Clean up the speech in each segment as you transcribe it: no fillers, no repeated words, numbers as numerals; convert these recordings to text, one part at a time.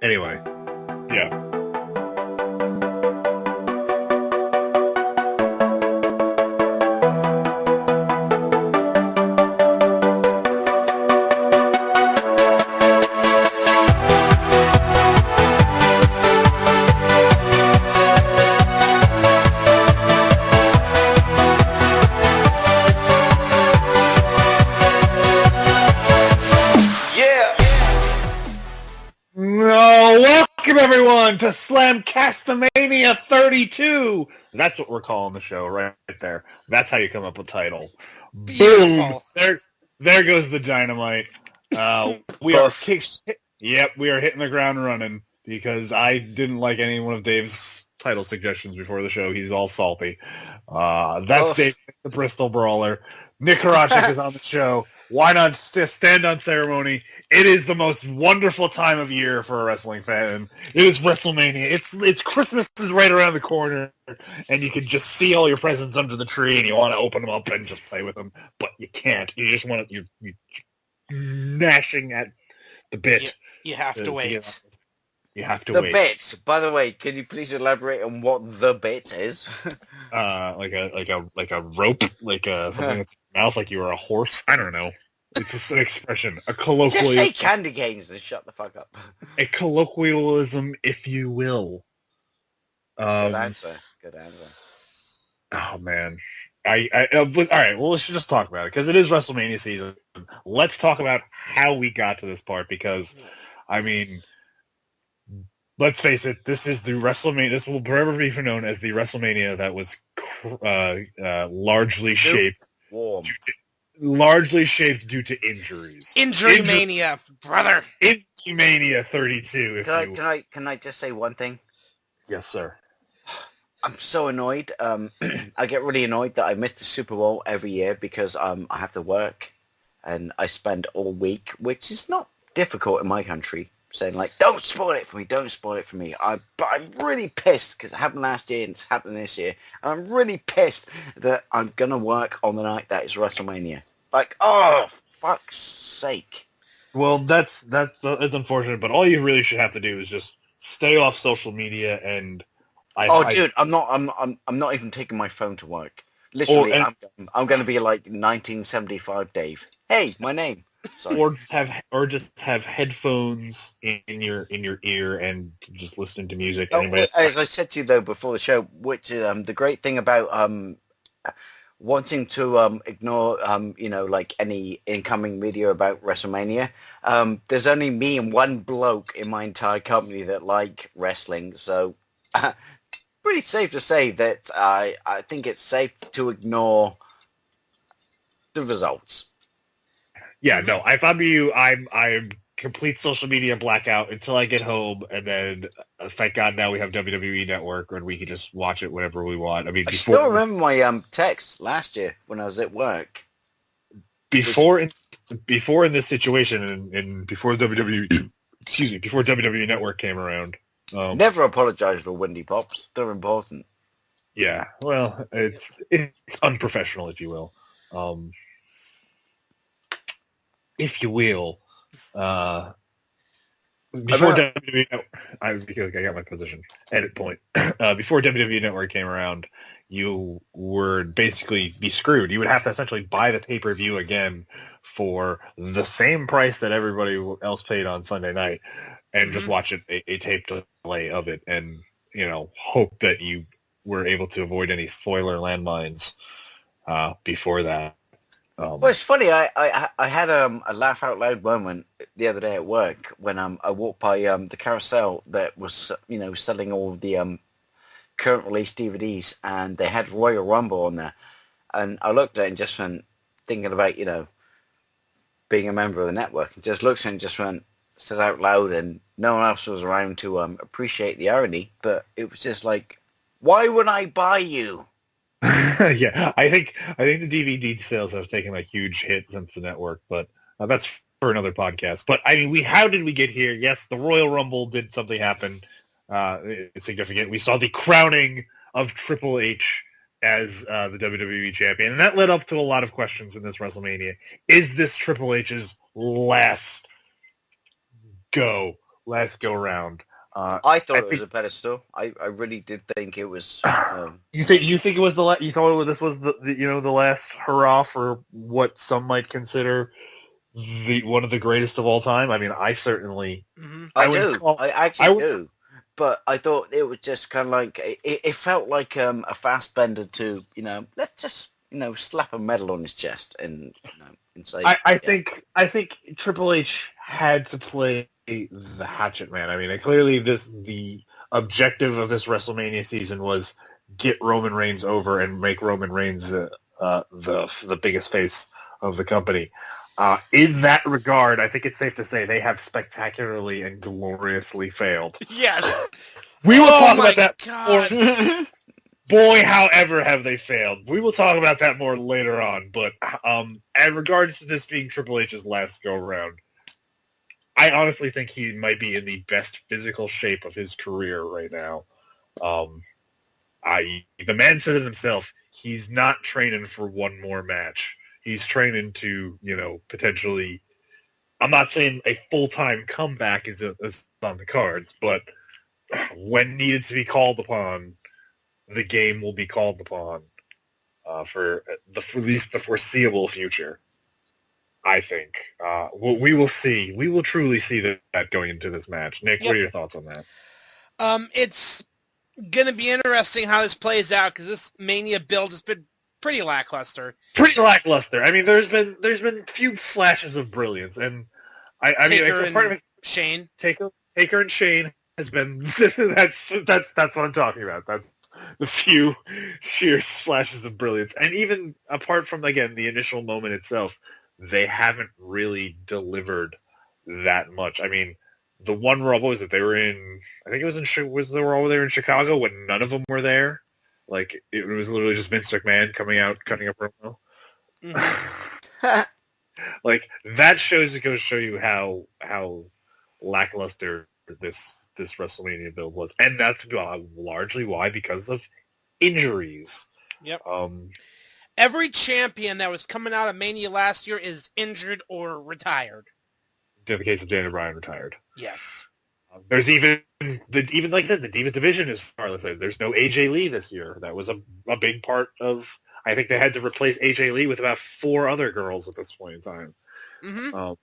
Anyway, yeah. Welcome everyone to Slamcastamania 32. That's what we're calling the show right there. That's how you come up with title. Beautiful. Boom! There goes the dynamite. We are hitting the ground running because I didn't like any one of Dave's title suggestions before the show. He's all salty. That's Dave, the Bristol Brawler. Nick Horaceck is on the show. Why not stand on ceremony? It is the most wonderful time of year for a wrestling fan. It is Wrestlemania. It's Christmas is right around the corner, and you can just see all your presents under the tree, and you want to open them up and just play with them, but you can't. You just want to you're gnashing at the bit. You have to wait. You have to wait. The bit. By the way, can you please elaborate on what the bit is? Like a rope, like something that's in your mouth, like you were a horse. I don't know. It's just an expression, a colloquial. Just say candy canes and shut the fuck up. A colloquialism, if you will. Good answer. Oh man, all right. Well, let's just talk about it because it is WrestleMania season. Let's talk about how we got to this part because, I mean, let's face it. This is the WrestleMania. This will forever be known as the WrestleMania that was largely shaped due to injuries. Injury mania, brother. Injury mania 32. Can I just say one thing? Yes, sir. I'm so annoyed. I get really annoyed that I miss the Super Bowl every year because I have to work and I spend all week, which is not difficult in my country, saying like, don't spoil it for me. But I'm really pissed because it happened last year and it's happening this year. And I'm really pissed that I'm going to work on the night that is WrestleMania. Like, oh, fuck's sake. Well, that's unfortunate, but all you really should have to do is just stay off social media and... dude, I'm not even taking my phone to work. Literally, I'm going to be like 1975 Dave. Hey, my name. Sorry. Or just have headphones in your ear and just listening to music. As I said to you though before the show, which the great thing about wanting to ignore like any incoming media about WrestleMania, there's only me and one bloke in my entire company that like wrestling, so pretty safe to say that I think it's safe to ignore the results. Yeah, no, if I'm you, I'm complete social media blackout until I get home, and then thank God now we have WWE Network, and we can just watch it whenever we want. I mean, I still remember my text last year when I was at work. Before in this situation, and before WWE, before WWE Network came around. Never apologize for Windy Pops. They're important. Yeah, well, it's unprofessional, if you will. If you will. Before WWE Network, I got my position. Edit point. Before WWE Network came around, you would basically be screwed. You would have to essentially buy the pay-per-view again for the same price that everybody else paid on Sunday night, and just watch it a tape delay of it, and hope that you were able to avoid any spoiler landmines before that. Well, it's funny. I had a laugh out loud moment the other day at work when I walked by the carousel that was selling all the current release DVDs, and they had Royal Rumble on there, and I looked at it and just went thinking about being a member of the network, and just looked at it and just went said out loud, and no one else was around to appreciate the irony, but it was just like, why would I buy you? Yeah, I think the DVD sales have taken a huge hit since the network, but that's for another podcast. But I mean, how did we get here? Yes, the Royal Rumble did something happen significant. We saw the crowning of Triple H as the WWE champion, and that led up to a lot of questions in this WrestleMania. Is this Triple H's last go last go round. I thought it was a pedestal. I really did think it was. You think it was you thought this was the last hurrah for what some might consider one of the greatest of all time? I mean, I certainly. Mm-hmm. I actually do. But I thought it was just kind of like it felt like a fast bender to let's just slap a medal on his chest and say. I think Triple H had to play the Hatchet Man. I mean, clearly the objective of this WrestleMania season was get Roman Reigns over and make Roman Reigns the biggest face of the company. In that regard, I think it's safe to say they have spectacularly and gloriously failed. Yes. We will talk about that. God. Boy, however have they failed. We will talk about that more later on. But in regards to this being Triple H's last go-round, I honestly think he might be in the best physical shape of his career right now. The man said it himself. He's not training for one more match. He's training to, potentially. I'm not saying a full-time comeback is on the cards, but when needed to be called upon, the game will be called upon for at least the foreseeable future. I think we will see. We will truly see that going into this match. Nick, What are your thoughts on that? It's gonna be interesting how this plays out because this Mania build has been pretty lackluster. I mean, there's been few flashes of brilliance, and I mean, part of it, Shane Taker and Shane has been that's what I'm talking about. That's the few sheer flashes of brilliance, and even apart from again the initial moment itself, they haven't really delivered that much. I mean, the one Raw, what was it? They were in. I think it was the Raw they were in Chicago when none of them were there. Like, it was literally just Vince McMahon coming out, cutting a promo. Mm-hmm. Like, that goes to show you how lackluster this WrestleMania build was. And that's largely why, because of injuries. Yep. Every champion that was coming out of Mania last year is injured or retired. In the case of Daniel Bryan, retired. Yes. There's even like I said, the Divas division is far. There's no AJ Lee this year. That was a big part of. I think they had to replace AJ Lee with about 4 other girls at this point in time. Mm-hmm.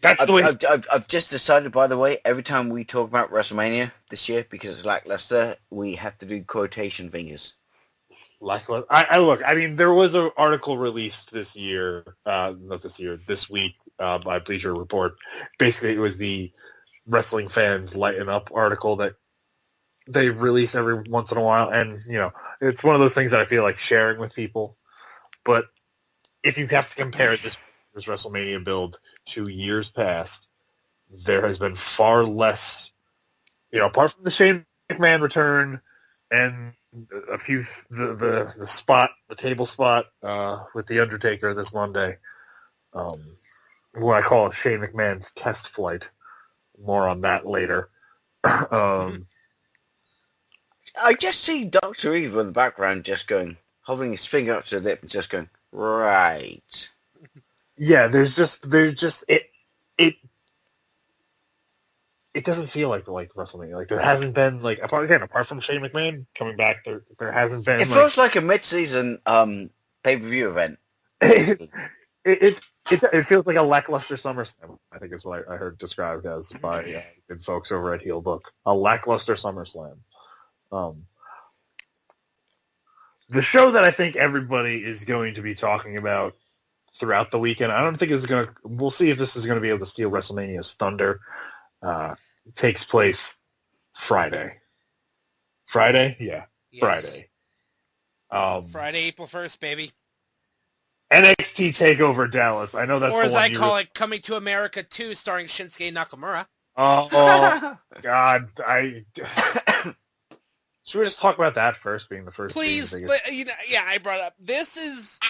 That's the way. I've just decided, by the way, every time we talk about WrestleMania this year, because it's lackluster, we have to do quotation fingers. Lackluster. I mean, there was an article released this week by Bleacher Report. Basically, it was the Wrestling Fans Lighten Up article that they release every once in a while, and it's one of those things that I feel like sharing with people. But if you have to compare this WrestleMania build to years past, there has been far less, apart from the Shane McMahon return and a few the table spot with the Undertaker this Monday. What I call Shane McMahon's test flight. More on that later. I just see Dr. Evil in the background just going, hovering his finger up to the lip and just going, right. Yeah, there's just it doesn't feel like WrestleMania. Like, there hasn't been, like, apart from Shane McMahon coming back, there hasn't been. It feels like a mid-season pay-per-view event. It feels like a lackluster SummerSlam, I think is what I heard described as by good folks over at Heel Book. A lackluster SummerSlam. The show that I think everybody is going to be talking about throughout the weekend, I don't think it's going to... We'll see if this is going to be able to steal WrestleMania's thunder. Takes place Friday. Friday? Yeah, yes. Friday. Friday, April 1st, baby. NXT TakeOver Dallas. I know that's or the as one I call it, Coming to America 2, starring Shinsuke Nakamura. Oh, God. Should we just talk about that first, being the first? Please, I brought up. This is...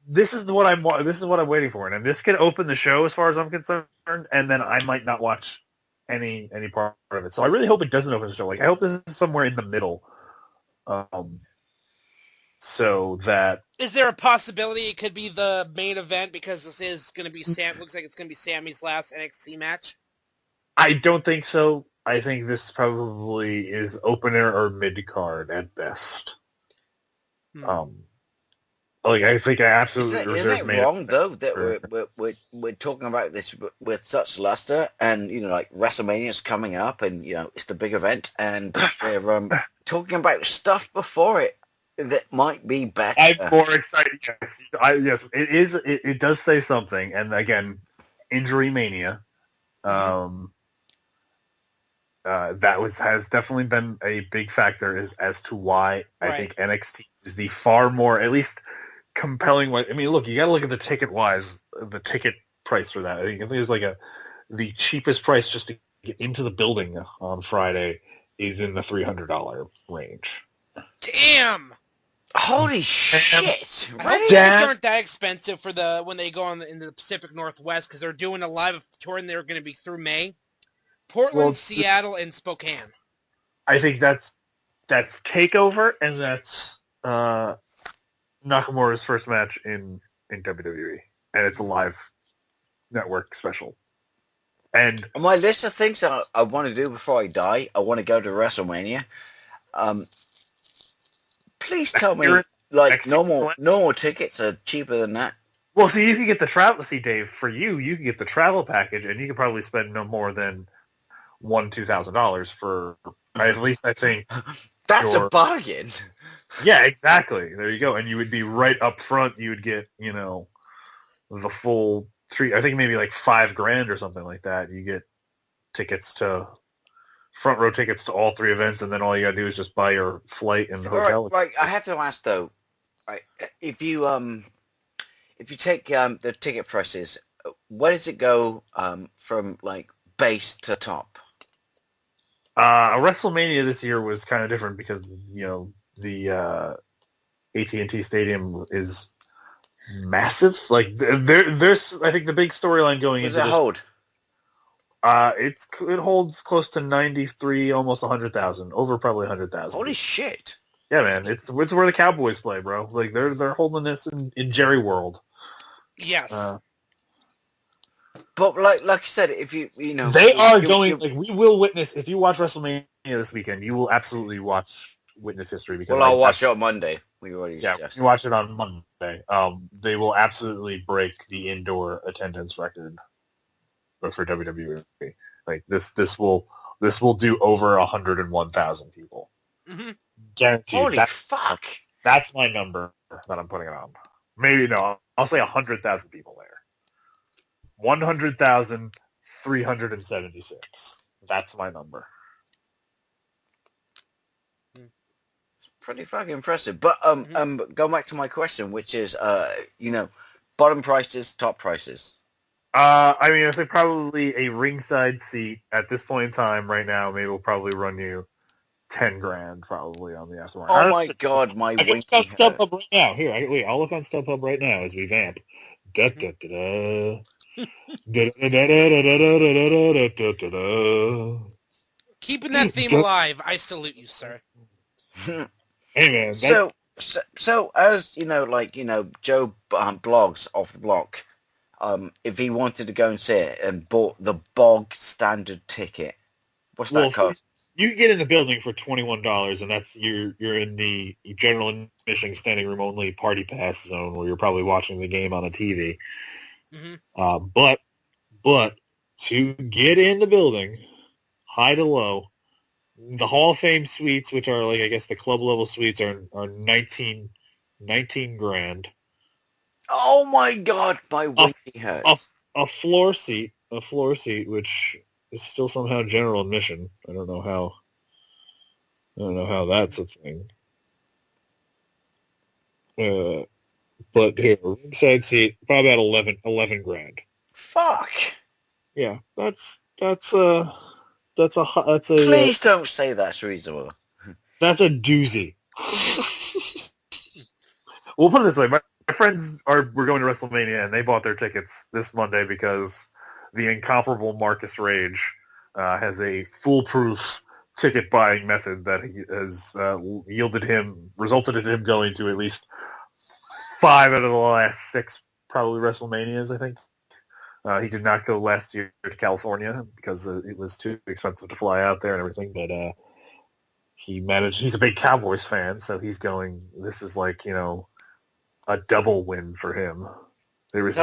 This is what I'm waiting for, and this can open the show as far as I'm concerned, and then I might not watch any part of it. So I really hope it doesn't open the show. Like, I hope this is somewhere in the middle. So that... Is there a possibility it could be the main event because this is going to be looks like it's going to be Sammy's last NXT match? I don't think so. I think this probably is opener or mid-card at best. I think I absolutely Isn't it reserve wrong though that we're talking about this with such luster, and like WrestleMania is coming up, and it's the big event, and we're talking about stuff before it that might be better. I'm more excited. Yes, it is. It does say something, and again, Injury Mania. That has definitely been a big factor as to why I think NXT is the far more, at least, compelling way. I mean, look, you got to look at the ticket price for that. I think it's like the cheapest price just to get into the building on Friday is in the $300 range. Damn! Holy shit! Really? Tickets aren't that expensive for when they go in the Pacific Northwest, because they're doing a live tour and they're going to be through May. Portland, Seattle, and Spokane. I think that's TakeOver, and that's Nakamura's first match in WWE, and it's a live network special. And on my list of things that I want to do before I die, I want to go to WrestleMania. Please tell me, normal tickets are cheaper than that. Well, see, you can get the travel. See, Dave, for you can get the travel package, and you can probably spend no more than $2,000 for, at least I think. That's a bargain. Yeah, exactly. There you go. And you would be right up front. You would get, the full I think maybe like $5,000 or something like that. You get front row tickets to all three events, and then all you gotta do is just buy your flight and hotel. Right. I have to ask though, right? If you take the ticket prices, where does it go from like base to top? WrestleMania this year was kind of different because the AT&T Stadium is massive. Like there's I think the big storyline going into this. Hold? It holds close to 93, almost 100,000, over probably 100,000. Holy shit! Yeah, man, it's where the Cowboys play, bro. Like they're holding this in Jerry World. Yes. But like I said, if they are going. Like we will witness. If you watch WrestleMania this weekend, you will absolutely witness history. Because I'll watch it on Monday. We already you watch it on Monday. They will absolutely break the indoor attendance record for WWE. Like this will do over 101,000 people. Mm-hmm. Guaranteed. Holy fuck! That's my number that I'm putting it on. Maybe no, I'll say 100,000 people there. 100,376. That's my number. It's pretty fucking impressive. But going back to my question, which is bottom prices, top prices. I mean, I think probably a ringside seat at this point in time right now maybe will probably run you $10,000 probably on the aftermarket. Oh my god, my winky. Look on StubHub right now. Here, I'll look on StubHub right now as we vamp. Da, da, da, da. Keeping that theme alive, I salute you, sir. Hey man. So as Joe blogs off the block. If he wanted to go and see it and bought the bog standard ticket, what's that cost? You can get in the building for $21, and that's you're in the general admission standing room only party pass zone where you're probably watching the game on a TV. Mm-hmm. But to get in the building, high to low, the Hall of Fame suites, which are like I guess the club level suites, are $19,000. Oh my god, my winky hurts. A floor seat, which is still somehow general admission. I don't know how that's a thing. But here, ringside seat, probably about $11,000. Fuck. Yeah, that's a. Please don't say that's reasonable. That's a doozy. We'll put it this way: my friends we're going to WrestleMania, and they bought their tickets this Monday because the incomparable Marcus Rage has a foolproof ticket buying method that has resulted in him going to at least 5 out of the last 6 probably WrestleManias, I think. He did not go last year to California because it was too expensive to fly out there and everything, but he managed. He's a big Cowboys fan, so he's going. This is like, a double win for him. There was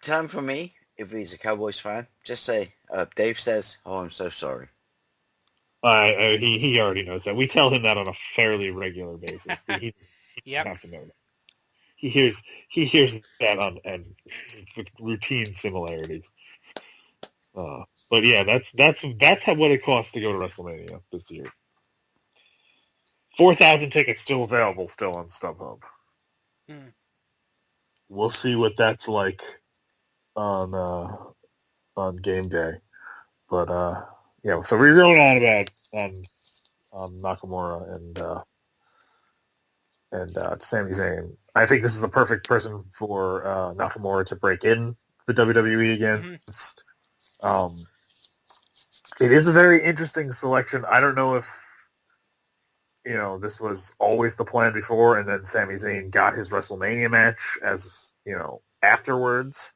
time for me. If he's a Cowboys fan, just say, Dave says, "Oh, I'm so sorry." He already knows that. We tell him that on a fairly regular basis. He doesn't have to know that. He hears that on and with routine similarities. But yeah, that's what it costs to go to WrestleMania this year. 4,000 tickets still available on StubHub. We'll see what that's like on game day. But yeah, so we're going on about Nakamura and Sami Zayn. I think this is the perfect person for Nakamura to break in the WWE against. It is a very interesting selection. I don't know if this was always the plan before, and then Sami Zayn got his WrestleMania match as afterwards,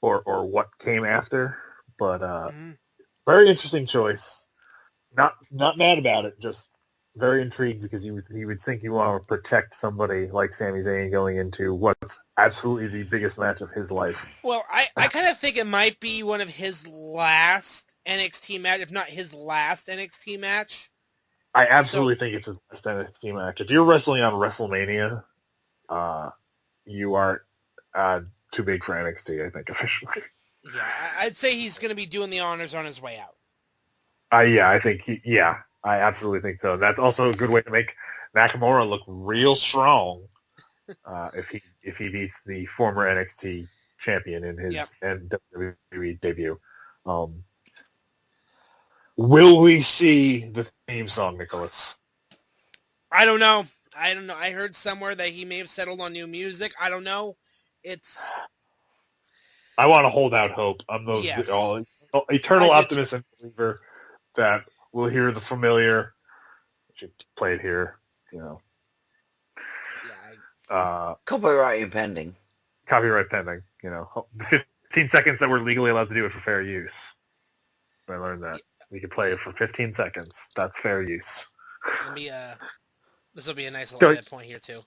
or what came after. But very interesting choice. Not mad about it. Just very intrigued because you would think you want to protect somebody like Sami Zayn going into what's absolutely the biggest match of his life. Well, I kind of think it might be one of his last NXT match, if not his last NXT match. I absolutely think it's his last NXT match. If you're wrestling on WrestleMania, you are too big for NXT, I think, officially. Yeah, I'd say he's going to be doing the honors on his way out. I think I absolutely think so. That's also a good way to make Nakamura look real strong if he beats the former NXT champion in his WWE debut. Will we see the theme song, Nicholas? I don't know. I heard somewhere that he may have settled on new music. I don't know. I want to hold out hope. I'm the eternal optimist and believer that we'll hear the familiar. I should play it here, Copyright pending. Copyright pending. 15 seconds that we're legally allowed to do it for fair use. I learned that. We can play it for 15 seconds. That's fair use. This will be a nice little edit point here, too.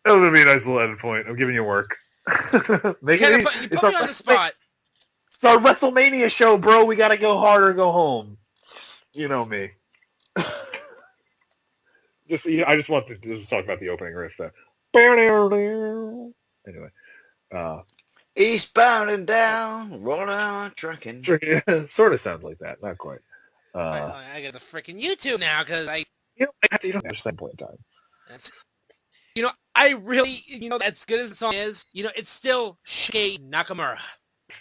It'll be a nice little edit point. I'm giving you work. You put me on the spot. It's our WrestleMania show, bro. We got to go hard or go home. You know me. I just want to talk about the opening riff there. Anyway. Eastbound and down, rolling on trucking. Sort of sounds like that. Not quite. I got the freaking YouTube now because you don't have the same point in time. I really, as good as the song is, it's still Shinsuke Nakamura.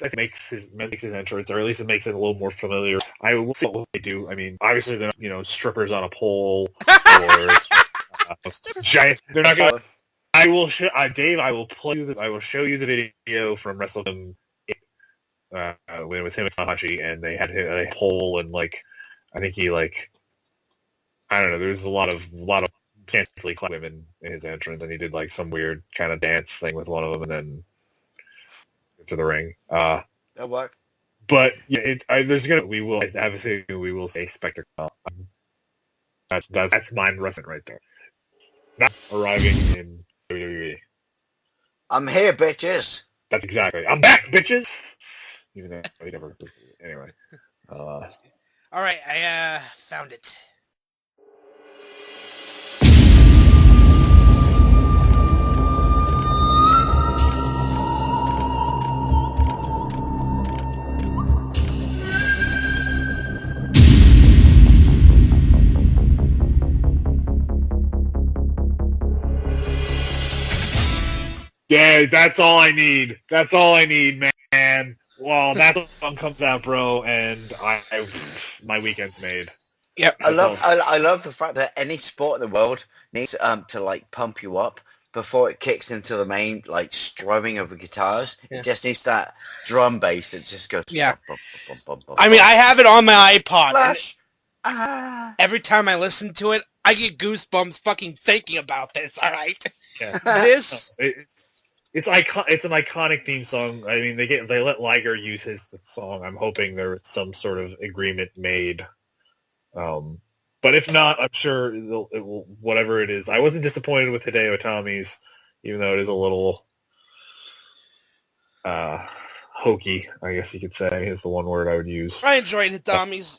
It makes his entrance, or at least it makes it a little more familiar. I will see what they do. I mean, obviously they're not, strippers on a pole or giant. They're not going to. I will show Dave. I will show you the video from WrestleMania when it was him and Tanahashi, and they had a pole, and I think he I don't know. There was a lot of potentially clad women in his entrance, and he did some weird kind of dance thing with one of them, and then to the ring. What? But yeah, we will say spectacle. That's mind wrestling right there. Not arriving in WWE. I'm here, bitches. That's exactly. I'm back, bitches. Even though he never. Anyway. All right, I found it. Yeah, that's all I need. That's all I need, man. Well, that song comes out, bro, and my weekend's made. Yep. I love the fact that any sport in the world needs to pump you up before it kicks into the main strumming of the guitars. Yeah. It just needs that drum bass that just goes. Yeah. Bum, bum, bum, bum, I mean, I have it on my iPod. Every time I listen to it, I get goosebumps fucking thinking about this. All right. Yeah. It's an iconic theme song. I mean, they let Liger use his song. I'm hoping there's some sort of agreement made. But if not, I'm sure it will, whatever it is. I wasn't disappointed with Hideo Itami's, even though it is a little hokey, I guess you could say, is the one word I would use. I enjoyed Itami's.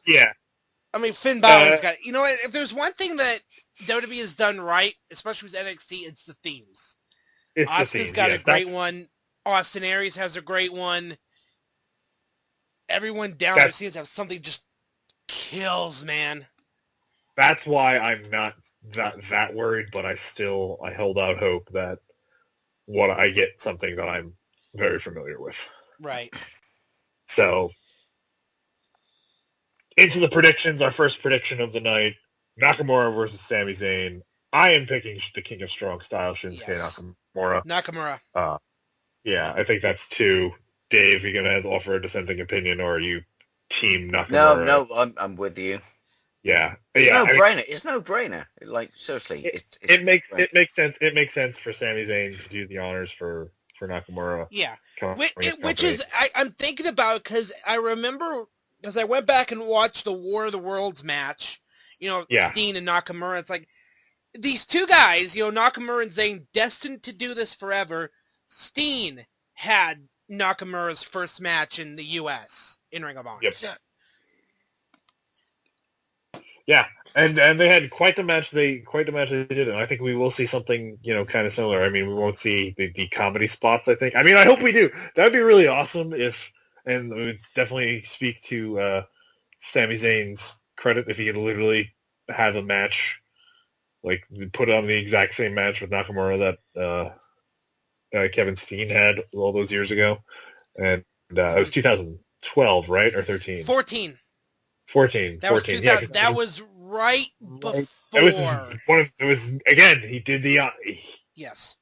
Yeah. I mean, Finn Balor's got. If there's one thing that WWE has done right, especially with NXT, it's the themes. Asuka's got a great one. Austin Aries has a great one. Everyone down there seems to have something just kills, man. That's why I'm not that worried, but I hold out hope that I get something that I'm very familiar with. Right. So, into the predictions, our first prediction of the night, Nakamura versus Sami Zayn. I am picking the King of Strong Style, Shinsuke Nakamura. Nakamura. Yeah, I think that's 2. Dave, you going to offer a dissenting opinion, or are you team Nakamura? No, I'm with you. Yeah. It's no-brainer. It's no-brainer. Like, seriously. It makes sense. It makes sense for Sami Zayn to do the honors for Nakamura. Yeah. Which is, I'm thinking about, because I remember, because I went back and watched the War of the Worlds match, Steen and Nakamura. It's like, these two guys, Nakamura and Zayn, destined to do this forever. Steen had Nakamura's first match in the U.S. in Ring of Honor. Yep. Yeah, and they had quite the match they did, and I think we will see something, kind of similar. I mean, we won't see the comedy spots, I think. I mean, I hope we do. That would be really awesome and it would definitely speak to Sami Zayn's credit if he could literally have a match, like put on the exact same match with Nakamura that Kevin Steen had all those years ago. And it was 2012, right? Or 13? 14. 14. That was 2000. Yeah, that was right before. It was again. He did the. Yes,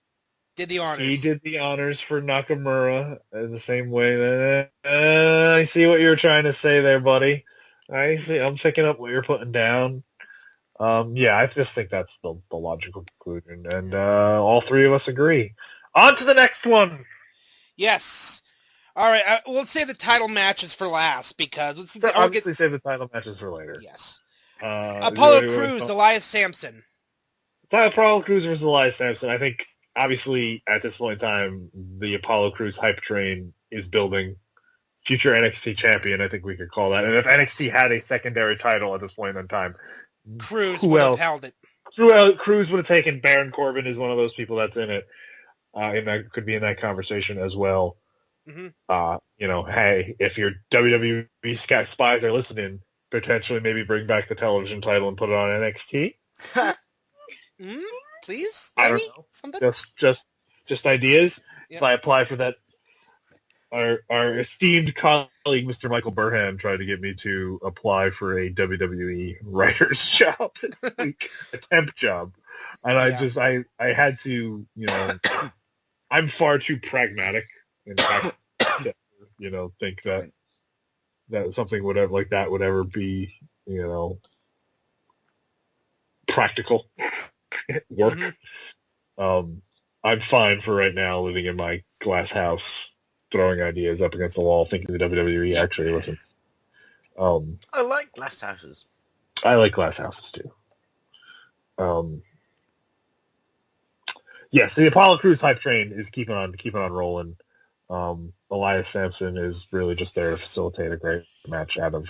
did the honors. He did the honors for Nakamura in the same way that I see what you're trying to say there, buddy. I see. I'm picking up what you're putting down. Yeah, I just think that's the logical conclusion, and all 3 of us agree. On to the next one. Yes. All right, let's save the title matches for last because obviously save the title matches for later. Yes. Apollo Crews, Elias Sampson. Apollo Crews versus Elias Sampson. I think obviously at this point in time, the Apollo Crews hype train is building. Future NXT champion, I think we could call that. And if NXT had a secondary title at this point in time, Crews would have held it. Crews would have taken. Baron Corbin is one of those people that's in it. Could be in that conversation as well. Mm-hmm. Hey, if your WWE spies are listening, potentially maybe bring back the television title and put it on NXT. Please? I don't know. Something? Just ideas. Yep. If I apply for that, our esteemed colleague, Mr. Michael Burham, tried to get me to apply for a WWE writer's job this week, a temp job. And I had to, I'm far too pragmatic. In fact, think that something would ever be, practical work. Mm-hmm. I'm fine for right now, living in my glass house, throwing ideas up against the wall, thinking the WWE actually listens. I like glass houses. I like glass houses too. Yes, the Apollo Crews hype train is keeping on rolling. Elias Sampson is really just there to facilitate a great match out of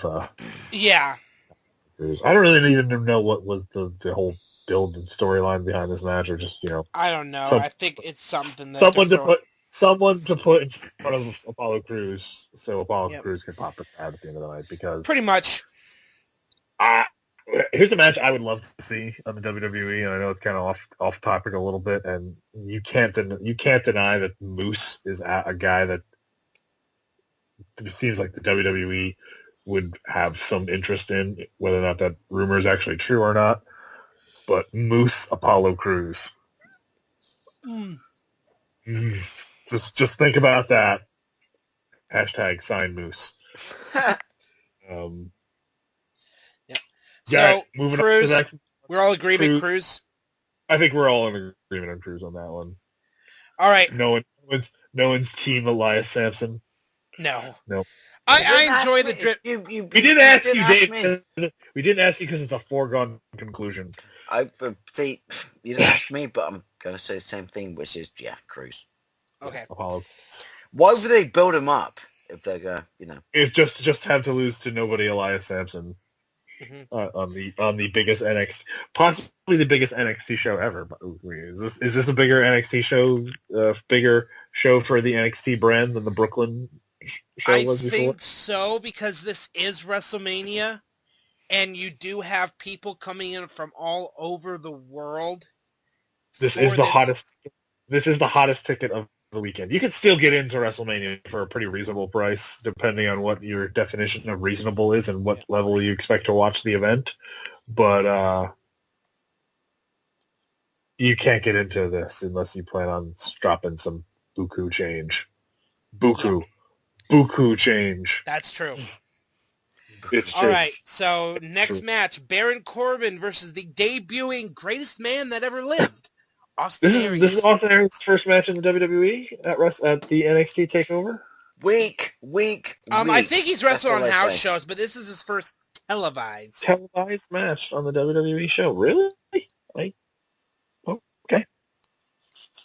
Crews. I don't really even know what was the whole build and storyline behind this match, or just I don't know. I think it's something that someone to put in front of Apollo Crews, so Apollo Crews can pop the crowd at the end of the night. Because pretty much. Here's a match I would love to see on the WWE, and I know it's kind of off topic a little bit, and you can't deny that Moose is a guy that it seems like the WWE would have some interest in, whether or not that rumor is actually true or not. But Moose Apollo Crews. Just think about that. # sign Moose. So, moving Crews, on to the next. we're all agreement, Crews? I think we're all in agreement on Crews on that one. All right. No one's team Elias Sampson. No. I enjoy the drip. We didn't ask you, Dave. We didn't ask you because it's a foregone conclusion. See, you didn't ask me, but I'm going to say the same thing, which is, Cruz. Okay. Apollo. Why would they build him up if they're going to, It's just have to lose to nobody Elias Sampson on the biggest NXT, possibly the biggest NXT show ever. Is this a bigger NXT show, bigger show for the NXT brand than the Brooklyn show was before? I think so, because this is WrestleMania, and you do have people coming in from all over the world. This is the hottest ticket of the weekend. You can still get into WrestleMania for a pretty reasonable price, depending on what your definition of reasonable is and what level you expect to watch the event. But you can't get into this unless you plan on dropping some buku change. Buku change. That's true. It's all right, so next match, Baron Corbin versus the debuting greatest man that ever lived, Austin Aries. This is Austin Aries' first match in the WWE at the NXT TakeOver? Week. I think he's wrestled on house shows, but this is his first televised match on the WWE show. Really? Okay.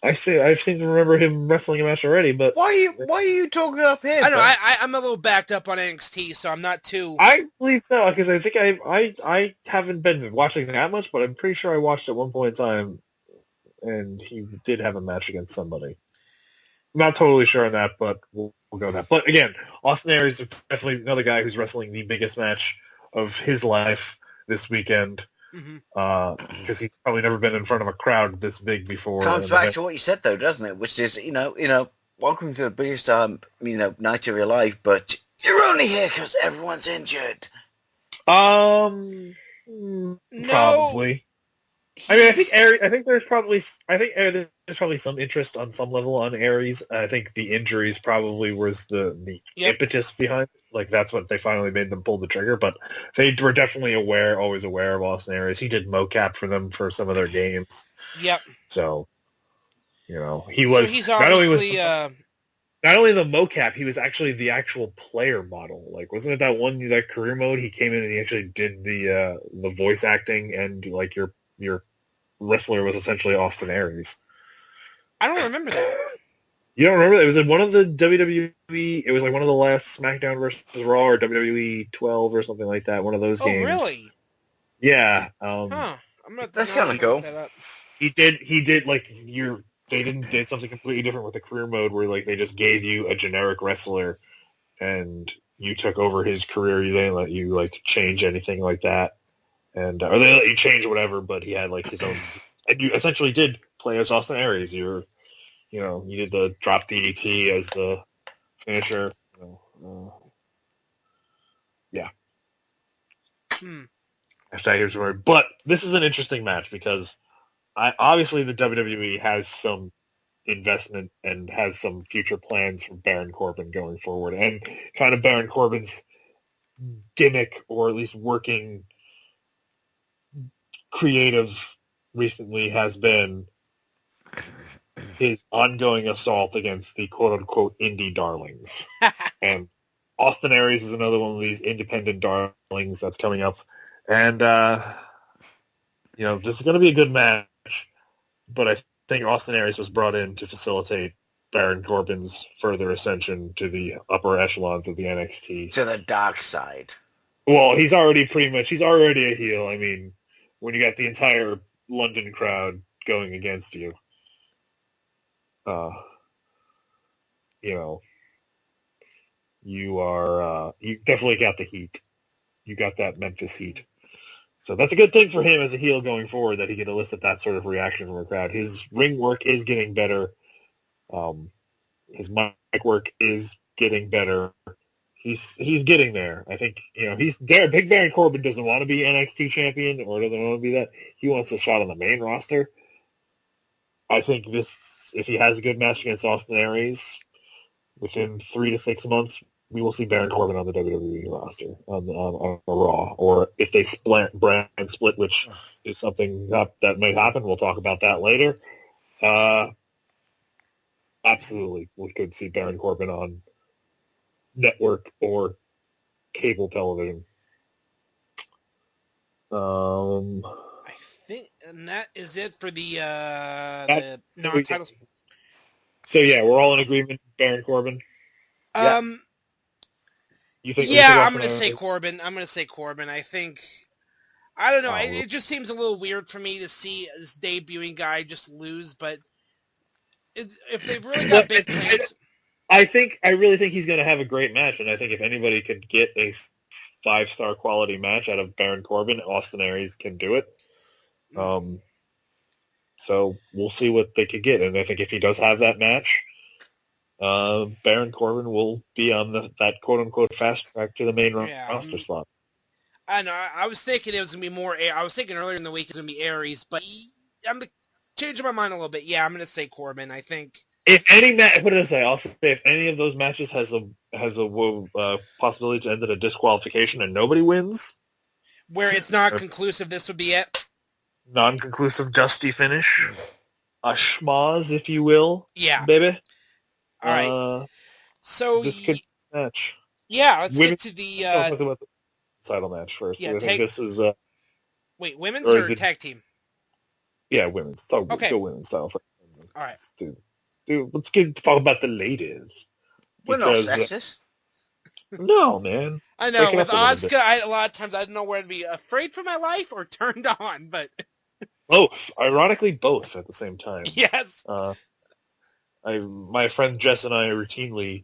I seem to remember him wrestling a match already, but why are you talking up here? I don't know. I'm a little backed up on NXT, so I'm not too. I believe so, because I think I haven't been watching that much, but I'm pretty sure I watched at one point in time, and he did have a match against somebody. I'm not totally sure on that, but we'll go with that. But again, Austin Aries is definitely another guy who's wrestling the biggest match of his life this weekend. Because he's probably never been in front of a crowd this big before. Comes back to what you said, though, doesn't it? Which is, welcome to the biggest, night of your life, but you're only here because everyone's injured. No. Probably. I mean, I think there's probably some interest on some level on Aries. I think the injuries probably was the impetus behind it. Like, that's what they finally made them pull the trigger. But they were definitely always aware of Austin Aries. He did mocap for them for some of their games. Yep. So, he was he's obviously not only the mocap, he was actually the actual player model. Like, wasn't it that career mode? He came in and he actually did the voice acting, and like your wrestler was essentially Austin Aries. I don't remember that. You don't remember that? It was in one of the WWE. It was like one of the last SmackDown versus Raw or WWE 12 or something like that. One of those games. Oh, really? Yeah. That's kind of cool. He did like they did something completely different with the career mode where like they just gave you a generic wrestler and you took over his career. They didn't let you like change anything like that. Or they let you change whatever, but he had like his own. And you essentially did play as Austin Aries. You did the drop DDT as the finisher. Yeah. But this is an interesting match because obviously the WWE has some investment and has some future plans for Baron Corbin going forward, and kind of Baron Corbin's gimmick, or at least working creative recently, has been his ongoing assault against the quote-unquote indie darlings. And Austin Aries is another one of these independent darlings that's coming up. And, this is going to be a good match, but I think Austin Aries was brought in to facilitate Baron Corbin's further ascension to the upper echelons of the NXT. To the dark side. Well, he's already a heel. I mean, when you got the entire London crowd going against you, you definitely got the heat. You got that Memphis heat. So that's a good thing for him as a heel going forward, that he can elicit that sort of reaction from a crowd. His ring work is getting better. His mic work is getting better. He's getting there. I think, he's there. Big Baron Corbin doesn't want to be NXT champion, or doesn't want to be that. He wants a shot on the main roster. I think if he has a good match against Austin Aries, within 3 to 6 months, we will see Baron Corbin on the WWE roster on Raw. Or if they brand split, which is something that may happen, we'll talk about that later. absolutely, we could see Baron Corbin on network or cable television. I think, and that is it for the non-titles. So yeah, we're all in agreement. Baron Corbin. You think? Yeah, I'm going to say Corbin. I think. I don't know. It just seems a little weird for me to see this debuting guy just lose, but if they've really got big plans... I really think he's going to have a great match, and I think if anybody could get a 5-star quality match out of Baron Corbin, Austin Aries can do it. So we'll see what they could get, and I think if he does have that match, Baron Corbin will be on that quote-unquote fast track to the main roster slot. I know. I was thinking it was going to be more... I was thinking earlier in the week it was going to be Aries, but I'm changing my mind a little bit. Yeah, I'm going to say Corbin. I think... If any match... What did I say? I'll say if any of those matches has a possibility to end in a disqualification and nobody wins... Where it's not conclusive, this would be it? Non-conclusive, dusty finish. A schmoz, if you will. Yeah. Baby. All right. So... This could be a match. Yeah, let's get to the... title match first. Yeah, I think this is wait, women's or tag team? Yeah, women's. Okay. Go women's style first. All right. Dude, let's talk about the ladies. We're not sexist. No, man. I know. With Asuka, a lot of times I didn't know where to be afraid for my life or turned on, but both. Ironically, both at the same time. Yes. My friend Jess and I routinely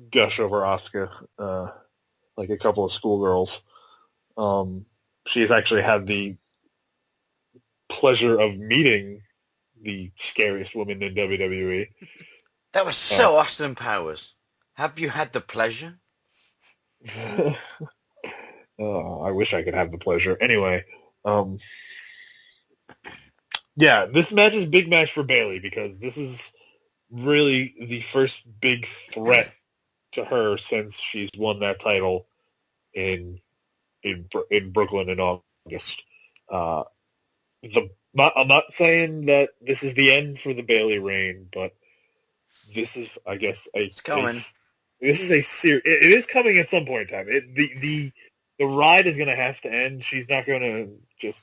gush over Asuka. Like a couple of schoolgirls. She's actually had the pleasure of meeting the scariest woman in WWE. That was so Austin Powers. Have you had the pleasure? I wish I could have the pleasure. Anyway, yeah, this match is a big match for Bayley because this is really the first big threat to her since she's won that title in Brooklyn in August. I'm not saying that this is the end for the Bayley reign, but this is, I guess, it's coming. This is it is coming at some point in time. The ride is going to have to end. She's not going to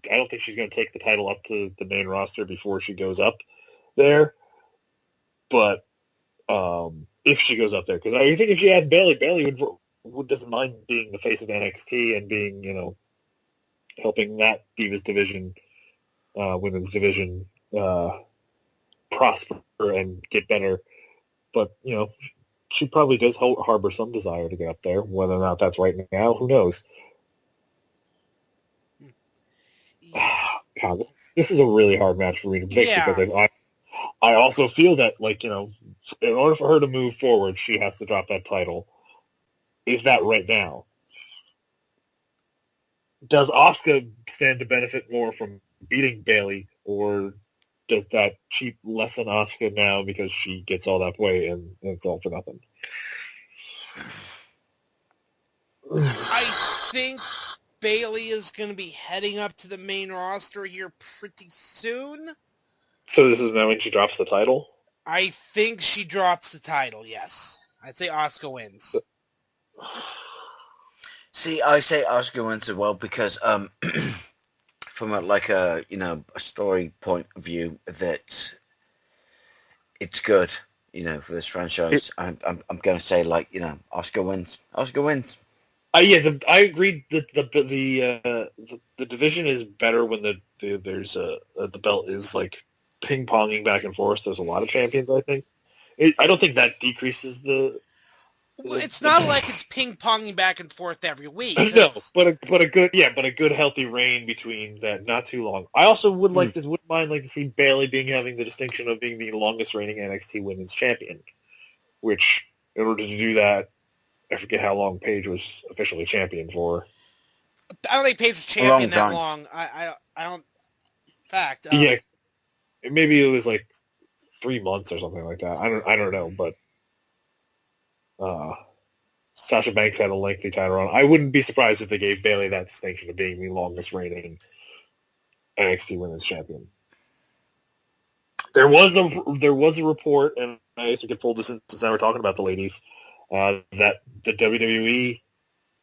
I don't think she's going to take the title up to the main roster before she goes up there. But if she goes up there, because I think if she has Bayley doesn't mind being the face of NXT and being, helping that Divas division, women's division, prosper and get better. But, she probably does harbor some desire to get up there. Whether or not that's right now, who knows? God, this is a really hard match for me to pick because I also feel that, in order for her to move forward, she has to drop that title. Is that right now? Does Asuka stand to benefit more from beating Bayley, or does that cheap lessen Asuka now because she gets all that way and it's all for nothing? I think Bayley is going to be heading up to the main roster here pretty soon. So this is now when she drops the title? I think she drops the title, yes. I'd say Asuka wins. See, I say Asuka wins as well because from a story point of view that it's good, for this franchise. I'm going to say Asuka wins. Asuka wins. I agree that the division is better when the belt is ping ponging back and forth. There's a lot of champions. I think. I don't think that decreases the. Well, it's not like it's ping ponging back and forth every week. No, but a good healthy reign between that, not too long. I also wouldn't mind to see Bayley having the distinction of being the longest reigning NXT Women's Champion. Which, in order to do that, I forget how long Paige was officially champion for. I don't think Paige was champion that long. I don't. In fact, yeah, maybe it was 3 months or something like that. I don't know, but. Sasha Banks had a lengthy title run. I wouldn't be surprised if they gave Bayley that distinction of being the longest reigning NXT Women's Champion. There was a report, and I guess we could pull this in since now we're talking about the ladies, that the WWE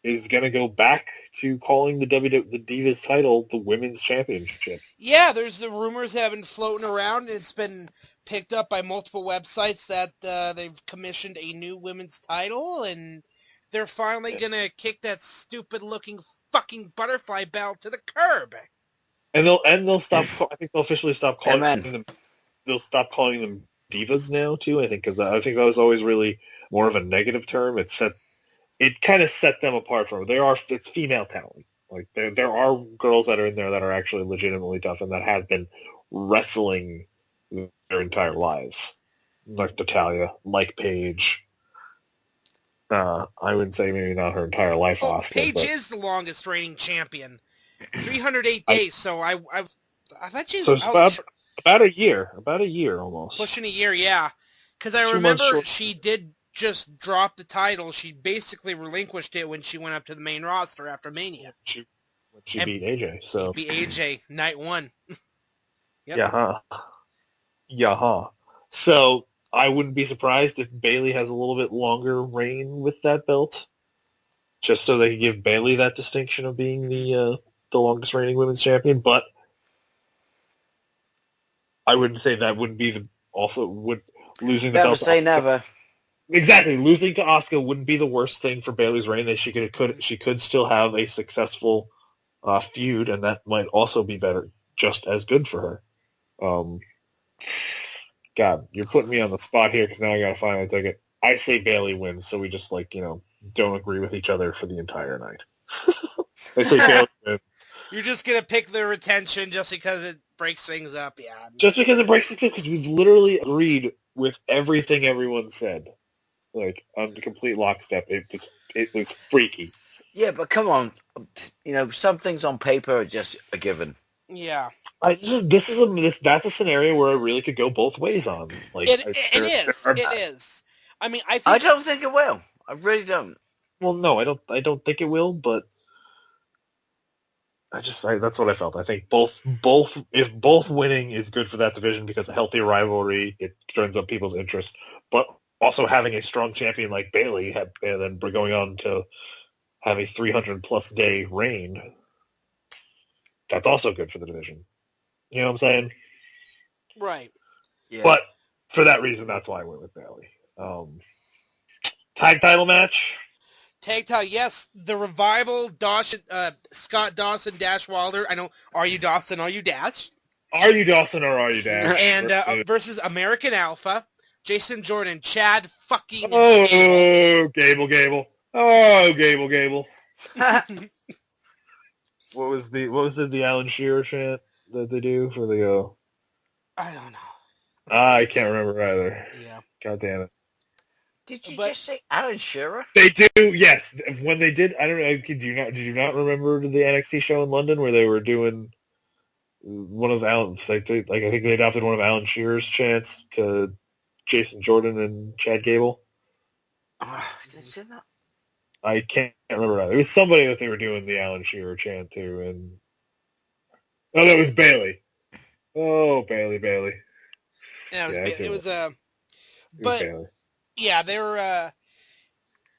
is going to go back to calling the Divas title the Women's Championship. Yeah, there's the rumors have been floating around. It's been picked up by multiple websites that they've commissioned a new women's title, and they're finally going to kick that stupid-looking fucking butterfly belt to the curb. And they'll stop. I think they'll officially stop calling them. They'll stop calling them divas now too. I think because I think that was always really more of a negative term. It kind of set them apart from it's female talent. Like there are girls that are in there that are actually legitimately tough and that have been wrestling their entire lives, like Natalya, like Paige. I would say maybe not her entire life. Oscar, Paige is the longest reigning champion, 308 days. So I thought she's about a year almost, pushing a year. Yeah, because I remember she did just drop the title. She basically relinquished it when she went up to the main roster after Mania. She beat AJ. So beat AJ night one. Yep. Yeah. So I wouldn't be surprised if Bayley has a little bit longer reign with that belt, just so they can give Bayley that distinction of being the longest reigning women's champion. But I wouldn't say that wouldn't be losing the belt. Never say never. Exactly, losing to Asuka wouldn't be the worst thing for Bayley's reign. That she could still have a successful feud, and that might also be just as good for her. God, you're putting me on the spot here because now I got to finally take it. I say Bayley wins, so we just don't agree with each other for the entire night. I say Bayley wins. You're just gonna pick their attention just because it breaks things up, yeah. Just because it breaks things up, because we've literally agreed with everything everyone said, on the complete lockstep. It was freaky. Yeah, but come on, some things on paper are just a given. Yeah. That's a scenario where I really could go both ways on. It is. I mean, I don't think it will. I really don't. Well, no, I don't think it will, but that's what I felt. I think if both winning is good for that division because a healthy rivalry, it turns up people's interest, but also having a strong champion like Bayley and then we're going on to have a 300-plus day reign, that's also good for the division. You know what I'm saying? Right. Yeah. But for that reason, that's why I went with Bayley. Tag title match? Tag title, yes. The Revival, Scott Dawson, Dash Wilder. I know, are you Dawson, are you Dash? Are you Dawson or are you Dash? And versus American Alpha, Jason Jordan, Chad fucking Gable. Oh, Gable. What was the Alan Shearer chant that they do for the I don't know. I can't remember either. Yeah. God damn it. Did you just say Alan Shearer? They do, yes. When they did, I don't know. Did you not remember the NXT show in London where they were doing one of Alan? I think they adopted one of Alan Shearer's chants to Jason Jordan and Chad Gable. Did you say that? I can't remember. It was somebody that they were doing the Alan Shearer chant to, and that was Bayley. Oh, Bayley. Yeah, it was but Bayley. Yeah, they were.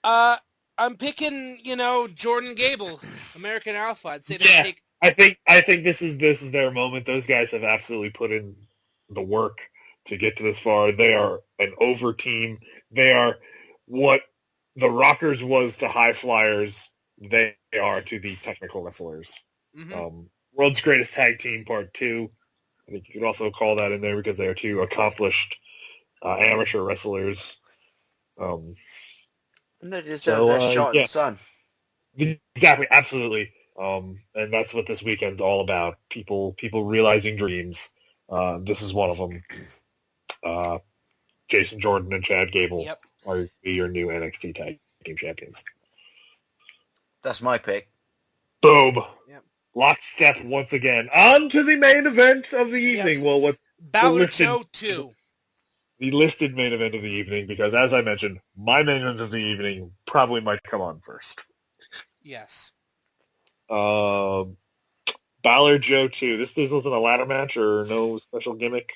I'm picking, Jordan Gable, American Alpha. I'd say I think this is their moment. Those guys have absolutely put in the work to get to this far. They are an over team. They are what the Rockers was to High Flyers. They are to the technical wrestlers. Mm-hmm. World's Greatest Tag Team Part 2. I think you could also call that in there because they are two accomplished amateur wrestlers. And they deserve their shot in the sun. Exactly, absolutely. And that's what this weekend's all about. People realizing dreams. This is one of them. Jason Jordan and Chad Gable are your new NXT Tag Team Champions. That's my pick. Boom. Yep. Lockstep once again. On to the main event of the evening. Yes. Well, what's Balor Joe 2. The listed main event of the evening, because as I mentioned, my main event of the evening probably might come on first. Yes. Balor Joe 2. This wasn't a ladder match or no special gimmick?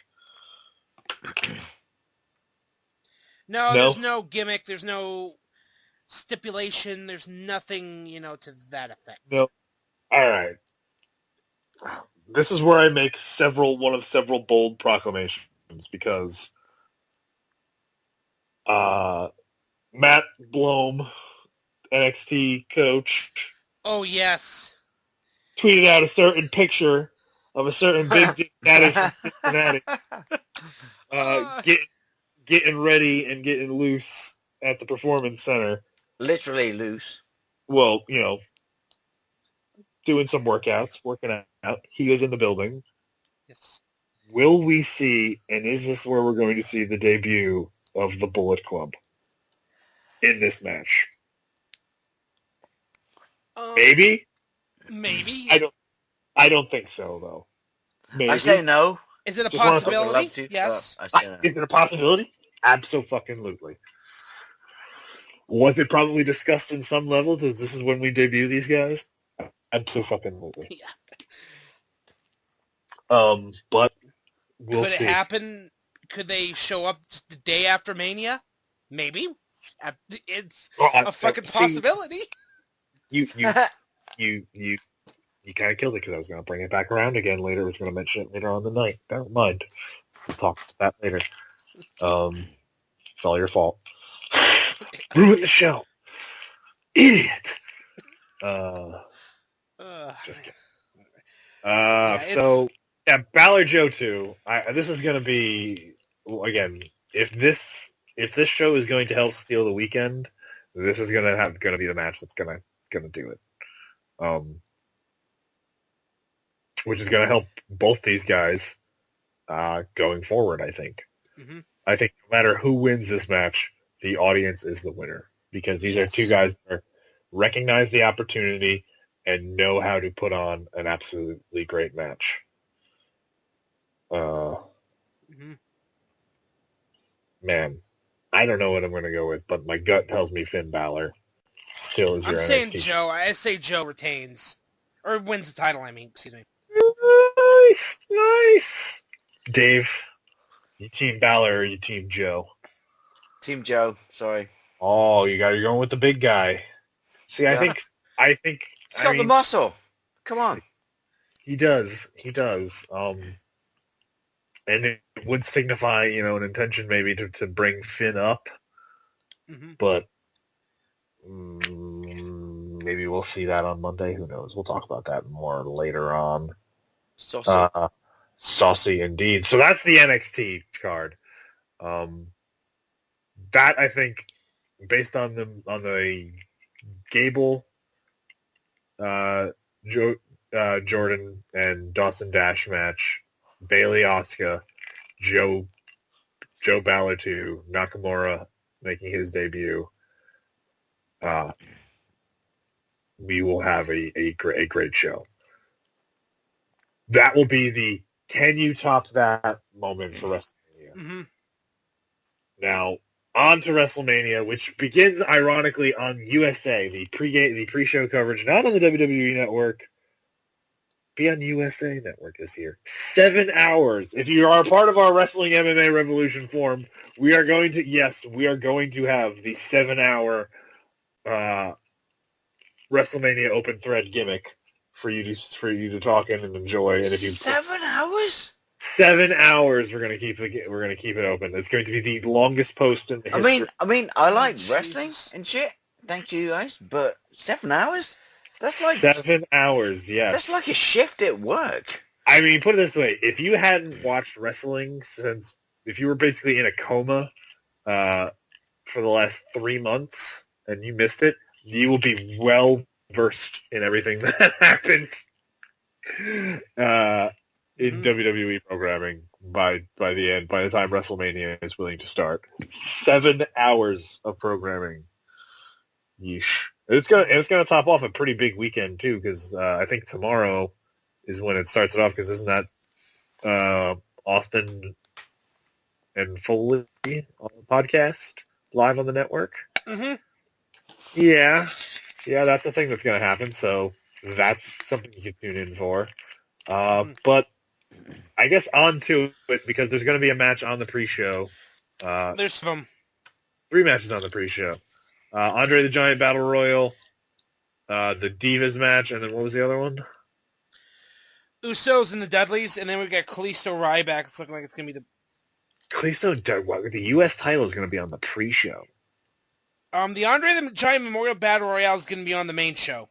No, there's no gimmick. There's no stipulation. There's nothing, to that effect. No. All right. This is where I make one of several bold proclamations because Matt Blom, NXT coach. Oh, yes. Tweeted out a certain picture of a certain big dick daddy from Cincinnati getting ready and getting loose at the Performance Center. Literally loose. Well, doing some workouts, working out. He was in the building. Yes. Will we see, and is this where we're going to see the debut of the Bullet Club in this match? Maybe? Maybe. I don't think so, though. Maybe. I say no. Is it a possibility? Yes. I say no. Is it a possibility? Abso-fucking-lutely. Was it probably discussed in some levels as this is when we debut these guys? Abso-fucking-lutely. Yeah. But we'll see. Could it happen? Could they show up just the day after Mania? Maybe. It's a fucking possibility. You kind of killed it because I was going to bring it back around again later. I was going to mention it later on the night. Never mind. We'll talk about that later. It's all your fault. Ruin the show. Idiot. Just kidding. So, Balor Joe 2. This is going to be, again, if this show is going to help steal the weekend, this is going to be the match that's going to do it. Which is going to help both these guys going forward, I think. Mm-hmm. I think no matter who wins this match, the audience is the winner. Because these are two guys that recognize the opportunity and know how to put on an absolutely great match. Man, I don't know what I'm going to go with, but my gut tells me Finn Balor still is your NXT. I'm saying Joe. I say Joe retains. Or wins the title, excuse me. Nice. Dave, you team Balor or you team Joe? Team Joe, sorry. Oh, you're going with the big guy. See, yeah. I think he's got the muscle. Come on. He does. And it would signify, an intention maybe to bring Finn up. Mm-hmm. But maybe we'll see that on Monday. Who knows? We'll talk about that more later on. Saucy. Saucy indeed. So that's the NXT card. That I think, based on the Gable, Jordan and Dawson Dash match, Bayley Asuka, Joe Balor 2, Nakamura making his debut. We will have a great show. That will be the can you top that moment for WrestleMania. Mm-hmm. Now, on to WrestleMania, which begins ironically on USA, the pre-show coverage, not on the WWE Network. Be on USA Network this year. 7 hours. If you are a part of our Wrestling MMA Revolution forum, we are going to have the 7-hour WrestleMania open thread gimmick for you to talk in and enjoy. And if you 7 hours? 7 hours. We're gonna keep it open. It's going to be the longest post in the history. I mean, I like wrestling and shit. Thank you guys, but 7 hours? That's like 7 hours. Yes. That's like a shift at work. I mean, put it this way: if you hadn't watched wrestling if you were basically in a coma for the last 3 months and you missed it, you will be well versed in everything that happened in WWE programming by the time WrestleMania is willing to start. 7 hours of programming. Yeesh. It's gonna top off a pretty big weekend too, because I think tomorrow is when it starts it off. Because isn't that Austin and Foley on the podcast live on the network? Mm-hmm. Yeah, that's the thing that's gonna happen. So that's something you can tune in for. But I guess on to it, because there's going to be a match on the pre-show. There's some. 3 matches on the pre-show. Andre the Giant Battle Royal, the Divas match, and then what was the other one? Usos and the Dudleys, and then we've got Kalisto Ryback. It's looking like it's going to be the U.S. title is going to be on the pre-show. The Andre the Giant Memorial Battle Royale is going to be on the main show.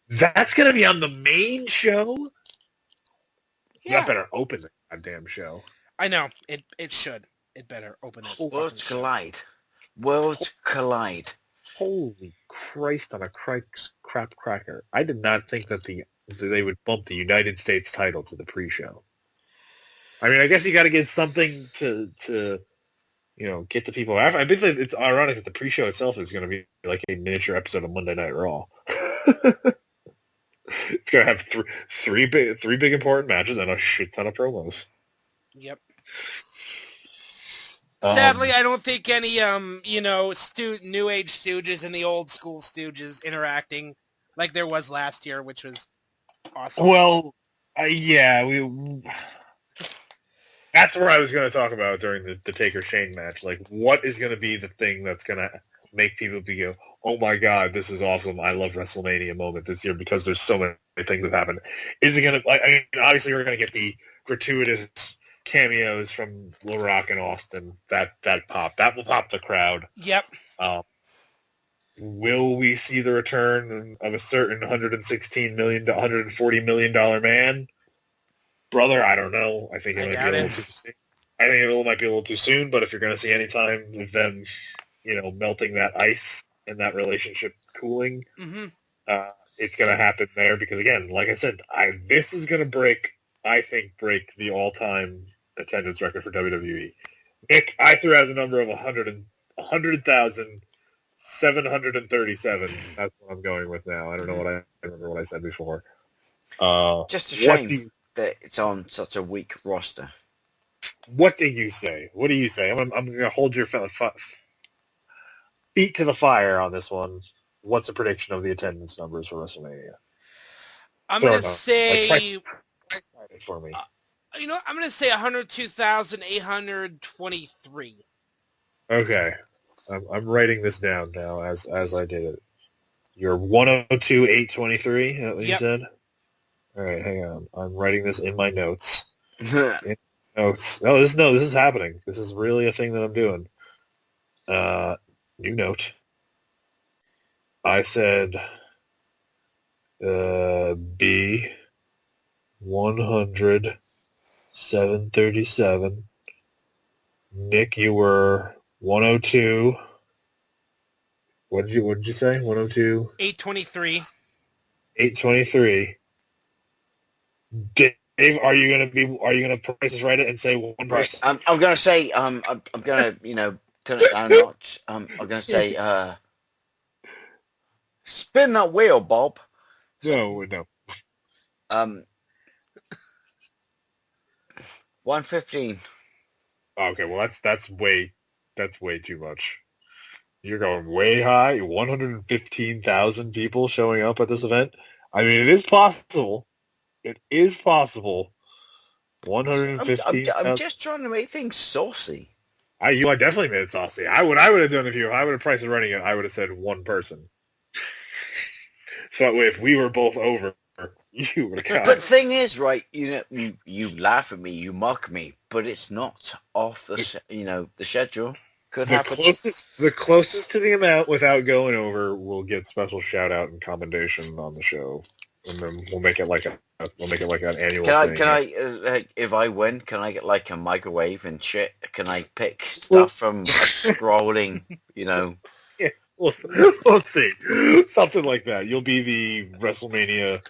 That's going to be on the main show? Yeah. That better open the goddamn show. I know. It should. It better open it. Worlds collide. Worlds collide. Holy Christ on a crap cracker. I did not think that they would bump the United States title to the pre-show. I mean, I guess you got to get something to get the people after. I think it's ironic that the pre-show itself is going to be like a miniature episode of Monday Night Raw. It's going to have three big important matches and a shit ton of promos. Yep. Sadly, I don't think any, New Age Stooges and the old school Stooges interacting like there was last year, which was awesome. Well, that's where I was going to talk about during the Taker Shane match. Like, what is going to be the thing that's going to make people go, oh my God, this is awesome. I love WrestleMania moment this year because there's so many things that happen. Is it going to, obviously we're going to get the gratuitous cameos from Lil Rock and Austin. That will pop the crowd. Yep. Will we see the return of a certain $116 million to $140 million man? Brother, I don't know. I think it might be a little too soon. I think it might be a little too soon, but if you're going to see any time with them, melting that ice and that relationship cooling, it's going to happen there because, again, like I said, this is going to break the all-time attendance record for WWE. Nick, I threw out the number of 100,737. That's what I'm going with now. I don't know what I remember what I said before. Just a shame that it's on such a weak roster. What do you say? What do you say? I'm going to hold your feet to the fire on this one. What's the prediction of the attendance numbers for WrestleMania? I'm going to say... for me. I'm going to say 102,823. Okay. I'm writing this down now as I did it. You're 102,823, is that what you said? All right, hang on. I'm writing this in my notes. Notes. No, this is happening. This is really a thing that I'm doing. New note. I said B 100 737. Nick, you were 102. What did you say? 102 823. 823. Dave, are you gonna price this right and say one person? I'm gonna say I'm gonna turn it down a notch. I'm gonna say spin that wheel, Bob. No. 115. Okay, well that's way too much. You're going way high. 115,000 people showing up at this event. I mean, it is possible. It is possible. 115,000. I'm just trying to make things saucy. I definitely made it saucy. I would have done if I would have priced it running it. I would have said one person. So that way, if we were both over, you would have got. But the thing is, right? You laugh at me, you mock me, but it's not off the the schedule. Could happen. The closest to the amount without going over will get special shout out and commendation on the show, and then we'll make it like an annual thing. Can I if I win, can I get like a microwave and shit? Can I pick stuff from scrolling? Yeah, we'll see. Something like that. You'll be the WrestleMania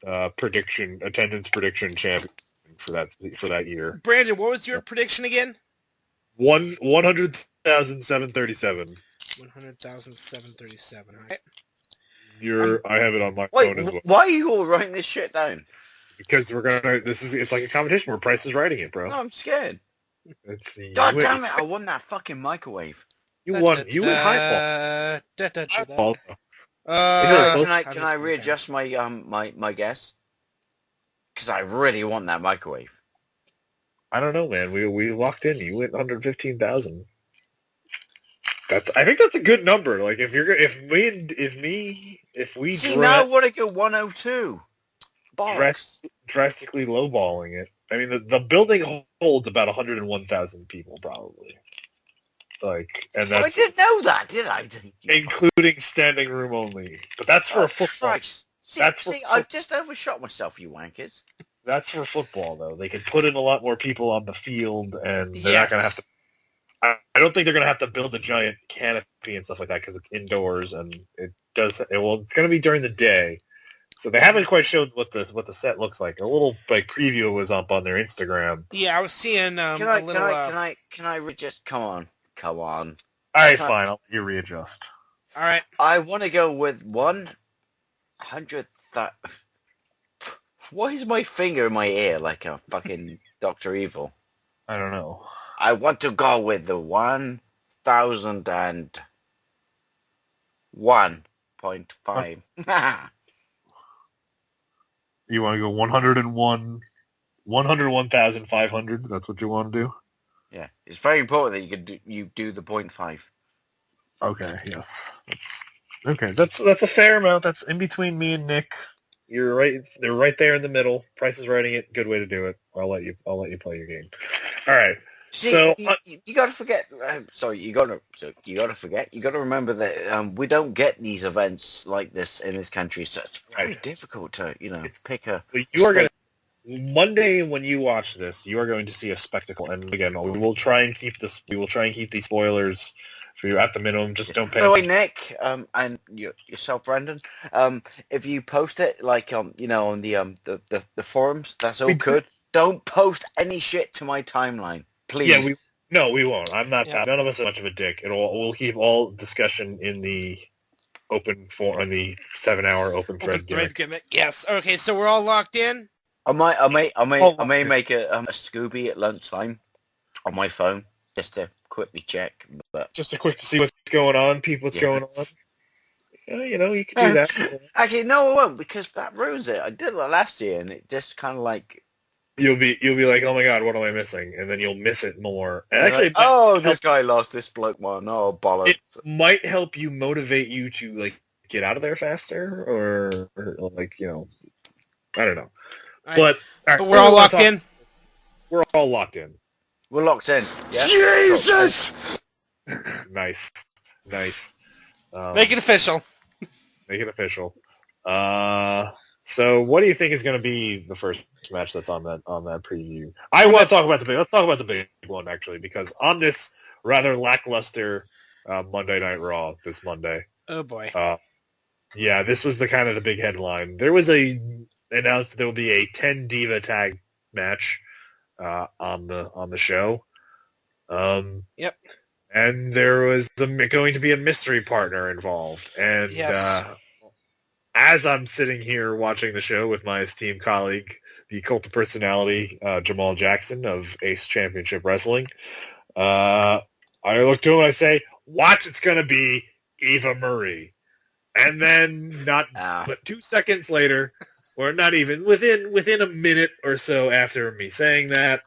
attendance prediction champion for that year. Brandon, what was your prediction again? 100,737. 100,737. All right. I have it on my phone as well. Why are you all writing this shit down? Because it's like a competition where Price is writing it, bro. No, I'm scared. God damn it! I won that fucking microwave. You won highball. Can I readjust my my guess? Because I really want that microwave. I don't know, man. We locked in. You went 115,000. I think that's a good number. Like if we see now I want to go 102. Drastically lowballing it. I mean, the building holds about 101,000 people probably. Like, and that's I didn't know that, did I? Including standing room only. But that's for a football. Christ. See, I've just overshot myself, you wankers. That's for football, though. They can put in a lot more people on the field, and they're not going to have to. I don't think they're going to have to build a giant canopy and stuff like that because it's indoors, and it's going to be during the day. So they haven't quite showed what the set looks like. A little preview was up on their Instagram. Yeah, I was seeing Can I just come on? All right, fine. I'll let you readjust. All right. I want to go with 100,000. Why is my finger in my ear like a fucking Dr. Evil? I don't know. I want to go with the 1,001.5. You want to go 101,500? That's what you want to do? Yeah, it's very important that you do the 0.5. Okay, yes. Okay, that's a fair amount. That's in between me and Nick. You're right. They're right there in the middle. Price is writing it. Good way to do it. I'll let you play your game. All right. See, so you got to forget. You got to forget. You got to remember that we don't get these events like this in this country, so it's very difficult to pick a. You are going to Monday when you watch this, you are going to see a spectacle, and again, we will try and keep these spoilers for you at the minimum. Just don't pay. By the way, Nick, and yourself, Brandon, if you post it on the forums, that's all good. Don't post any shit to my timeline, please. Yeah, we won't. I'm not. Yeah. None of us are much of a dick. We'll keep all discussion in the open in the 7-hour open thread gimmick. Yes. Okay, so we're all locked in. I may make a Scooby at lunchtime on my phone just to quickly check. But just to see what's going on, what's going on. You can do that. Actually, no, I won't because that ruins it. I did that last year, and it just kind of like. You'll be like, oh my god, what am I missing? And then you'll miss it more. And actually, this guy lost this bloke one. Oh, bollocks! It might help motivate you to get out of there faster, or I don't know. But we're all locked in. We're all locked in. We're locked in. Yeah? Jesus! Nice. Make it official. So what do you think is going to be the first match that's on that preview? I want to talk about let's talk about the big one, actually, because on this rather lackluster Monday Night Raw this Monday. Oh, boy. Yeah, this was the big headline. There was announced there will be a 10 Diva tag match on the show. Yep. And there was going to be a mystery partner involved. And yes. As I'm sitting here watching the show with my esteemed colleague, the cult of personality, Jamal Jackson of Ace Championship Wrestling, I look to him and I say, watch, it's going to be Eva Marie. And then but 2 seconds later, or not even, within a minute or so after me saying that,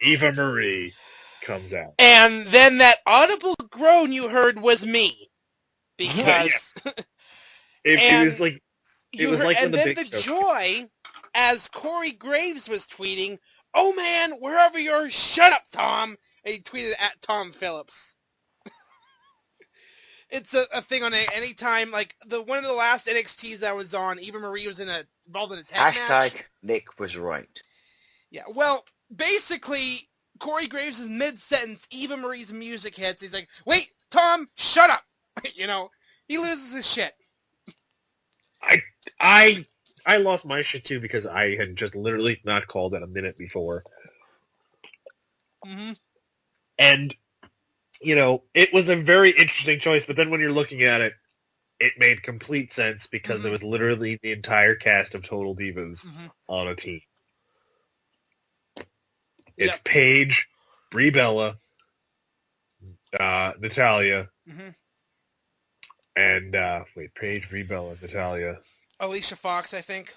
Eva Marie comes out. And then that audible groan you heard was me. Because... It was like and then the joy, as Corey Graves was tweeting, "Oh man, wherever you're, shut up, Tom!" And he tweeted at Tom Phillips. It's a thing on any time, one of the last NXTs I was on. Eva Marie was involved in a tag match. Nick was right. Yeah, well, basically, Corey Graves is mid-sentence. Eva Marie's music hits. He's like, "Wait, Tom, shut up!" He loses his shit. I lost my shit too because I had just literally not called it a minute before. Mm-hmm. And, it was a very interesting choice, but then when you're looking at it, it made complete sense because it was literally the entire cast of Total Divas on a team. It's Paige, Brie Bella, Natalya, and Paige, Brie Bella, Natalya. Alicia Fox, I think.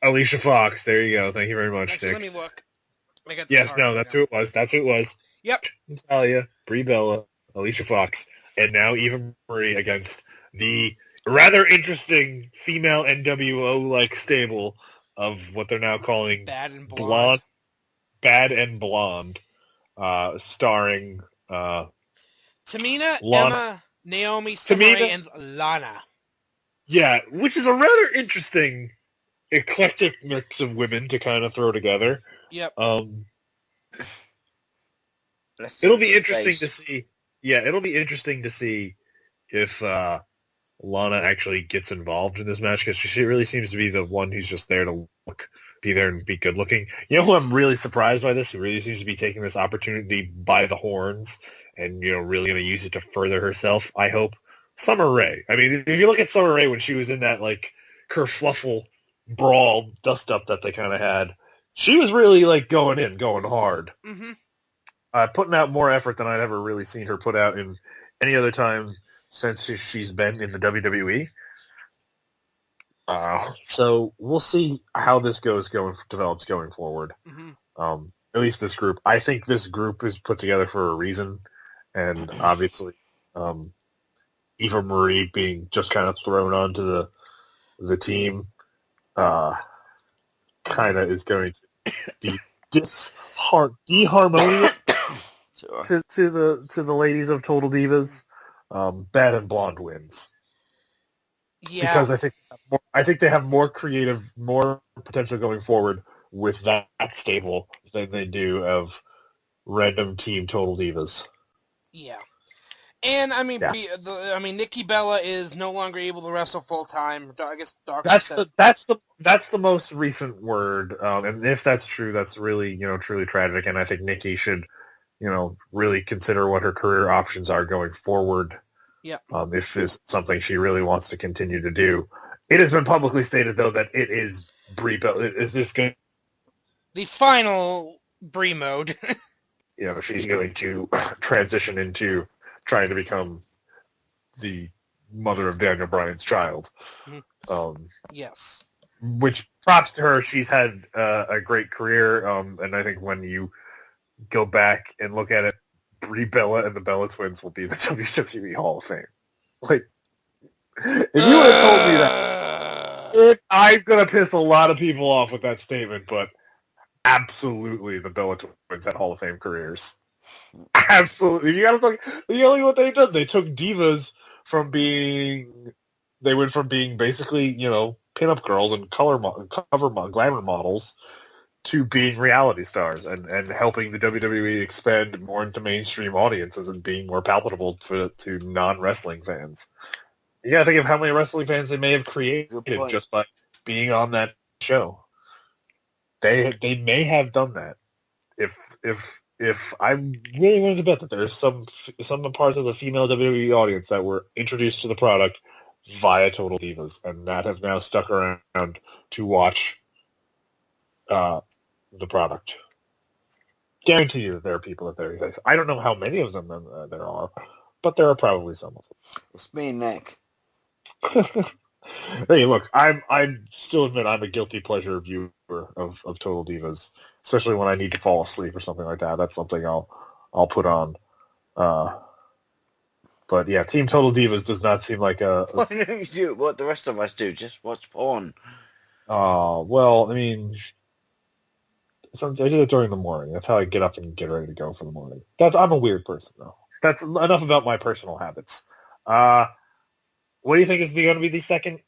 Alicia Fox, there you go. Thank you very much, Actually, Dick. let me look. Yes, no, that's who it was. That's who it was. Yep. Natalia, Brie Bella, Alicia Fox, and now Eva Marie against the rather interesting female NWO-like stable of what they're now calling Bad and Blonde. Bad and Blonde, starring Tamina, Lana. Emma, Naomi, Summer Rae, and Lana. Yeah, which is a rather interesting, eclectic mix of women to kind of throw together. Yep. It'll be interesting to see. Yeah, it'll be interesting to see if Lana actually gets involved in this match, because she really seems to be the one who's just there to be there and be good looking. You know who I'm really surprised by this? Who really seems to be taking this opportunity by the horns and really going to use it to further herself, I hope? Summer Rae. I mean, if you look at Summer Rae when she was in that kerfluffle brawl dust up that they kind of had, she was really going hard. Mm-hmm. Putting out more effort than I'd ever really seen her put out in any other time since she's been in the WWE. So we'll see how this develops going forward. Mm-hmm. At least this group. I think this group is put together for a reason, and obviously Eva Marie being just kind of thrown onto the team kind of is going to be deharmonious to the ladies of Total Divas. Bad and Blonde wins. Yeah, because I think they have more creative, more potential going forward with that stable than they do of random team Total Divas. Yeah. And I mean, Nikki Bella is no longer able to wrestle full time. I guess that's the most recent word, and if that's true, that's really truly tragic. And I think Nikki should really consider what her career options are going forward. Yeah. If it's something she really wants to continue to do. It has been publicly stated though that it is Brie Bella. Is this going? The final Brie mode. She's going to transition into trying to become the mother of Daniel Bryan's child. Yes. Which, props to her, she's had a great career, and I think when you go back and look at it, Brie Bella and the Bella Twins will be in the WWE Hall of Fame. If you would have told me that, I'm going to piss a lot of people off with that statement, but absolutely the Bella Twins had Hall of Fame careers. Absolutely. You got to look. What they did, they took divas from being basically, pinup girls and glamour models to being reality stars and helping the WWE expand more into mainstream audiences and being more palatable to non-wrestling fans. You got to think of how many wrestling fans they may have created just by being on that show. They may have done that. If I'm really willing to bet that there's some parts of the female WWE audience that were introduced to the product via Total Divas, and that have now stuck around to watch the product. Guarantee you that there are people that there exist. I don't know how many of them there are, but there are probably some of them. It's me and Nick. Hey, look, I still admit I'm a guilty pleasure viewer of Total Divas, especially when I need to fall asleep or something like that. That's something I'll put on. But yeah, Team Total Divas does not seem like Why don't you do what the rest of us do? Just watch porn. Well, I mean, I do it during the morning. That's how I get up and get ready to go for the morning. I'm a weird person, though. That's enough about my personal habits. What do you think is going to be the second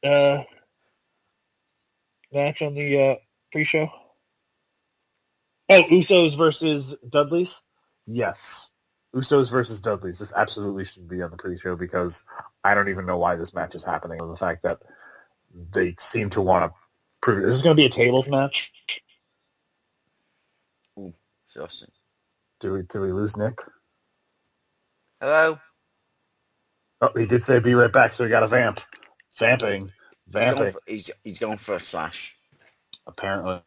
match on the pre-show? Oh, Usos versus Dudleys? Yes. Usos versus Dudleys. This absolutely should be on the pre-show because I don't even know why this match is happening. On the fact that they seem to want to prove it. This is going to be a tables match. Ooh, Justin. Do we lose Nick? Hello? Oh, he did say be right back, so we got to vamp. Vamping. He's going for a slash. Apparently.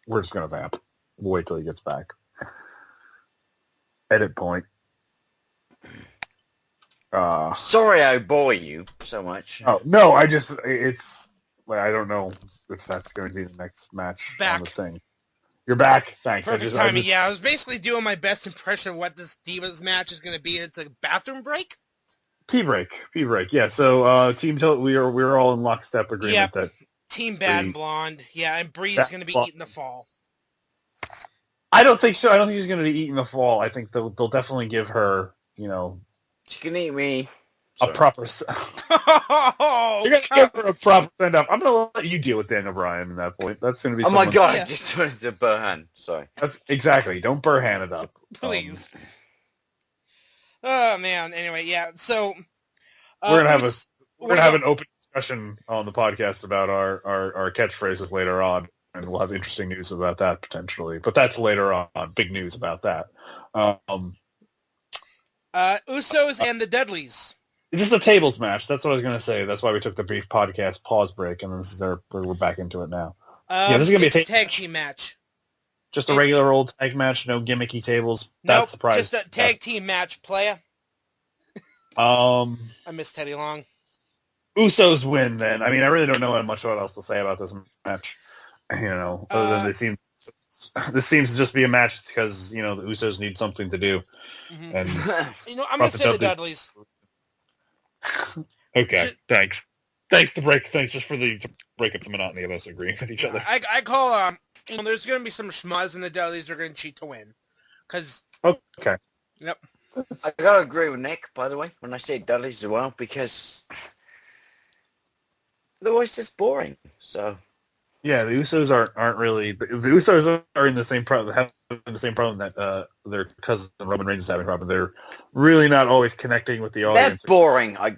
We're just going to vamp. We'll wait till he gets back. Edit point. Sorry I bore you so much. Oh, no, I don't know if that's going to be the next match on the thing. You're back. Thanks. Perfect timing. Yeah, I was basically doing my best impression of what this Divas match is going to be. It's a bathroom break? Pee break. Yeah, so we're all in lockstep agreement that Team Bad and Blonde. Yeah, and Bree's going to be eating the fall. I don't think so. I don't think she's going to be eating the fall. I think they'll definitely give her, She can eat me. A proper... You're going to give her a proper send-off. I'm going to let you deal with Daniel Bryan at that point. That's going to be my God, I just turned into Burhan. Sorry. Exactly. Don't Burhan it up. Please. Oh, man. Anyway, yeah. So... we're going to have an open discussion on the podcast about our catchphrases later on, and we'll have interesting news about that potentially. But that's later on. Big news about that. Usos and the Dudleys. Just a tables match. That's what I was going to say. That's why we took the brief podcast pause break, and we're back into it now. This is going to be a tag team match. Just a regular old tag match, no gimmicky tables. That's surprising. Just a tag team match, playa. I miss Teddy Long. Usos win, then. I mean, I really don't know much what else to say about this match. Other than this seems to just be a match because, the Usos need something to do. Mm-hmm. And I'm going to say the Dudleys. Okay, thanks. Thanks to break up the monotony of us agreeing with each other. I call there's going to be some schmuzz in the Dudleys. They're going to cheat to win. Okay. Yep. I gotta agree with Nick, by the way, when I say Dudleys as well, because otherwise it's boring. So. Yeah, the Usos aren't really. The Usos are in the same problem. That their cousin Roman Reigns is having a problem. They're really not always connecting with the audience. They're boring. I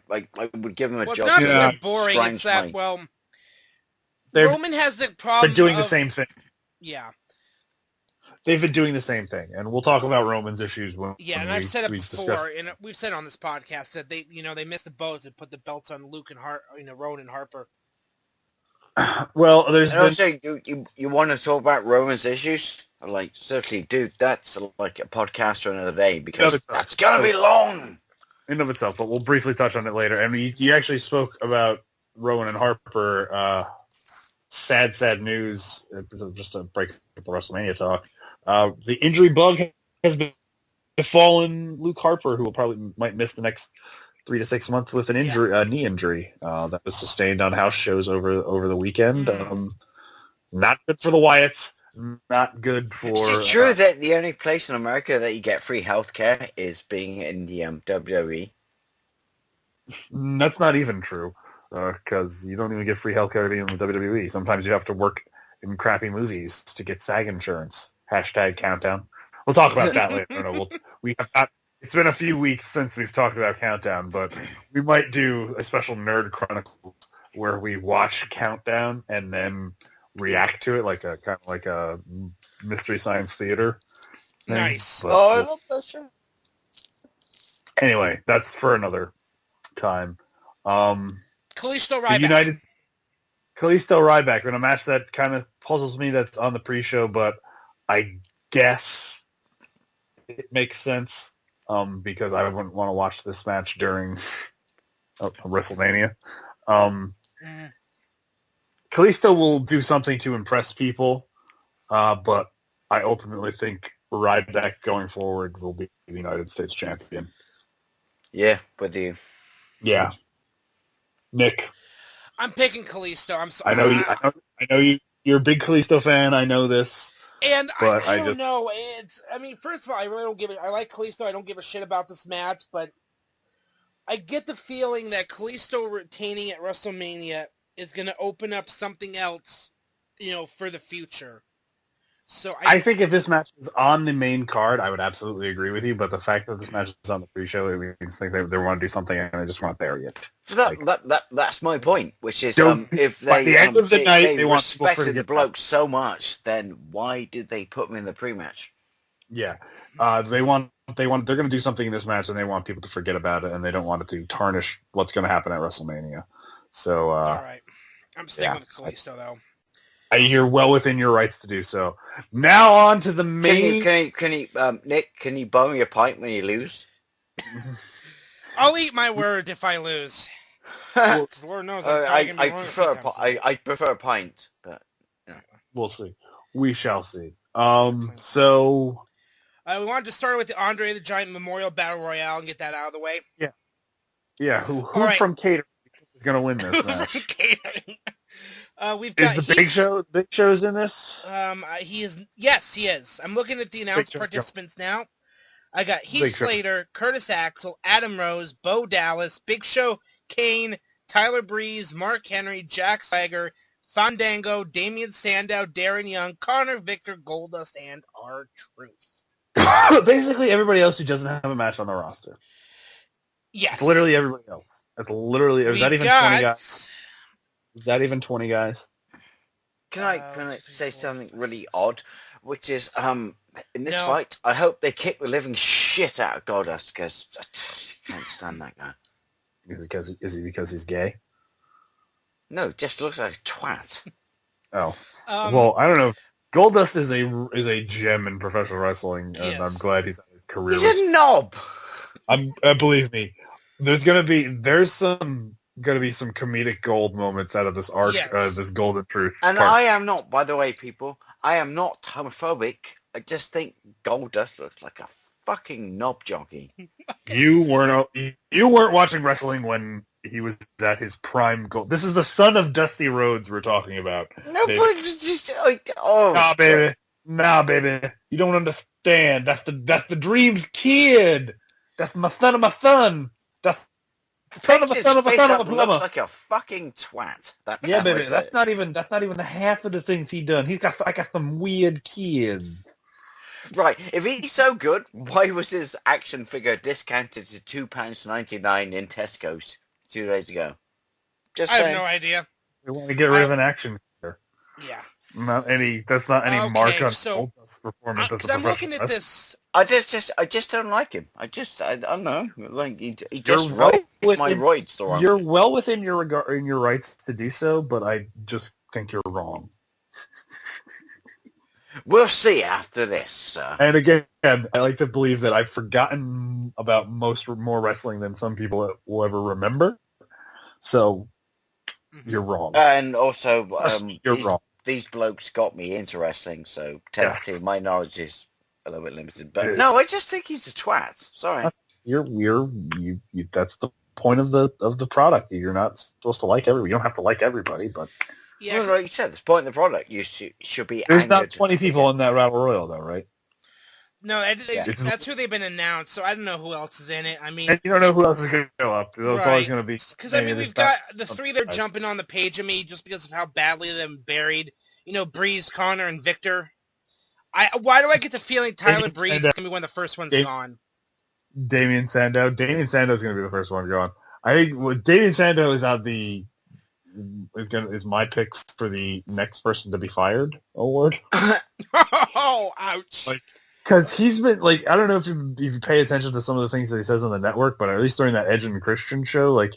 would give them a job. It's not that they're boring. It's that Roman has the problem. They're doing the same thing. Yeah. They've been doing the same thing, and we'll talk about Roman's issues and I've said it before, and we've said on this podcast that they missed the boat and put the belts on Luke and Rowan and Harper. Well, also, you want to talk about Roman's issues? Like, seriously, dude, that's like a podcast for another day because that's gonna be long. In of itself, but we'll briefly touch on it later. And you actually spoke about Rowan and Harper. Sad news. Just to break up WrestleMania talk. The injury bug has befallen Luke Harper, who might miss the next 3 to 6 months with an injury, a knee injury that was sustained on house shows over the weekend. Not good for the Wyatts. Not good for... Is it true that the only place in America that you get free healthcare is being in the WWE? That's not even true, because you don't even get free healthcare being in the WWE. Sometimes you have to work in crappy movies to get SAG insurance. #Countdown. We'll talk about that later. We have not... It's been a few weeks since we've talked about Countdown, but we might do a special Nerd Chronicles where we watch Countdown and then react to it like a Mystery Science Theater thing. Nice. But, I love that show. Anyway, that's for another time. Kalisto Ryback. Kalisto Ryback in a match that kind of puzzles me. That's on the pre-show, but I guess it makes sense. Because I wouldn't want to watch this match during WrestleMania. Kalisto will do something to impress people, but I ultimately think Ryback going forward will be the United States champion. Yeah, with you. Yeah. Nick. I'm picking Kalisto. I'm sorry. I know you're a big Kalisto fan. I know this. And I don't know. First of all, I really don't give it. I like Kalisto. I don't give a shit about this match, but I get the feeling that Kalisto retaining at WrestleMania is going to open up something else, for the future. So I think if this match is on the main card, I would absolutely agree with you. But the fact that this match is on the pre-show, it means they want to do something and they just weren't there yet. That's my point, which is if by the end of the night they respected the bloke so much, then why did they put him in the pre-match? Yeah, they're going to do something in this match, and they want people to forget about it, and they don't want it to tarnish what's going to happen at WrestleMania. So, all right, I'm sticking with Kalisto though. You're well within your rights to do so. Now on to the main. Can you, Nick? Can you buy me a pint when you lose? I'll eat my word if I lose. Because Lord knows I prefer a pint, but we'll see. We shall see. So we wanted to start with the Andre the Giant Memorial Battle Royale and get that out of the way. Yeah. Who from catering is going to win this match? We've got is the Big Show. Big Show's in this. He is. Yes, he is. I'm looking at the announced participants now. I got Heath Slater, Curtis Axel, Adam Rose, Bo Dallas, Big Show, Kane, Tyler Breeze, Mark Henry, Jack Swagger, Fandango, Damian Sandow, Darren Young, Connor, Victor, Goldust, and R-Truth. Basically, everybody else who doesn't have a match on the roster. Yes. It's literally everybody else. It's literally. Is that even 20 guys? Is that even 20 guys? Can I say something really odd? Which is, in this fight, I hope they kick the living shit out of Goldust because I can't stand that guy. Is he because he's gay? No, just looks like a twat. Oh. Well, I don't know. Goldust is a gem in professional wrestling, and I'm glad he's had a career. He's a knob! Believe me, there's gonna be some comedic gold moments out of this this Golden Truth. And I am not, by the way, people, I am not homophobic. I just think Goldust looks like a fucking knob jockey. You weren't watching wrestling when he was at his prime gold. This is the son of Dusty Rhodes we're talking about. No, baby. but it's just Nah, baby. You don't understand. That's the Dream's kid. That's my son of my son. That's son of a son of a son of a plumber. Looks like a fucking twat. Yeah, baby. That's not even the half of the things he done. I got some weird kids. Right, if he's so good, why was his action figure discounted to £2.99 in Tesco's 2 days ago? I have no idea. They want to get rid of an action figure. Yeah. That's not any mark on Goldust's performance as a professional. I'm looking at this. I just don't like him. I don't know. Like he just rides my roids so wrong. You're well within your rights to do so, but I just think you're wrong. We'll see after this, sir. And again, I like to believe that I've forgotten about more wrestling than some people will ever remember. So, you're wrong. And also, you're wrong. These blokes got me into wrestling, so technically my knowledge is a little bit limited. But no, I just think he's a twat. Sorry. You that's the point of the product. You're not supposed to like everybody. You don't have to like everybody, but... Yeah, like you said, that's the point of the product. You should be. There's not 20 people in that Battle Royal, though, right? No, that's who they've been announced. So I don't know who else is in it. I mean, and you don't know who else is going to show up. There's always going to be. Because I mean, we've got the three that are jumping on the page of me just because of how badly they've been buried. You know, Breeze, Connor, and Victor. Why do I get the feeling Tyler Breeze is going to be one of the first ones gone? Damian Sandow. Damian Sandow is going to be the first one gone. I think Damian Sandow is on the. Is my pick for the next person to be fired award. Oh, ouch! Because he's been I don't know if you pay attention to some of the things that he says on the network, but at least during that Edge and Christian show,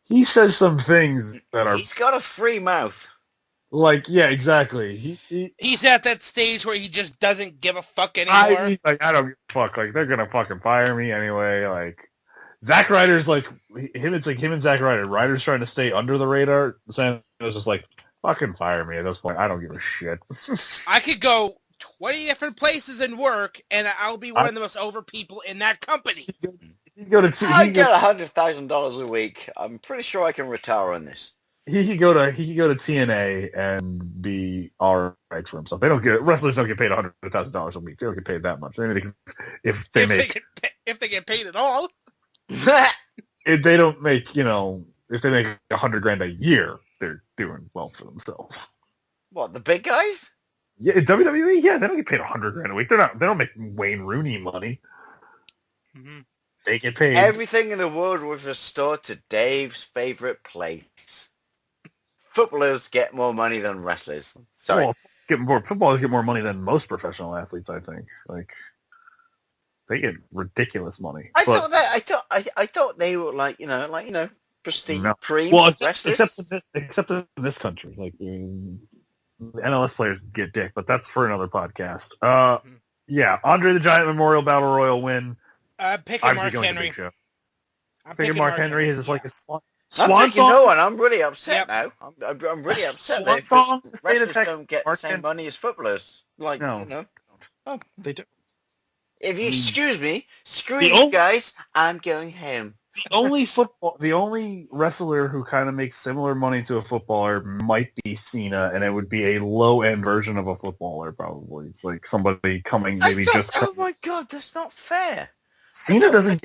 he says some things that are. He's got a free mouth. Yeah, exactly. He's at that stage where he just doesn't give a fuck anymore. I don't give a fuck. They're gonna fucking fire me anyway. Zack Ryder's him and Zack Ryder. Ryder's trying to stay under the radar. Sandoz just fucking fire me at this point. I don't give a shit. I could go 20 different places and work, and I'll be one of the most over people in that company. I get $100,000 a week. I'm pretty sure I can retire on this. He could go to TNA and be all right for himself. Wrestlers don't get paid $100,000 a week. They don't get paid that much. If they get paid at all. If they don't make, if they make $100,000 a year, they're doing well for themselves. What, the big guys? Yeah, WWE. Yeah, they don't get paid $100,000 a week. They don't make Wayne Rooney money. Mm-hmm. They get paid. Everything in the world was restored to Dave's favorite place. Footballers get more money than wrestlers. Sorry, footballers get more money than most professional athletes. I think. They get ridiculous money. I thought they were prestige cream wrestlers. Except in this country, NLS players get dick, but that's for another podcast. Yeah, Andre the Giant Memorial Battle Royal win. Picking Mark Henry. I'm picking Mark Henry is like a swan song. No one. I'm really upset now. I'm really upset that song, wrestlers don't get the same money as footballers. Like, no. Oh, they do. If you excuse me, screw you guys, I'm going home. The only wrestler who kind of makes similar money to a footballer might be Cena, and it would be a low-end version of a footballer, probably. It's like somebody coming, maybe Oh my god, that's not fair. Cena doesn't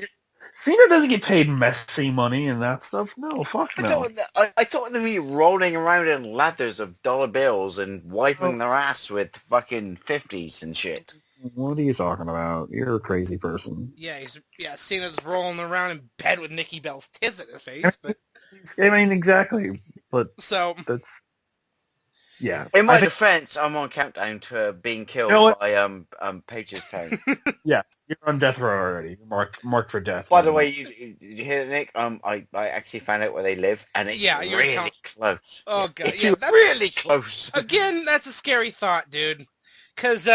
get paid messy money and that stuff. No, fuck no. I thought they'd be rolling around in lathers of dollar bills and wiping their ass with fucking 50s and shit. What are you talking about? You're a crazy person. Yeah, Cena's rolling around in bed with Nikki Bell's tits in his face. But I mean, exactly. But so that's yeah. In my defense, I'm on countdown to being killed by Paige's parents. Yeah, you're on death row already. You're marked for death. By the way, you hear it, Nick? I actually found out where they live, and it's really close. Oh god, it's really close. Again, that's a scary thought, dude. Because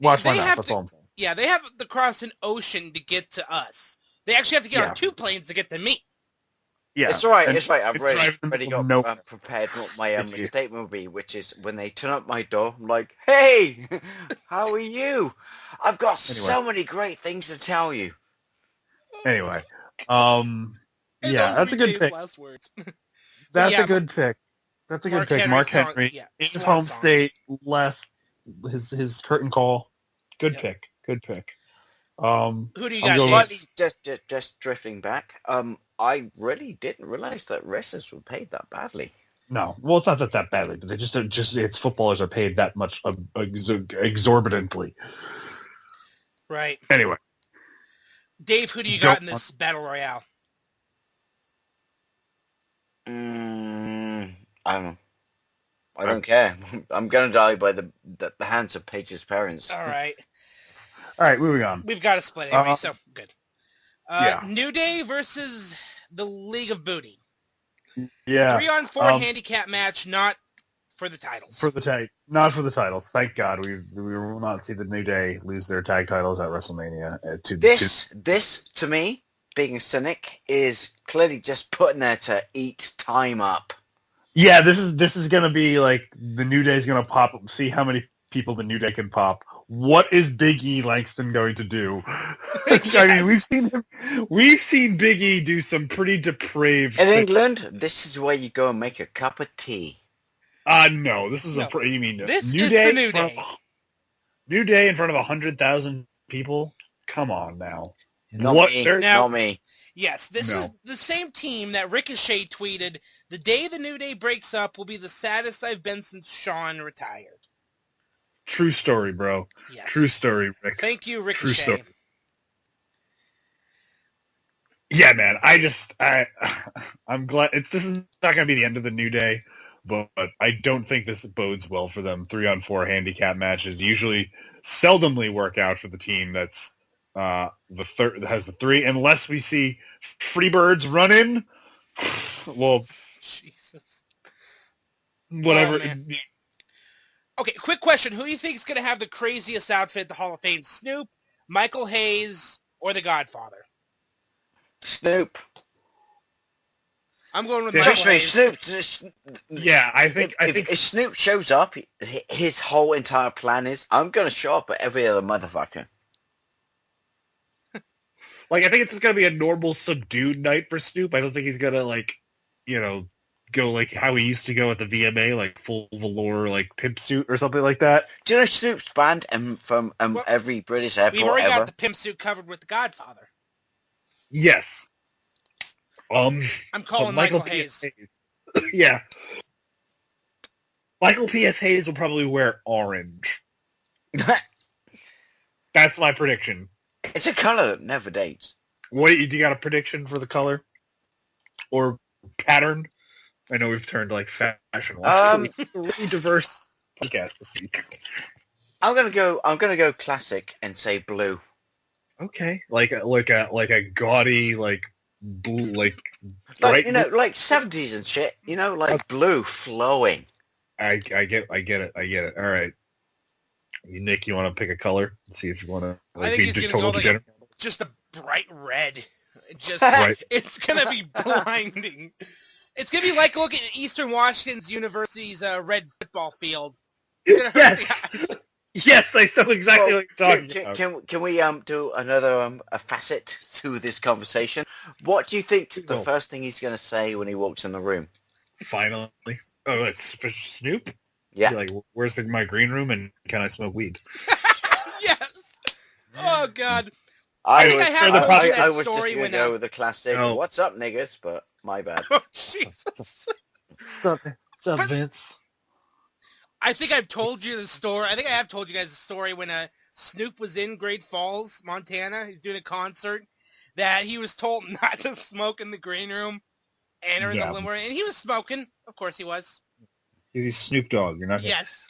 watch my mouth. That's all I'm saying. Yeah, they have to cross an ocean to get to us. They actually have to get on 2 planes to get to me. Yeah, it's all right. It's right. I've already got prepared what my statement will be, which is when they turn up my door, I'm like, "Hey, how are you? I've got so many great things to tell you." Anyway, that's a good pick. Last words. That's a good pick. That's a good pick. Mark Henry in his home state, his curtain call. Good pick. Good pick. Who do you guys? Slightly just drifting back. I really didn't realize that wrestlers were paid that badly. No, well, it's not that badly, but they just it's footballers are paid that much exorbitantly. Right. Anyway, Dave, who do you got in this battle royale? I don't know. I don't care. I'm gonna die by the hands of Paige's parents. All right. All right, moving on. We've got to split anyway, so good. New Day versus the League of Booty. Yeah. 3-on-4 handicap match, not for the titles. Not for the titles. Thank God. We will not see the New Day lose their tag titles at WrestleMania. This to me, being a cynic, is clearly just putting there to eat time up. Yeah, this is gonna be like the New Day is gonna pop. See how many people the New Day can pop. What is Big E Langston going to do? I mean, we've seen Big E do some pretty depraved. In England, this is where you go and make a cup of tea. No, this is you mean this New is Day? The New Day. New Day in front of 100,000 people. Come on now. Not me. Yes, this is the same team that Ricochet tweeted, "The day the New Day breaks up will be the saddest I've been since Shawn retired." True story, bro. Yes. True story, Rick. Thank you, Ricochet. Yeah, man. I'm glad this is not going to be the end of the New Day, but I don't think this bodes well for them. 3-on-4 handicap matches usually seldomly work out for the team that's the third that has the 3, unless we see Freebirds run in. Well, Jesus. Whatever. Oh, okay, quick question. Who do you think is going to have the craziest outfit at the Hall of Fame? Snoop, Michael Hayes, or The Godfather? Snoop. I'm going with Michael Hayes. Snoop. Yeah, I think if Snoop shows up, his whole entire plan is, I'm going to show up at every other motherfucker. Like, I think it's just going to be a normal subdued night for Snoop. I don't think he's going to, go like how he used to go at the VMA, like full velour, like pimp suit or something like that. Do you know Snoop's banned from every British airport we've already got the pimp suit covered with The Godfather. Yes. I'm calling Michael Hayes. Yeah. Michael P.S. Hayes will probably wear orange. That's my prediction. It's a color that never dates. What do you got a prediction for the color or pattern? I know we've turned like fashion. It's a really diverse podcast this week. I'm gonna go classic and say blue. Okay, like a gaudy blue, like 70s and shit. Blue flowing. I get it. All right, Nick, you want to pick a color? See if you want to. I think he's gonna go just a bright red. Just, Right. it's going to be blinding. It's going to be like looking at Eastern Washington University's red football field. Yes! Yes, I know exactly what you're talking about. Can we do another a facet to this conversation? What do you think is the first thing he's going to say when he walks in the room? Finally. Oh, it's Snoop? Yeah. Like, where's my green room and can I smoke weed? Yes! Oh, God. I just was going to go with the classic, what's up, niggas? But my bad. Oh, Jesus. What's up, Vince? I think I've told you the story. I think I have told you guys the story when Snoop was in Great Falls, Montana. He was doing a concert that he was told not to smoke in the green room and in the limo. And he was smoking. Of course he was. He's Snoop Dogg. You're not. Yes.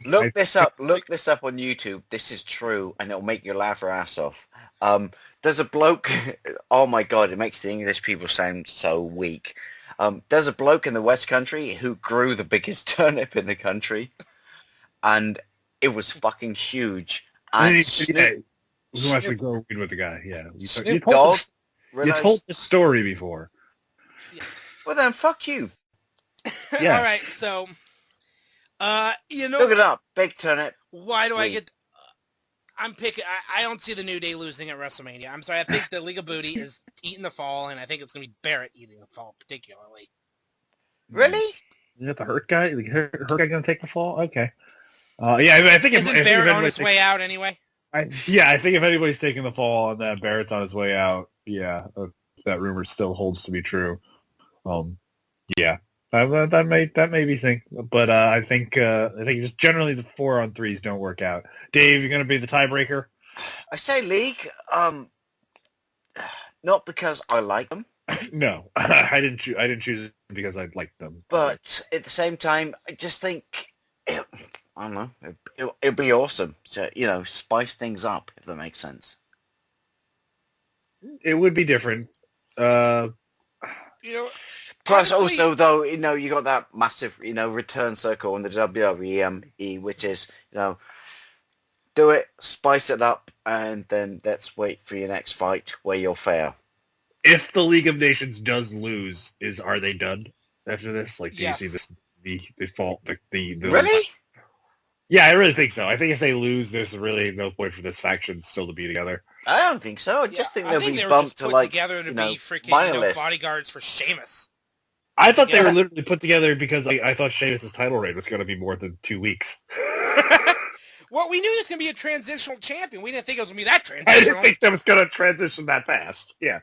Look this up on YouTube. This is true, and it'll make you laugh your ass off. There's a bloke. Oh my God! It makes the English people sound so weak. There's a bloke in the West Country who grew the biggest turnip in the country, and it was fucking huge. And who wants to go weed with the guy? Yeah, you told the story before. Yeah. Well then, fuck you. Yeah. All right, so look it up. Big turnip. Why do I get? I'm picking. I don't see the New Day losing at WrestleMania. I'm sorry. I think the League of Booty is eating the fall, and I think it's going to be Barrett eating the fall, particularly. Really? You got the Hurt guy? The Hurt guy going to take the fall? Okay. I think isn't Barrett on his way out anyway? I think if anybody's taking the fall and that Barrett's on his way out, that rumor still holds to be true. That made me think, but I think just generally the 4-on-3s don't work out. Dave, you're going to be the tiebreaker. I say League, not because I like them. No, I didn't choose it because I liked them. But at the same time, I just think I don't know. It'll be awesome to spice things up, if that makes sense. It would be different. Plus, also, though, you got that massive, return circle in the WWE, which is, do it, spice it up, and then let's wait for your next fight where you're fair. If the League of Nations does lose, are they done after this? Like, do you see this the fault? The really? Yeah, I really think so. I think if they lose, there's really no point for this faction still to be together. I don't think so. I just think they'll be just bumped put to together to be freaking bodyguards for Sheamus. I thought they were literally put together because I thought Sheamus' title reign was going to be more than 2 weeks. Well, we knew he was going to be a transitional champion. We didn't think it was going to be that transitional. I didn't think that was going to transition that fast. Yeah.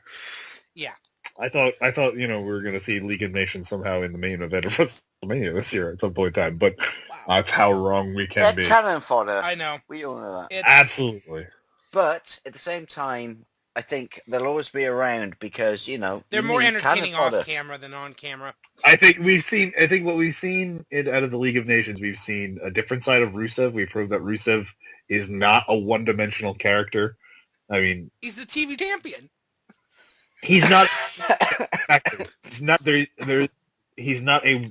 Yeah. I thought we were going to see League of Nations somehow in the main event of WrestleMania this year at some point in time, but that's how wrong we can be. Cannon fodder. I know. We all know that. Absolutely. But at the same time, I think they'll always be around because, they're more entertaining off camera than on camera. I think what we've seen out of the League of Nations, we've seen a different side of Rusev. We've proved that Rusev is not a one-dimensional character. I mean, he's the TV champion. He's not. He's not there. He's not a.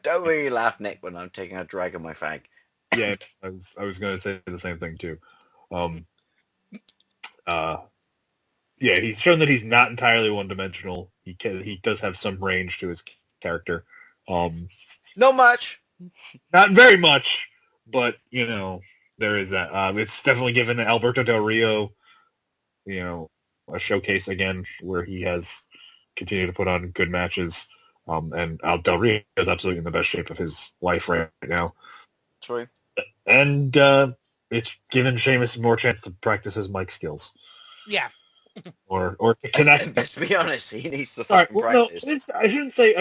Don't really laugh, Nick, when I'm taking a drag of my fag. Yeah, I was going to say the same thing too. Yeah, he's shown that he's not entirely one-dimensional. He does have some range to his character. Not much. Not very much, but there is that. It's definitely given Alberto Del Rio, a showcase again where he has continued to put on good matches. And Del Rio is absolutely in the best shape of his life right now. True. And it's given Sheamus more chance to practice his mic skills. Yeah. Or to connect. Let's be honest, he needs to fucking practice. No, I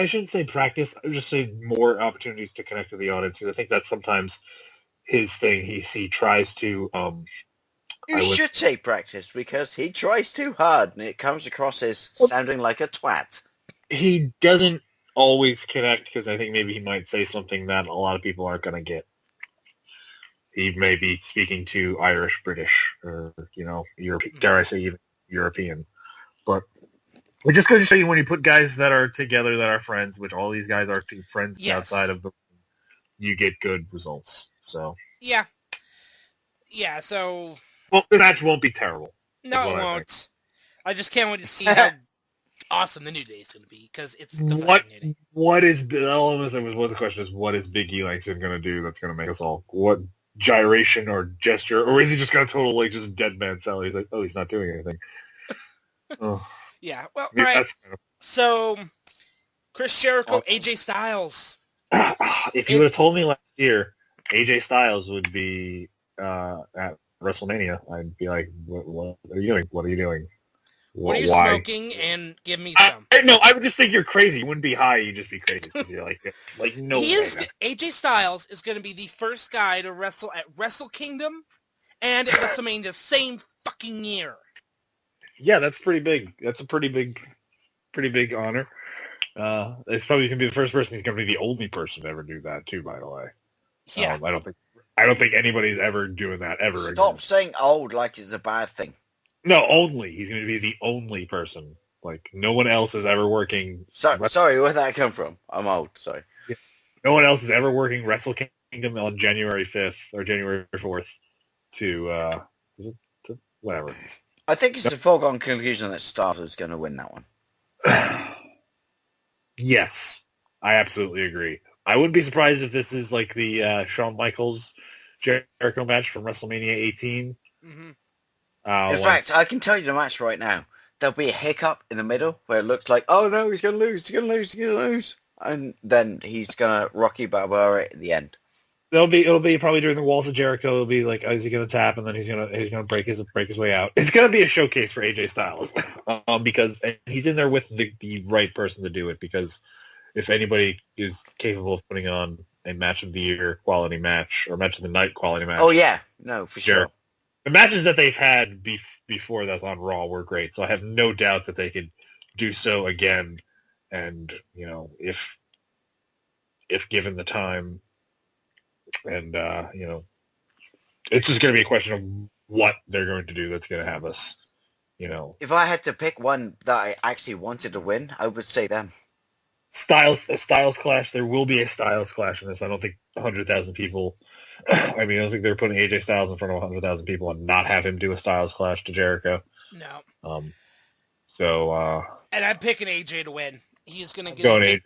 shouldn't say practice. I would just say more opportunities to connect with the audience, because I think that's sometimes his thing. He tries to. You should say practice, because he tries too hard, and it comes across as sounding like a twat. He doesn't always connect, because I think maybe he might say something that a lot of people aren't going to get. He may be speaking to Irish, British, or European, dare I say even European. But it just goes to show you, when you put guys that are together that are friends, which all these guys are friends outside of the, you get good results. So yeah. So the match won't be terrible. No, it won't. I just can't wait to see how awesome the New Day is going to be, because it's the what is the question is, what is Big E Langston going to do that's going to make us all, what gyration or gesture, or is he just going to totally just dead man style? He's like, oh, he's not doing anything. Oh. Yeah, well, all right. So, Chris Jericho, AJ Styles. If you would have told me last year AJ Styles would be at WrestleMania, I'd be like, what are you doing? What are you doing? What are you smoking? And give me some. No, I would just think you're crazy. You wouldn't be high. You'd just be crazy. You're like no. AJ Styles is going to be the first guy to wrestle at Wrestle Kingdom and at WrestleMania the same fucking year. Yeah, that's pretty big. That's a pretty big honor. It's probably going to be the first person. He's going to be the only person to ever do that, too, by the way. Yeah. I don't think anybody's ever doing that ever again. Stop saying old like it's a bad thing. No, only. He's going to be the only person. Like, no one else is ever working... Sorry, where'd that come from? I'm old, sorry. Yeah. No one else is ever working Wrestle Kingdom on January 5th or January 4th to whatever. I think it's a foregone conclusion that Styles is going to win that one. Yes, I absolutely agree. I wouldn't be surprised if this is like the Shawn Michaels Jericho match from WrestleMania 18. Mm-hmm. In fact, I can tell you the match right now. There'll be a hiccup in the middle where it looks like, oh no, he's going to lose. And then he's going to Rocky Balboa at the end. It'll be probably during the Walls of Jericho. It'll be like, is he going to tap, and then he's gonna break his way out. It's going to be a showcase for AJ Styles, because he's in there with the right person to do it. Because if anybody is capable of putting on a match of the year quality match or match of the night quality match, oh yeah, no, for sure. The matches that they've had before that's on Raw were great, so I have no doubt that they could do so again. And if given the time. And, it's just going to be a question of what they're going to do that's going to have us, If I had to pick one that I actually wanted to win, I would say them. A Styles clash. There will be a Styles clash in this. I don't think 100,000 people... I don't think they're putting AJ Styles in front of 100,000 people and not have him do a Styles clash to Jericho. No. And I'm picking AJ to win. He's going to get... Going AJ.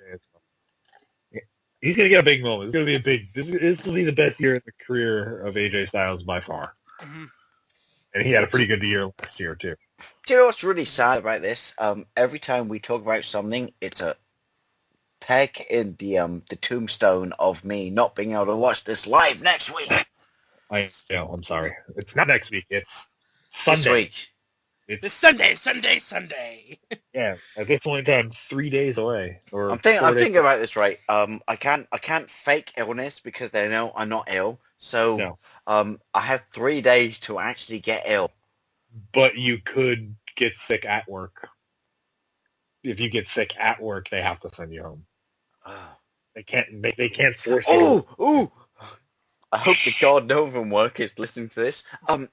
He's going to get a big moment. It's going to be a big... This will be the best year in the career of AJ Styles by far. Mm-hmm. And he had a pretty good year last year, too. Do you know what's really sad about this? Every time we talk about something, it's a peg in the tombstone of me not being able to watch this live next week. I'm sorry. It's not next week. It's Sunday. This week. It's Sunday. Yeah, at this point in time, 3 days away. I'm thinking about this, right? I can't fake illness because they know I'm not ill. So no. I have 3 days to actually get ill. But you could get sick at work. If you get sick at work, they have to send you home. They can't force you. Ooh! I hope to God no one from work is listening to this.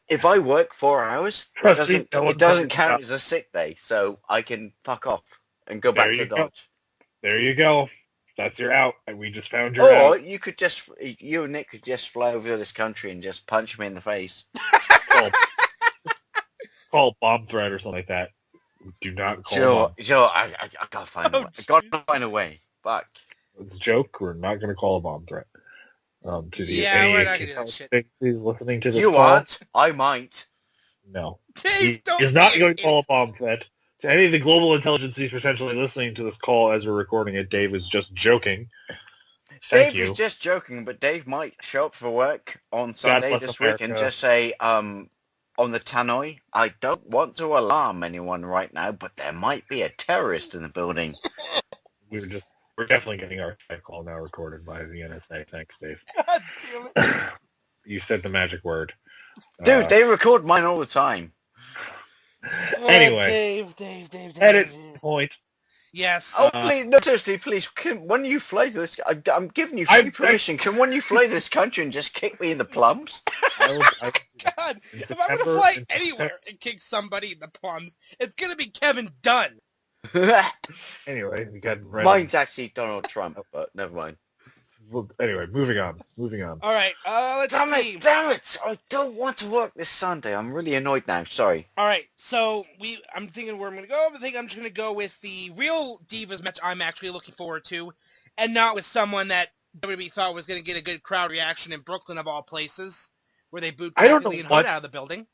If I work 4 hours, it doesn't count as a sick day, so I can fuck off and go back to Dodge. There you go. That's your out, and we just found your out. Or you and Nick could just fly over this country and just punch me in the face. Call bomb threat or something like that. Do not call I gotta find a way. I gotta find a way. Fuck. It's a joke. We're not going to call a bomb threat. We're not going to do that shit. He's listening to this You call. aren't. I might. No. Dave, he's not going to call a bomb threat. To any of the global intelligence who's potentially listening to this call as we're recording it, Dave was just joking. Dave was just joking, but Dave might show up for work on Sunday this week and just say, on the tannoy, I don't want to alarm anyone right now, but there might be a terrorist in the building. We're definitely getting our call now recorded by the NSA. Thanks, Dave. God damn it. You said the magic word. Dude, they record mine all the time. Anyway. Dave. Edit point. Yes. Oh, please, no, seriously, please, when you fly to this, I'm giving you free permission. Can when you fly to this country and just kick me in the plums? God, if I'm going to fly anywhere and kick somebody in the plums, it's going to be Kevin Dunn. Anyway, we got mine's actually Donald Trump, but never mind. Well, anyway, moving on. All right, let's see. Damn it! I don't want to work this Sunday. I'm really annoyed now. Sorry. All right, so I'm thinking where I'm going to go. I think I'm just going to go with the real Divas match I'm actually looking forward to, and not with someone that WWE thought was going to get a good crowd reaction in Brooklyn, of all places, where they booed Kathleen Hood out of the building.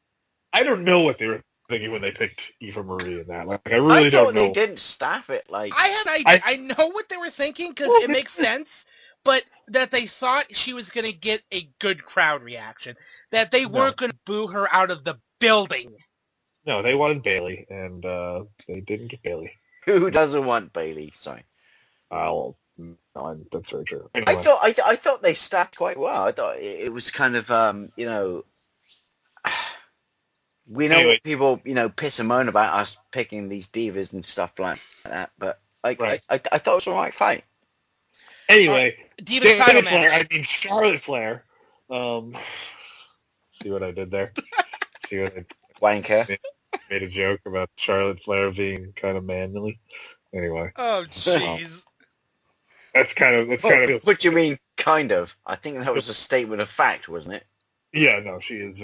I don't know what they were thinking when they picked Eva Marie in that. Like, I really don't know. They didn't staff it like. I know what they were thinking because it makes sense, but that they thought she was going to get a good crowd reaction, that they weren't going to boo her out of the building. No, they wanted Bayley, and they didn't get Bayley. Who doesn't want Bayley? Sorry. That's very true. Anyway. I thought they staffed quite well. I thought it was kind of we know what people piss and moan about us picking these divas and stuff like that, but I thought it was a right fight. Anyway, Divas title match. Charlotte Flair. See what I did there? See what I wanker made a joke about Charlotte Flair being kind of manly. Anyway. Oh jeez. That's kind of. What do you mean, kind of? I think that was a statement of fact, wasn't it? Yeah, no, she is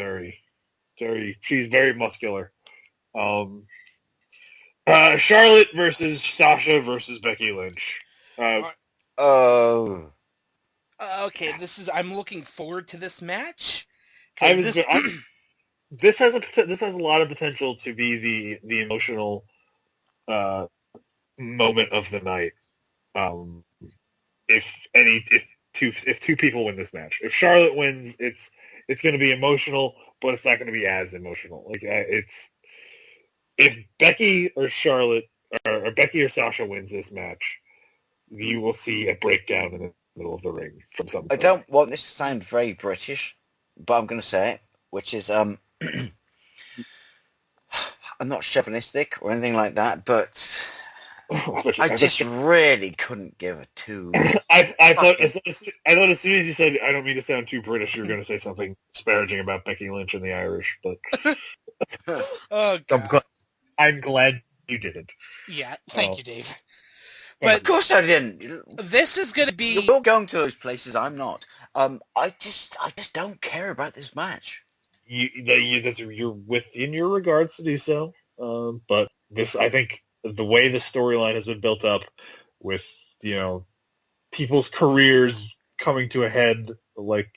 she's very muscular. Charlotte versus Sasha versus Becky Lynch. Okay, I'm looking forward to this match. This has a lot of potential to be the emotional moment of the night. If two people win this match, if Charlotte wins, it's going to be emotional, but it's not going to be as emotional. Like if Becky or Charlotte or Becky or Sasha wins this match, you will see a breakdown in the middle of the ring from some. I don't want this to sound very British, but I'm going to say it, which is I'm not chauvinistic or anything like that, but I just really couldn't give a two. I thought as soon as you said, I don't mean to sound too British, you were going to say something disparaging about Becky Lynch and the Irish, but oh, God. I'm glad you didn't. Yeah, thank you, Dave. But of course I didn't. This is going to be... You're going to those places, I'm not. I just don't care about this match. You're within your regards to do so, but this, I think, the way the storyline has been built up with, people's careers coming to a head like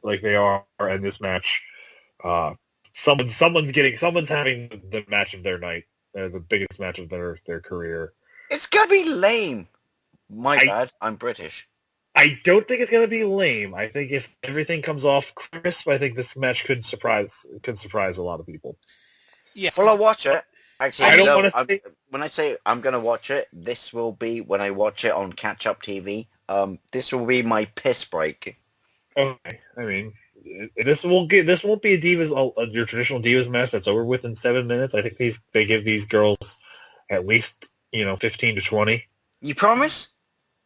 they are in this match, someone's having the match of their night, the biggest match of their career. It's gonna be lame. My bad, I'm British. I don't think it's gonna be lame. I think if everything comes off crisp, I think this match could surprise a lot of people. Yes. Well, I'll watch it. Actually, I don't want to say... When I say I'm going to watch it, this will be when I watch it on catch-up TV. This will be my piss break. Okay, I mean, this won't be a your traditional Divas match that's over within 7 minutes. I think they give these girls at least 15 to 20. You promise?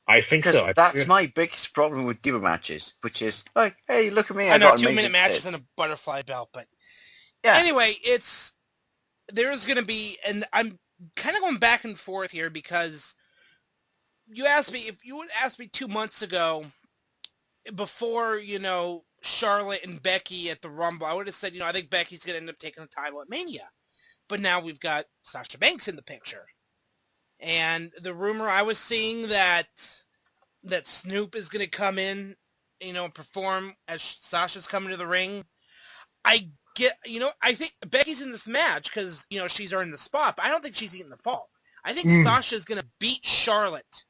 I think so. Because that's my biggest problem with Diva matches, which is like, hey, look at me. I know 2-minute matches and a butterfly belt, but yeah. Anyway, there's going to be, and I'm kind of going back and forth here because if you would ask me 2 months ago, before, Charlotte and Becky at the Rumble, I would have said, I think Becky's going to end up taking the title at Mania. But now we've got Sasha Banks in the picture. And the rumor I was seeing that Snoop is going to come in, and perform as Sasha's coming to the ring. I think Becky's in this match because, she's earned the spot, but I don't think she's eating the fall. I think Sasha's going to beat Charlotte.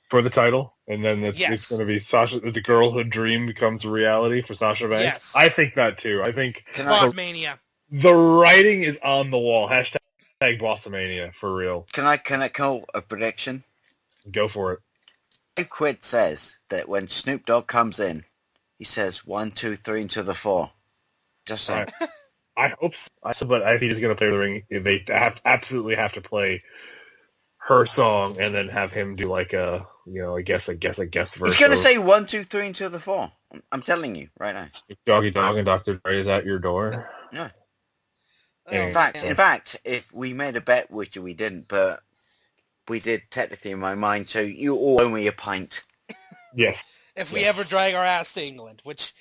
For the title? And then it's going to be Sasha, the girlhood dream becomes a reality for Sasha Banks? Yes. I think that too. I think Bossmania. The writing is on the wall. Hashtag Bossmania, for real. Can I call a prediction? Go for it. Dave Quid says that when Snoop Dogg comes in, he says 1, 2, 3 into the 4. Just saying. I hope so, but I think he's going to play the ring. They absolutely have to play her song and then have him do like a guest verse. He's going to say 1, 2, 3 into the 4. I'm telling you right now. Doggy Dog and Dr. Dre is at your door. Yeah. In fact, if we made a bet, which we didn't, but we did technically in my mind, so you all owe me a pint. Yes. if we ever drag our ass to England, which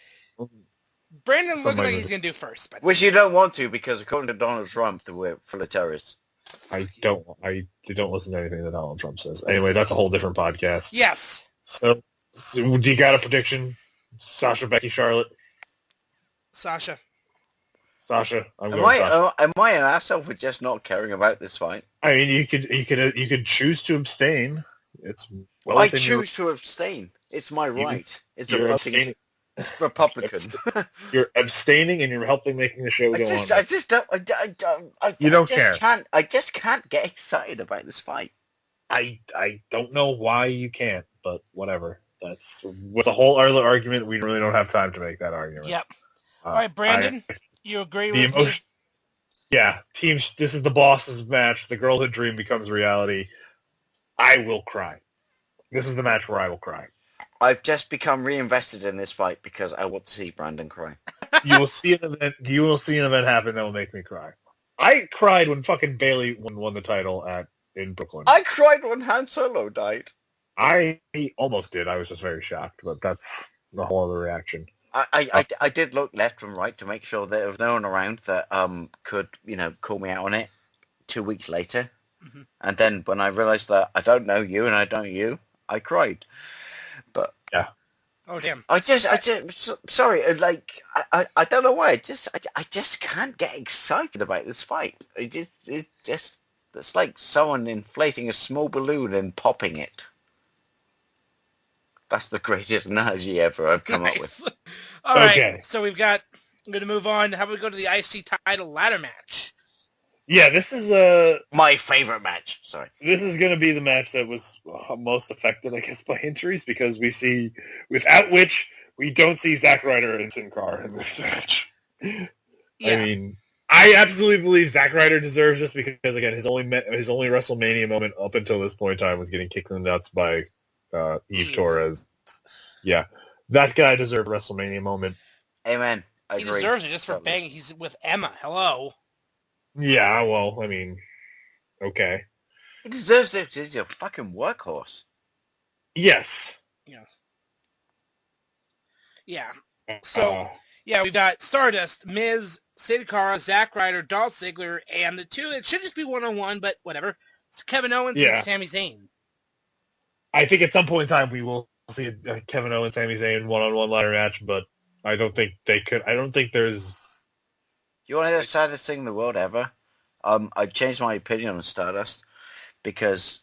Brandon looks like he's going to do first. But which you don't want to, because according to Donald Trump, we're full of terrorists. I don't listen to anything that Donald Trump says. Anyway, that's a whole different podcast. Yes. So do you got a prediction? Sasha, Becky, Charlotte? Sasha. I'm going Sasha. Am I an asshole for just not caring about this fight? I mean, you could choose to abstain. It's I choose to abstain. It's my right. It's a voting Republican. You're abstaining and you're helping making the show go on. I just don't. You don't care. I just can't get excited about this fight. I don't know why you can't, but whatever. That's with the whole other argument. We really don't have time to make that argument. Yep. All right, Brandon, you agree with me? Yeah, teams. This is the boss's match. The girlhood dream becomes reality. I will cry. This is the match where I will cry. I've just become reinvested in this fight because I want to see Brandon cry. You will see an event happen that will make me cry. I cried when fucking Bayley won the title in Brooklyn. I cried when Han Solo died. I almost did. I was just very shocked, but that's the whole other reaction. I did look left and right to make sure that there was no one around that could call me out on it 2 weeks later. Mm-hmm. And then when I realized that I don't know you and I don't you, I cried. But yeah. Oh damn. I just sorry, like I don't know why. I just can't get excited about this fight. It's like someone inflating a small balloon and popping it. That's the greatest analogy ever I've come up with. All right, so I'm going to move on. How about we go to the IC title ladder match? Yeah, this is my favorite match. Sorry. This is going to be the match that was most affected, I guess, by injuries, because without which we don't see Zack Ryder and Sin Cara in this match. Yeah. I mean, I absolutely believe Zack Ryder deserves this because, again, his only WrestleMania moment up until this point in time was getting kicked in the nuts by Eve Torres. Yeah, that guy deserved a WrestleMania moment. Amen. He deserves it just for banging. He's with Emma. Hello. Yeah, well, I mean, okay. He deserves it because he's a fucking workhorse. Yes. Yeah. Yeah. So, we've got Stardust, Miz, Sin Cara, Zack Ryder, Dolph Ziggler, and the two, it should just be one-on-one, but whatever. It's Kevin Owens and Sami Zayn. I think at some point in time we will see a Kevin Owens, Sami Zayn one-on-one ladder match, but I don't think they could. I don't think there's... You want to hear the saddest thing in the world ever? I changed my opinion on Stardust because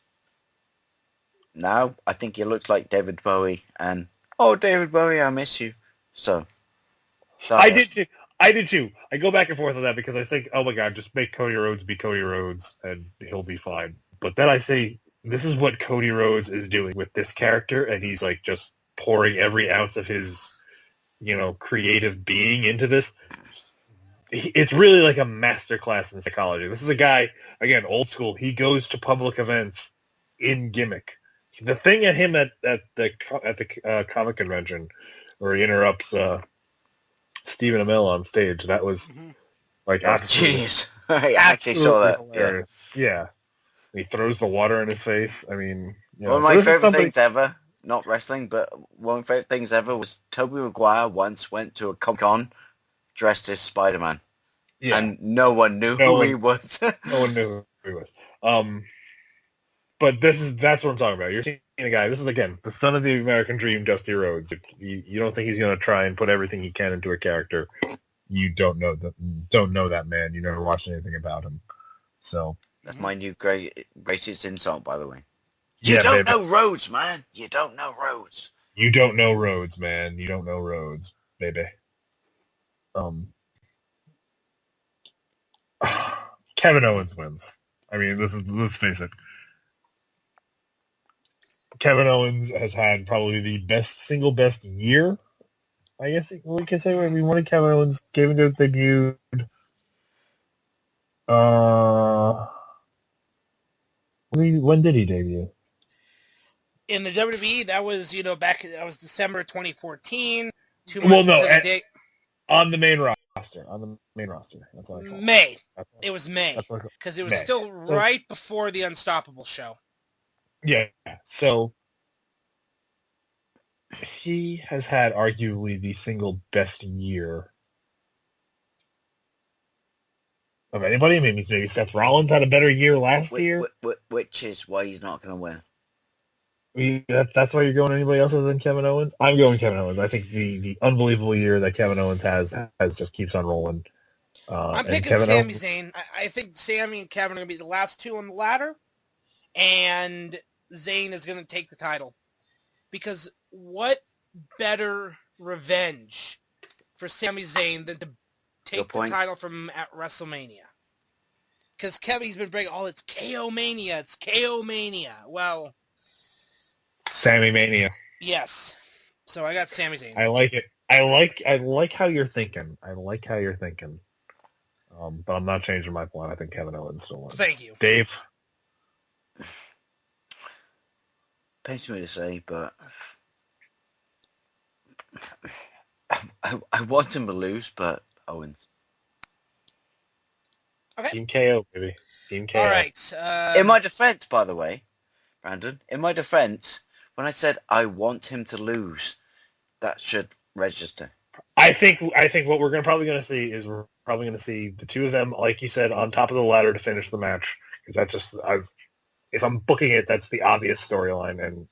now I think he looks like David Bowie, and David Bowie, I miss you. So Stardust. I did too. I go back and forth on that because I think, oh my God, just make Cody Rhodes be Cody Rhodes and he'll be fine. But then I say, this is what Cody Rhodes is doing with this character, and he's like just pouring every ounce of his, creative being into this. It's really like a masterclass in psychology. This is a guy, again, old school. He goes to public events in gimmick. The thing at him at the comic convention, where he interrupts Stephen Amell on stage, that was like genius. I actually saw that. Hilarious. Yeah. He throws the water in his face. I mean, one of my favorite things ever, not wrestling, but one of my favorite things ever was Tobey Maguire once went to a Comic-Con dressed as Spider-Man. Yeah. And no one knew who he was. No one knew who he was. But that's what I'm talking about. You're seeing a guy, this is, again, the son of the American Dream, Dusty Rhodes. If you don't think he's going to try and put everything he can into a character, you don't know that man. You never watched anything about him. So that's my new greatest insult, by the way. You don't know Rhodes, man. You don't know Rhodes. You don't know Rhodes, man. You don't know Rhodes, baby. Kevin Owens wins. I mean, let's face it. Kevin Owens has had probably the single best year, I guess we can say. I mean, when Kevin Owens came into his debut, when did he debut? In the WWE, that was, that was December 2014. 2 months on the main roster. On the main roster. That's what I call it. May. It was May. Because it was still right before the Unstoppable show. Yeah. So he has had arguably the single best year of anybody. Maybe Seth Rollins had a better year last year. Which is why he's not going to win. That's why you're going anybody else other than Kevin Owens? I'm going Kevin Owens. I think the unbelievable year that Kevin Owens has just keeps on rolling. I'm picking Sami Zayn. I think Sami and Kevin are going to be the last two on the ladder, and Zayn is going to take the title. Because what better revenge for Sami Zayn than to take the title from him at WrestleMania? Because Kevin's been breaking, it's KO Mania, it's KO Mania. Well... Sami Mania. Yes. So I got Sami Zayn. I like it. I like how you're thinking. But I'm not changing my plan. I think Kevin Owens still wins. Thank you. Dave? Pains me to say, but I want him to lose, but Owens. Okay. Team KO, baby. Team KO. All right. In my defense, by the way, Brandon, when I said I want him to lose, that should register. I think what we're probably going to see is we're probably going to see the two of them, like you said, on top of the ladder to finish the match. Because that's just, if I'm booking it, that's the obvious storyline, and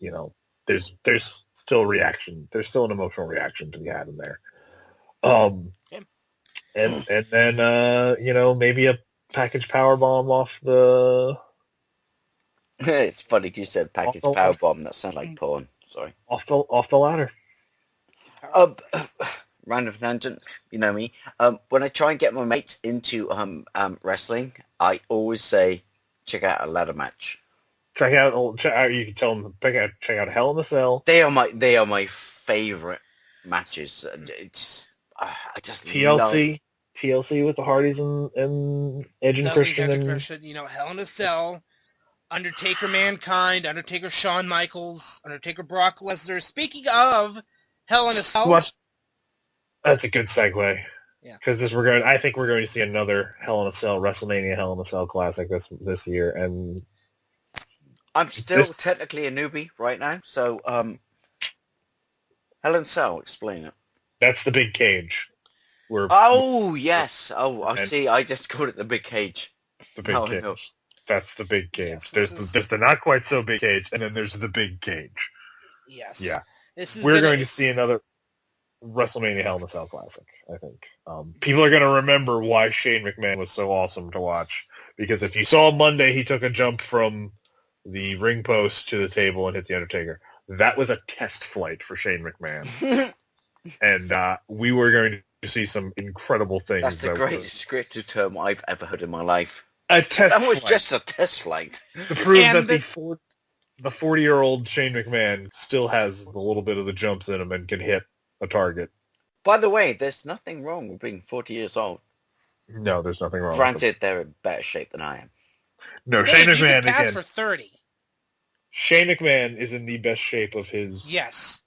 there's still a reaction. There's still an emotional reaction to be had in there. And then maybe a package powerbomb off the. It's funny because you said package powerbomb. That sounded like porn. Sorry. Off the ladder. Random tangent. You know me. When I try and get my mates into wrestling, I always say, check out a ladder match. Check out. You can tell them check out Hell in a Cell. They are my favorite matches. I just TLC. TLC with the Hardys and Edge and Christian. Hell in a Cell. Undertaker Mankind, Undertaker Shawn Michaels, Undertaker Brock Lesnar. Speaking of Hell in a Cell. That's a good segue. Yeah. Because I think we're going to see another Hell in a Cell, WrestleMania Hell in a Cell classic this year. And I'm still technically a newbie right now, so Hell in a Cell, explain it. That's the big cage. Yes. I see. I just called it the big cage. The big cage. No. That's the big cage. Yes, there's the not quite so big cage, and then there's the big cage. Yes. Yeah. We're going to see another WrestleMania Hell in a Cell classic, I think. People are going to remember why Shane McMahon was so awesome to watch. Because if you saw Monday, he took a jump from the ring post to the table and hit The Undertaker. That was a test flight for Shane McMahon. And we were going to see some incredible things. That's the greatest scripted term I've ever heard in my life. That was just a test flight. To prove that the 40-year-old Shane McMahon still has a little bit of the jumps in him and can hit a target. By the way, there's nothing wrong with being 40 years old. No, there's nothing wrong. Granted, they're in better shape than I am. No, Shane McMahon you can pass for 30. Shane McMahon is in the best shape of his. Yes.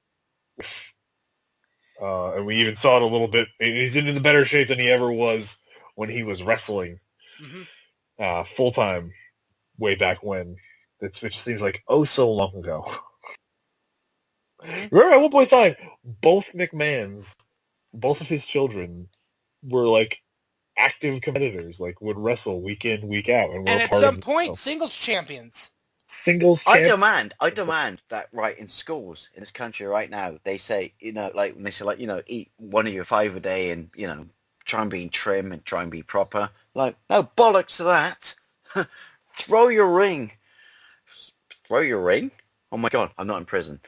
And we even saw it a little bit. He's in the better shape than he ever was when he was wrestling full time, way back when. Which seems like so long ago. Remember at one point in time, both of his children were like active competitors, like would wrestle week in, week out, and at some point, singles champions. I demand that right in schools in this country right now, they say, when they say eat one of your 5 a day and, try and be trim and try and be proper. Like, no bollocks to that. Throw your ring. Throw your ring? Oh my God, I'm not in prison.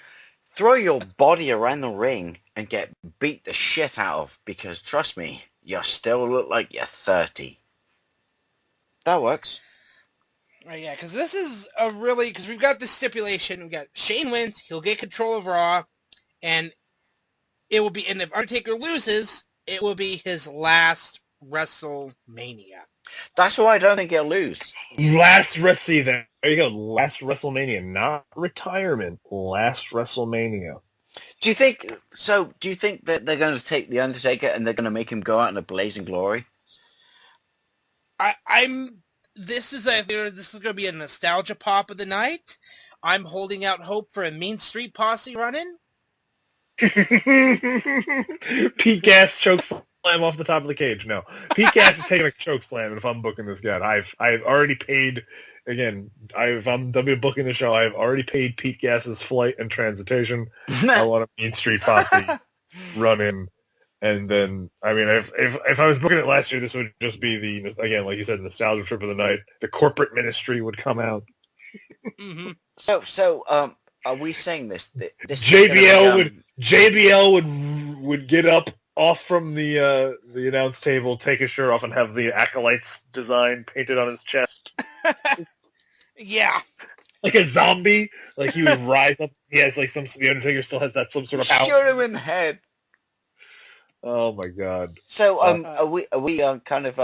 Throw your body around the ring and get beat the shit out of, because trust me, you still look like you're 30. That works. Right, yeah, because this is because we've got this stipulation. We've got Shane wins, he'll get control of Raw, and it will be, and if Undertaker loses, it will be his last WrestleMania. That's why I don't think he'll lose. Last there you go. Last WrestleMania, not retirement. Last WrestleMania. Do you think that they're going to take the Undertaker and they're going to make him go out in a blazing glory? This is going to be a nostalgia pop of the night. I'm holding out hope for a Mean Street Posse run-in. Pete Gas choke slam off the top of the cage. No, Pete Gas is taking a choke slam. If I'm booking this guy, I've already paid. Again, if I'm booking the show, I've already paid Pete Gas's flight and transitation. I want a Mean Street Posse run in, and then I mean, if I was booking it last year, this would just be the, again, like you said, nostalgia trip of the night. The corporate ministry would come out. Mm-hmm. So are we saying this JBL would get up off from the announce table, take his shirt off, and have the Acolytes design painted on his chest? Yeah. Like a zombie, like he would rise up. He has like the Undertaker still has that some sort of power. Shoot him in the head. Oh my god. So are we kind of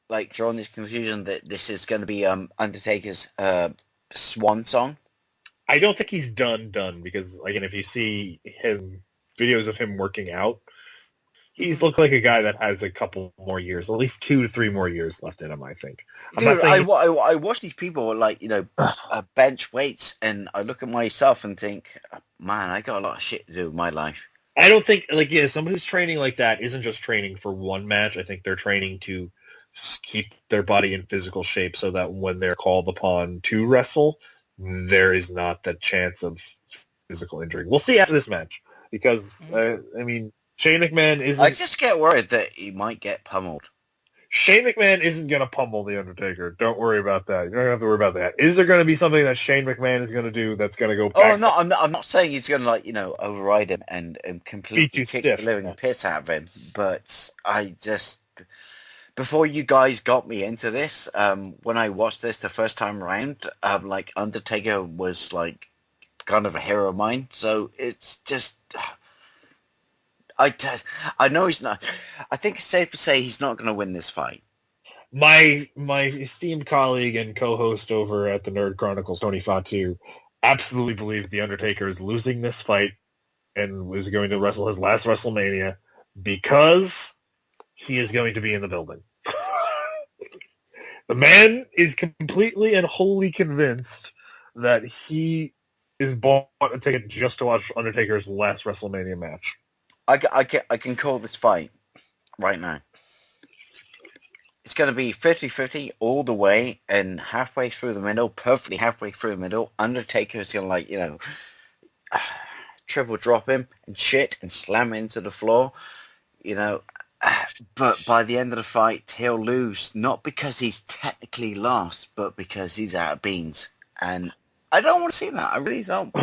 like drawing this conclusion that this is going to be Undertaker's swan song? I don't think he's done because, again, if you see videos of him working out, he's looked like a guy that has a couple more years, at least 2 to 3 more years left in him, I think. Dude, I watch these people like, bench weights, and I look at myself and think, man, I got a lot of shit to do with my life. I don't think, somebody who's training like that isn't just training for one match. I think they're training to keep their body in physical shape so that when they're called upon to wrestle, there is not that chance of physical injury. We'll see after this match, because, Shane McMahon isn't... I just get worried that he might get pummeled. Shane McMahon isn't going to pummel The Undertaker. Don't worry about that. You don't have to worry about that. Is there going to be something that Shane McMahon is going to do that's going to go back? Oh, no, I'm not saying he's going to, override him and completely kick the living piss out of him, but I just... Before you guys got me into this, when I watched this the first time around, Undertaker was, kind of a hero of mine, so it's just... I know he's not... I think it's safe to say he's not going to win this fight. My esteemed colleague and co-host over at the Nerd Chronicles, Tony Fatu, absolutely believes The Undertaker is losing this fight and is going to wrestle his last WrestleMania because he is going to be in the building. The man is completely and wholly convinced that he is bought a ticket just to watch Undertaker's last WrestleMania match. I can call this fight right now. It's going to be 50-50 all the way, and halfway through the middle, perfectly halfway through the middle, Undertaker is going to, triple drop him and shit and slam into the floor, But by the end of the fight, he'll lose, not because he's technically lost, but because he's out of beans. And I don't want to see that. I really don't.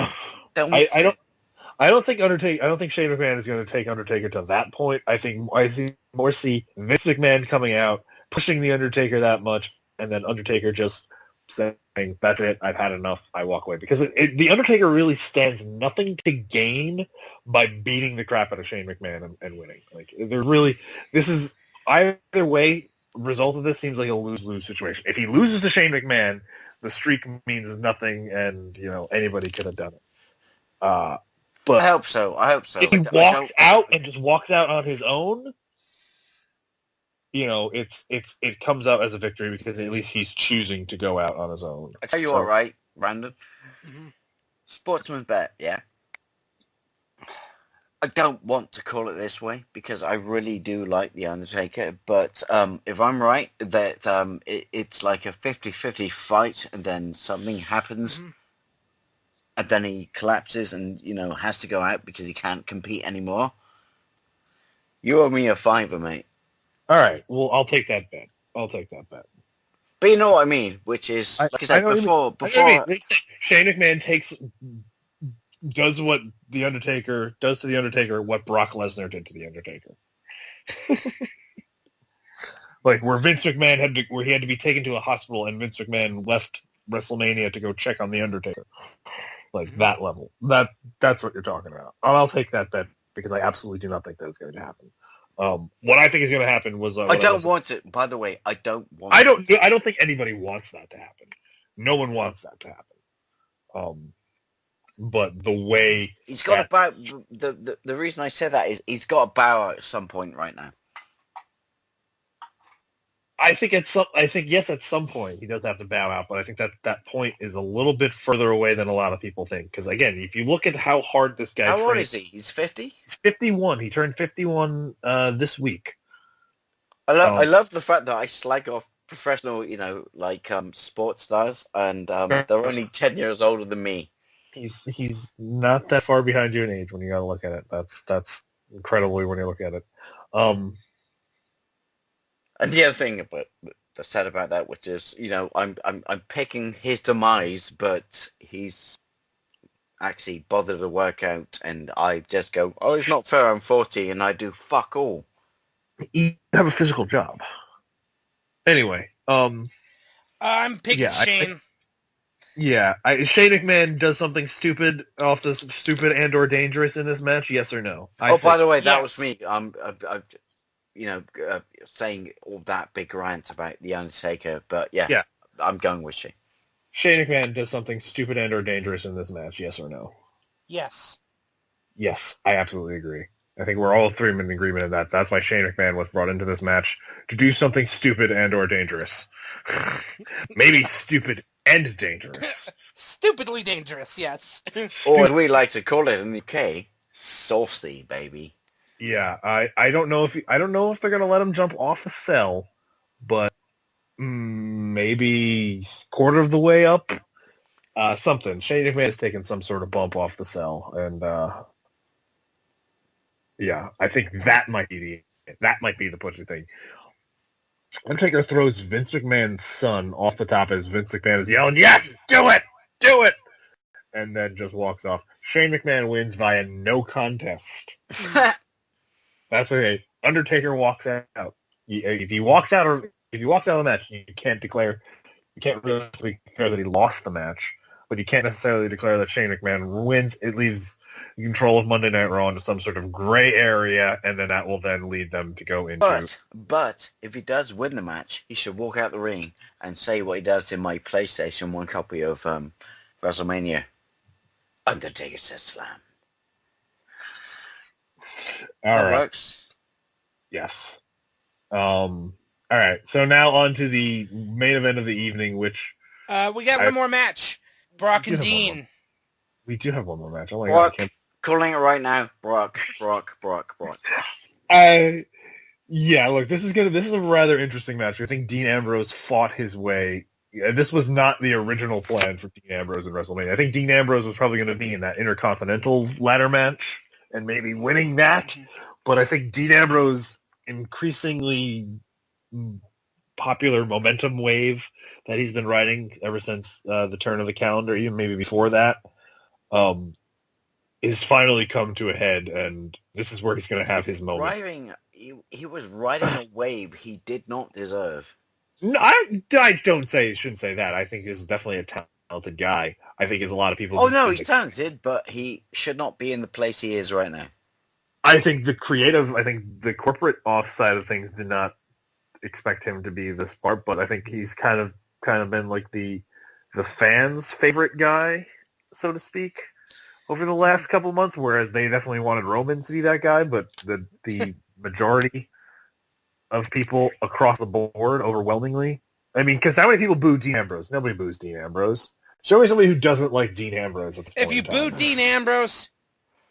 I don't think Shane McMahon is going to take Undertaker to that point. I think I see Vince McMahon coming out, pushing the Undertaker that much, and then Undertaker just saying, "That's it. I've had enough. I walk away." Because the Undertaker really stands nothing to gain by beating the crap out of Shane McMahon and winning. This is either way. Result of this seems like a lose-lose situation. If he loses to Shane McMahon, the streak means nothing, and anybody could have done it. But I hope so. If he walks out on his own, it comes out as a victory because at least he's choosing to go out on his own. I tell you what, right, Brandon? Mm-hmm. Sportsman's bet, yeah? I don't want to call it this way because I really do like The Undertaker, but if I'm right that it's like a 50-50 fight and then something happens and then he collapses and, has to go out because he can't compete anymore, you owe me a $5, mate. All right. Well, I'll take that bet. But you know what I mean, which is, like I said before... Shane McMahon does what The Undertaker does to The Undertaker what Brock Lesnar did to The Undertaker. Where Vince McMahon where he had to be taken to a hospital and Vince McMahon left WrestleMania to go check on The Undertaker. That level. That's what you're talking about. I'll take that bet because I absolutely do not think that is going to happen. What I think is going to happen was... I don't want it. By the way, I don't want I don't think anybody wants that to happen. No one wants that to happen. But the way... He's got to bow... The reason I say that is he's got to bow out at some point right now. I think yes, at some point he does have to bow out, but I think that point is a little bit further away than a lot of people think. Because again, if you look at how hard this guy How old is he? He's 50? He's 51. He turned 51 this week. I love the fact that I slag off professional, sports stars, and they're only 10 years older than me. He's not that far behind you in age when you gotta look at it. That's incredibly when you look at it. And the other thing that's said about that, which is, I'm picking his demise, but he's actually bothered to work out, and I just go, oh, it's not fair, I'm 40, and I do fuck all. You have a physical job. Anyway, I'm picking Shane. Shane McMahon does something stupid and/or dangerous in this match. Yes or no? By the way, that was me. Saying all that big rant about the Undertaker, but yeah, I'm going with Shane. Shane McMahon does something stupid and/or dangerous in this match. Yes or no? Yes. Yes, I absolutely agree. I think we're all three in agreement in that. That's why Shane McMahon was brought into this match, to do something stupid and/or dangerous. Maybe stupid and dangerous. Stupidly dangerous, yes. Or as we like to call it in the UK, saucy, baby. Yeah, I don't know if they're gonna let him jump off a cell, but maybe quarter of the way up. Something. Shane McMahon has taken some sort of bump off the cell, and I think that might be the pushy thing. Undertaker throws Vince McMahon's son off the top as Vince McMahon is yelling, "Yes, do it! Do it!" and then just walks off. Shane McMahon wins via no contest. That's okay. Undertaker walks out. If he walks out of the match, you can't really declare that he lost the match, but you can't necessarily declare that Shane McMahon wins. It leaves control of Monday Night Raw into some sort of gray area, and then that will then lead them to go into... But if he does win the match, he should walk out the ring and say what he does in my PlayStation 1 copy of WrestleMania. Undertaker says slam. That works. Yes. All right, so now on to the main event of the evening, which... we got one more match. Brock and Dean. We do have one more match. Oh my Brock, God, calling it right now. Brock. Yeah, look, this is a rather interesting match. I think Dean Ambrose fought his way. This was not the original plan for Dean Ambrose in WrestleMania. I think Dean Ambrose was probably going to be in that Intercontinental ladder match and maybe winning that. But I think Dean Ambrose, increasingly popular momentum wave that he's been riding ever since the turn of the calendar, even maybe before that, is finally come to a head, and this is where he's going to have his moment. He was riding a wave he did not deserve. No, I shouldn't say that. I think he's definitely a talented guy. I think there's a lot of people... Oh, no, he's talented, but he should not be in the place he is right now. I think the corporate off side of things did not expect him to be this part, but I think he's kind of been like the fans' favorite guy, so to speak, over the last couple of months, whereas they definitely wanted Roman to be that guy, but the majority of people across the board, overwhelmingly. I mean, because how many people boo Dean Ambrose? Nobody boos Dean Ambrose. Show me somebody who doesn't like Dean Ambrose at this point. If you boo Dean Ambrose,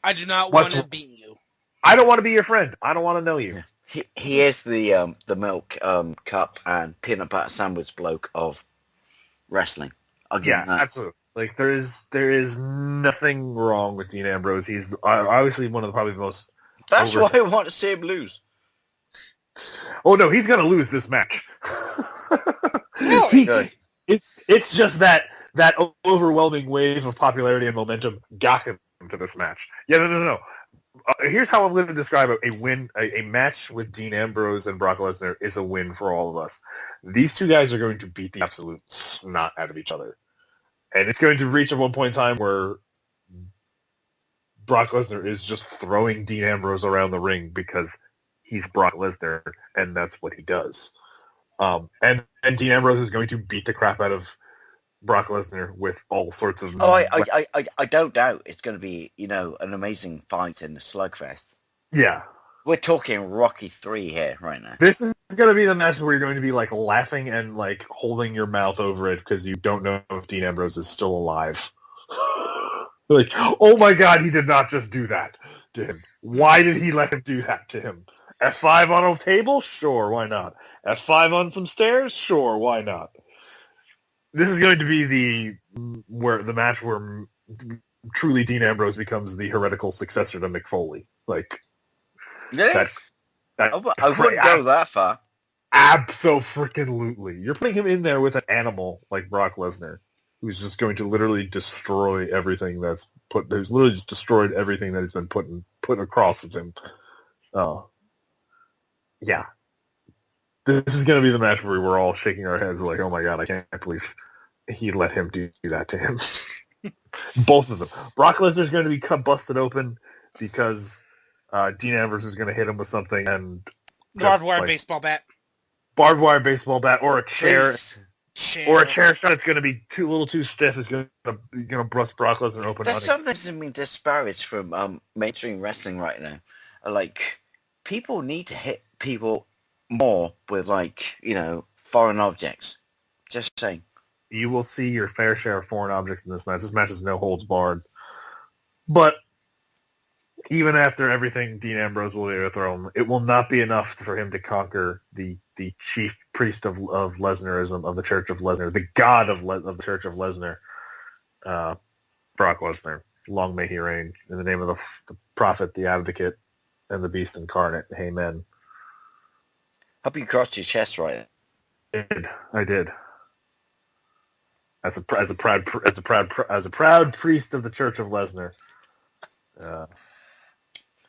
I do not want to beat you. I don't want to be your friend. I don't want to know you. He is the milk cup and peanut butter sandwich bloke of wrestling. I'll give him that. Absolutely. Like there is nothing wrong with Dean Ambrose. He's obviously one of probably the most. That's why I want to see him lose. Oh no, he's gonna lose this match. Really? Good. It's just that overwhelming wave of popularity and momentum got him to this match. Yeah, no. Here's how I'm going to describe a win. A match with Dean Ambrose and Brock Lesnar is a win for all of us. These two guys are going to beat the absolute snot out of each other. And it's going to reach at one point in time where Brock Lesnar is just throwing Dean Ambrose around the ring because he's Brock Lesnar, and that's what he does. And Dean Ambrose is going to beat the crap out of Brock Lesnar with all sorts of... Oh, I don't doubt it's going to be, an amazing fight in the slugfest. Yeah. We're talking Rocky 3 here right now. This is going to be the match where you're going to be like laughing and like holding your mouth over it because you don't know if Dean Ambrose is still alive. Like, oh my God, he did not just do that to him. Why did he let him do that to him? F5 on a table? Sure, why not? F5 on some stairs? Sure, why not? This is going to be the match where truly Dean Ambrose becomes the heretical successor to Mick Foley. Like, really? I wouldn't go that far. Abso-freaking-lutely. You're putting him in there with an animal like Brock Lesnar, who's just going to literally destroy everything who's literally just destroyed everything that has been put across of him. Yeah. This is going to be the match where we're all shaking our heads like, oh my God, I can't believe he let him do that to him. Both of them. Brock Lesnar's going to be busted open because Dean Ambrose is going to hit him with something and... Barbed wire baseball bat. Barbed wire baseball bat or a chair. Please. Or a chair shot that's going to be a little too stiff is going to bust Brock Lesnar open. There's something that's being disparaged from mainstream wrestling right now. Like, people need to hit people more with, like, foreign objects. Just saying. You will see your fair share of foreign objects in this match. This match is no holds barred. But even after everything Dean Ambrose will be able to throw him, it will not be enough for him to conquer the chief priest of Lesnarism, of the Church of Lesnar, the god of the Church of Lesnar, Brock Lesnar. Long may he reign. In the name of the prophet, the advocate, and the beast incarnate. Amen. Hope you crossed your chest right. I did. As a proud priest of the Church of Lesnar.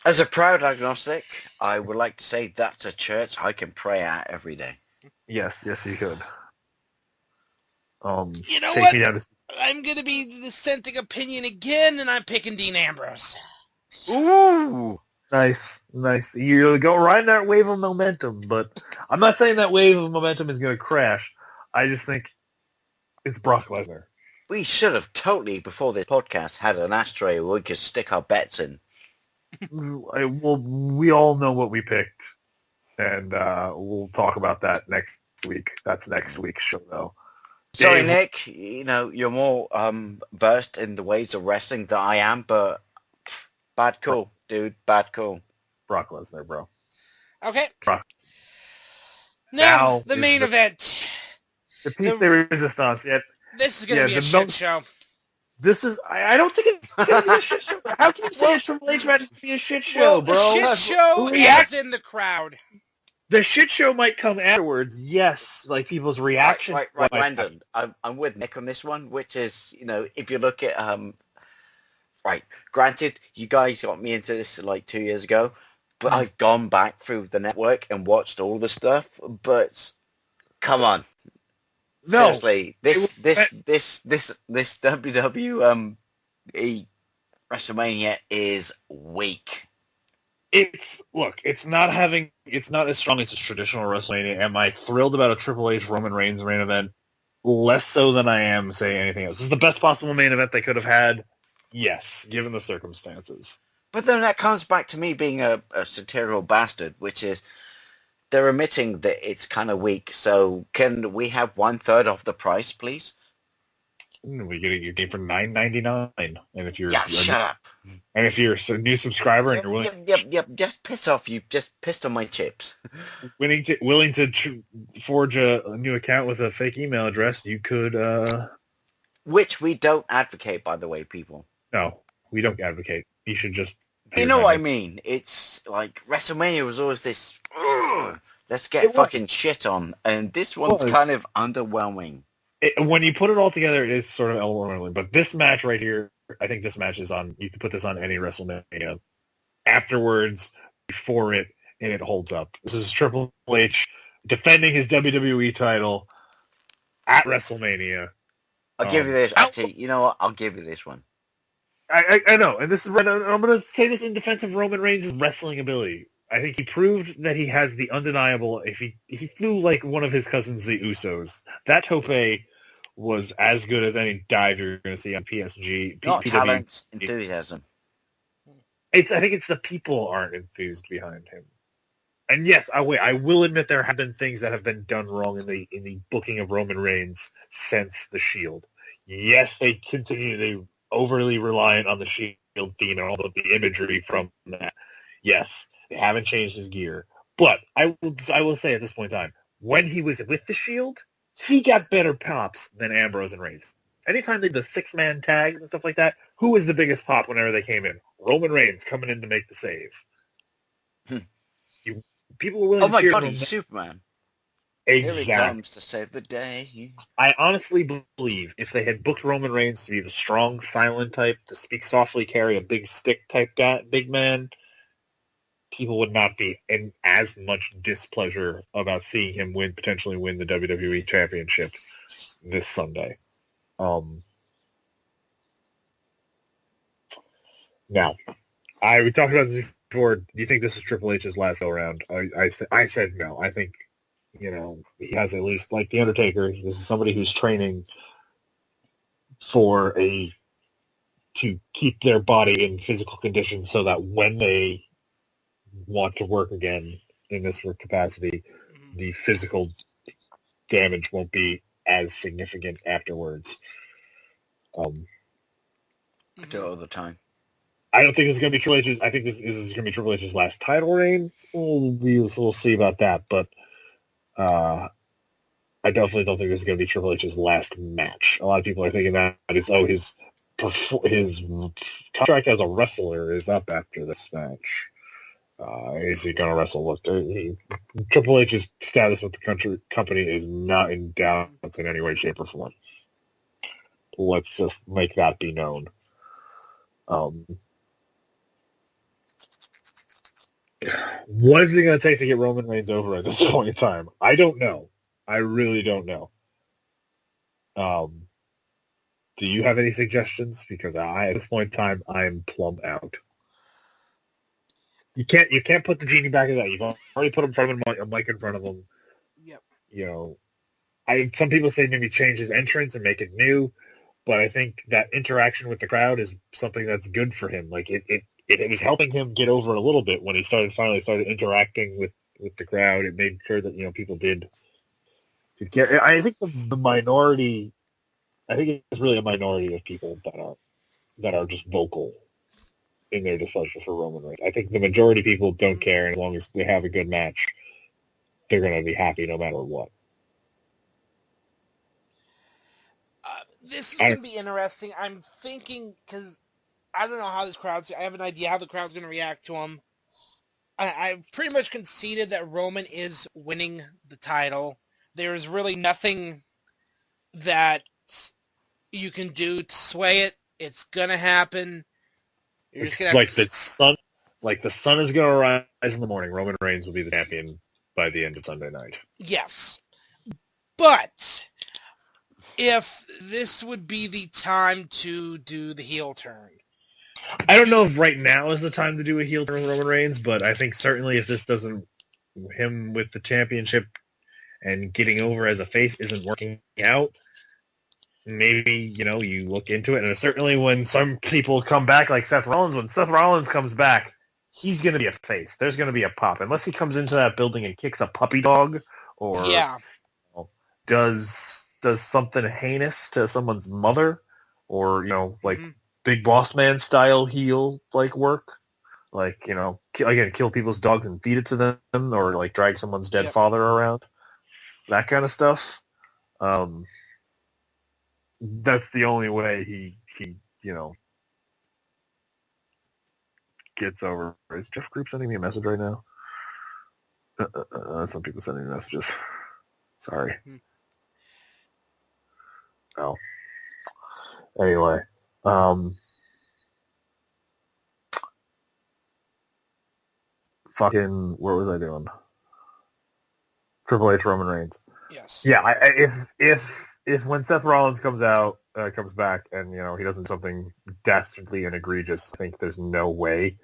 As a proud agnostic, I would like to say that's a church I can pray at every day. Yes, you could. You know what? I'm going to be the dissenting opinion again, and I'm picking Dean Ambrose. Ooh! Nice. You go riding that wave of momentum, but I'm not saying that wave of momentum is going to crash. I just think it's Brock Lesnar. We should have totally, before this podcast, had an ashtray where we could stick our bets in. Well, we all know what we picked, and we'll talk about that next week. That's next week's show, though. Sorry, Nick. You're more versed in the ways of wrestling than I am, but bad call, dude. Bad call. Brock Lesnar, bro. Okay. Brock. Now the main event. The piece de resistance. Yeah. This is going to be a shit show. This is... I don't think it's going to be a shit show. How can you say a Triple H match is going to be a shit show, bro? The shit show is in the crowd. The shit show might come afterwards, yes. Like, people's reaction. Right, Brandon. I'm with Nick on this one, which is, if you look at... Right, granted, you guys got me into this like 2 years ago, but I've gone back through the network and watched all the stuff, but come on. No, seriously, this WWE WrestleMania is weak. It's not as strong as a traditional WrestleMania. Am I thrilled about a Triple H Roman Reigns main event? Less so than I am saying anything else. This is the best possible main event they could have had. Yes, given the circumstances. But then that comes back to me being a satirical bastard, which is they're admitting that it's kind of weak. So can we have 1/3 of the price, please? We get your game for $9.99, and if you're shut up. And if you're a new subscriber and you're willing, just piss off. You just pissed on my chips. willing to forge a new account with a fake email address, you could. Which we don't advocate, by the way, people. No, we don't advocate. You should just... You know what I mean? It's like WrestleMania was always this, let's get fucking shit on. And this one's kind of underwhelming. When you put it all together, it is sort of overwhelming. But this match right here, I think this match is on... You could put this on any WrestleMania. Afterwards, before it, and it holds up. This is Triple H defending his WWE title at WrestleMania. I'll give you this. Actually, you know what? I'll give you this one. I know, and this is... I'm going to say this in defense of Roman Reigns' wrestling ability. I think he proved that he has the undeniable... If he flew like one of his cousins, the Usos, that tope was as good as any dive you're going to see on PSG. Not talent, enthusiasm. I think it's the people aren't enthused behind him. And yes, I will admit there have been things that have been done wrong in the booking of Roman Reigns since the Shield. Yes, they overly reliant on the Shield theme and all of the imagery from that. Yes, they haven't changed his gear. But I will say at this point in time, when he was with the Shield, he got better pops than Ambrose and Reigns. Anytime they did the 6-man tags and stuff like that, who was the biggest pop whenever they came in? Roman Reigns coming in to make the save. People were willing to cheer. Oh my God, he's Superman. Exactly. Here he comes to save the day. I honestly believe if they had booked Roman Reigns to be the strong, silent type, to speak softly, carry a big stick type guy, big man, people would not be in as much displeasure about seeing him potentially win the WWE Championship this Sunday. Now, we talked about this before. Do you think this is Triple H's last go-around? I said no. I think, he has at least, like The Undertaker, this is somebody who's training to keep their body in physical condition so that when they want to work again in this capacity, the physical damage won't be as significant afterwards. I do it all the time. I don't think this is going to be Triple H's. I think this is going to be Triple H's last title reign. We'll see about that, but I definitely don't think this is going to be Triple H's last match. A lot of people are thinking that his contract as a wrestler is up after this match. Is he going to wrestle? Look, Triple H's status with the company is not in doubt in any way, shape, or form. Let's just make that be known. What is it going to take to get Roman Reigns over at this point in time? I don't know. I really don't know. Do you have any suggestions? Because at this point in time, I'm plumb out. You can't put the genie back in that. You've already put him in front of a mic in front of him. Yep. Some people say maybe change his entrance and make it new, but I think that interaction with the crowd is something that's good for him. Like it was helping him get over a little bit when he finally started interacting with the crowd. It made sure that people did get. I think the minority. I think it's really a minority of people that are just vocal in their displeasure for Roman Reigns. I think the majority of people don't care, and as long as they have a good match, they're going to be happy no matter what. This is going to be interesting. I'm thinking, because I don't know how I have an idea how the crowd's going to react to him. I've pretty much conceded that Roman is winning the title. There is really nothing that you can do to sway it. It's going to happen. You're just gonna the sun is going to rise in the morning. Roman Reigns will be the champion by the end of Sunday night. Yes. But if this would be the time to do the heel turn. I don't know if right now is the time to do a heel turn with Roman Reigns, but I think certainly if this doesn't, him with the championship and getting over as a face isn't working out, maybe, you look into it. And certainly when some people come back like Seth Rollins, when Seth Rollins comes back, he's going to be a face. There's going to be a pop. Unless he comes into that building and kicks a puppy dog or does something heinous to someone's mother or, big boss man style heel work. Kill people's dogs and feed it to them or drag someone's dead father around. That kind of stuff. That's the only way he gets over. Is Jeff Group sending me a message right now? Some people sending me messages. Sorry. Oh. Anyway. Fucking, what was I doing? Triple H, Roman Reigns. Yes. Yeah, if when Seth Rollins comes back, and he does something dastardly and egregious, I think there's no way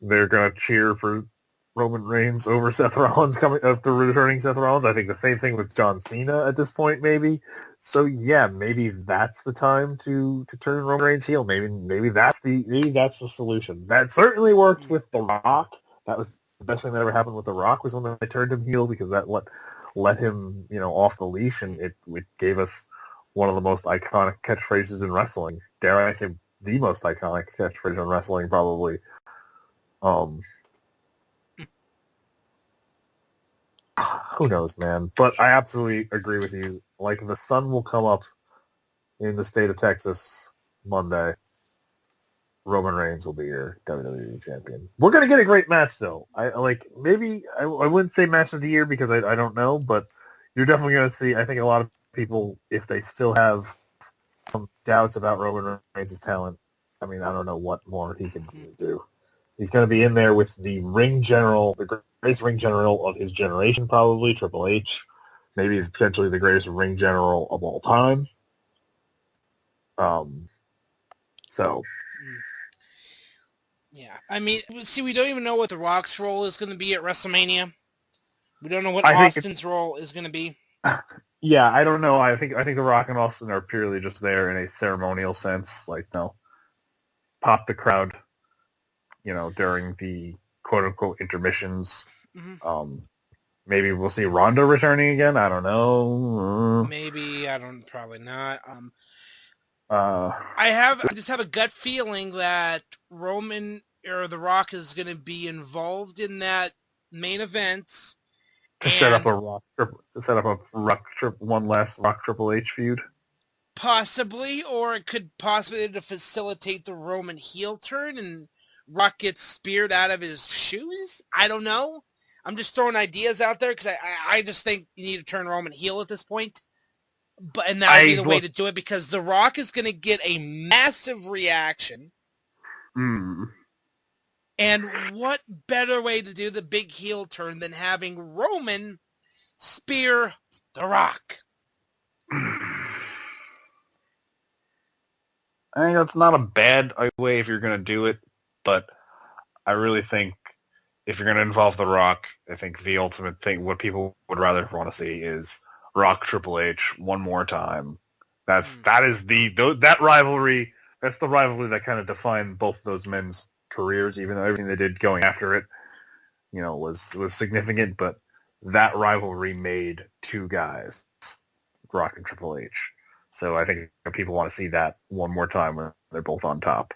they're gonna cheer for Roman Reigns over Seth Rollins after returning Seth Rollins. I think the same thing with John Cena at this point, maybe. So yeah, maybe that's the time to turn Roman Reigns heel. Maybe that's the solution. That certainly worked with The Rock. That was the best thing that ever happened with The Rock was when they turned him heel because that let him off the leash, and it gave us one of the most iconic catchphrases in wrestling. Dare I say the most iconic catchphrase in wrestling, probably. Who knows, man? But I absolutely agree with you. Like, the sun will come up in the state of Texas Monday. Roman Reigns will be your WWE champion. We're gonna get a great match, though. I wouldn't say match of the year because I don't know, but you're definitely gonna see. I think a lot of people, if they still have some doubts about Roman Reigns' talent, I mean, I don't know what more he can do. He's going to be in there with the ring general, the greatest ring general of his generation, probably, Triple H. Maybe potentially the greatest ring general of all time. So. Yeah. I mean, see, we don't even know what The Rock's role is going to be at WrestleMania. We don't know what Austin's role is going to be. Yeah, I don't know. I think The Rock and Austin are purely just there in a ceremonial sense. Like, pop the crowd, during the quote-unquote intermissions. Mm-hmm. Maybe we'll see Ronda returning again. I don't know. Maybe. Probably not. I just have a gut feeling that Roman or The Rock is going to be involved in that main event. To set up one last Rock Triple H feud? Possibly, or it could possibly to facilitate the Roman heel turn and Rock gets speared out of his shoes? I don't know. I'm just throwing ideas out there because I just think you need to turn Roman heel at this point. And that would be the way to do it because The Rock is going to get a massive reaction. And what better way to do the big heel turn than having Roman spear The Rock? I think that's not a bad way if you're going to do it, but I really think if you're going to involve The Rock, I think the ultimate thing, what people would rather want to see is Rock Triple H one more time. That is that rivalry. That's the rivalry that kind of defined both those men's careers, even though everything they did going after it, was significant. But that rivalry made two guys, Rock and Triple H. So I think people want to see that one more time when they're both on top.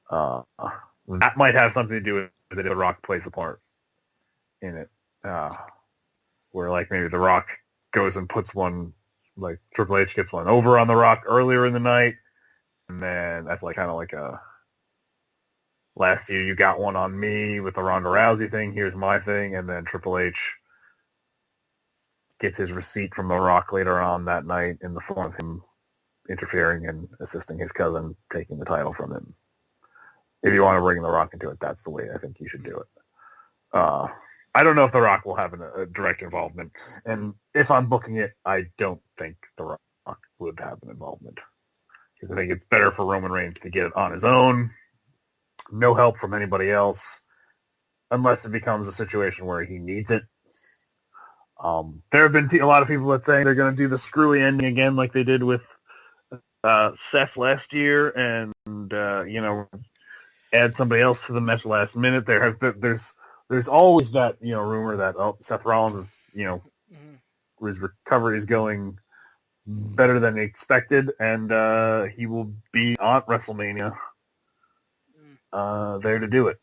That might have something to do with it if The Rock plays a part in it. Where, like, maybe The Rock goes and puts one, like, Triple H gets one over on The Rock earlier in the night, and then that's like kind of like a last year you got one on me with the Ronda Rousey thing, here's my thing, and then Triple H gets his receipt from The Rock later on that night in the form of him interfering and assisting his cousin taking the title from him. If you want to bring The Rock into it, that's the way I think you should do it. I don't know if The Rock will have a direct involvement, and if I'm booking it, I don't think The Rock would have an involvement. Because I think it's better for Roman Reigns to get it on his own, no help from anybody else, unless it becomes a situation where he needs it. There have been a lot of people that say they're going to do the screwy ending again like they did with Seth last year and, add somebody else to the match last minute. There's always that, rumor that, Seth Rollins is, his recovery is going better than expected, and he will be on WrestleMania there to do it.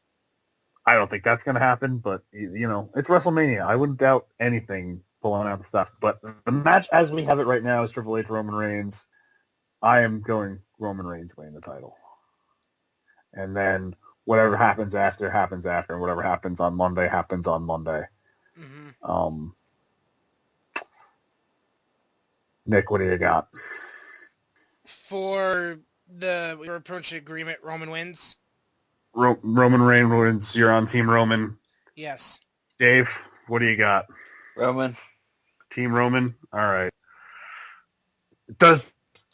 I don't think that's going to happen, but, it's WrestleMania. I wouldn't doubt anything pulling out the stuff. But the match as we have it right now is Triple H, Roman Reigns. I am going Roman Reigns winning the title. And then whatever happens after, and whatever happens on Monday, happens on Monday. Mm-hmm. Nick, what do you got? For the approach agreement, Roman wins? Roman Reigns wins. You're on Team Roman. Yes. Dave, what do you got? Roman. Team Roman? All right. Does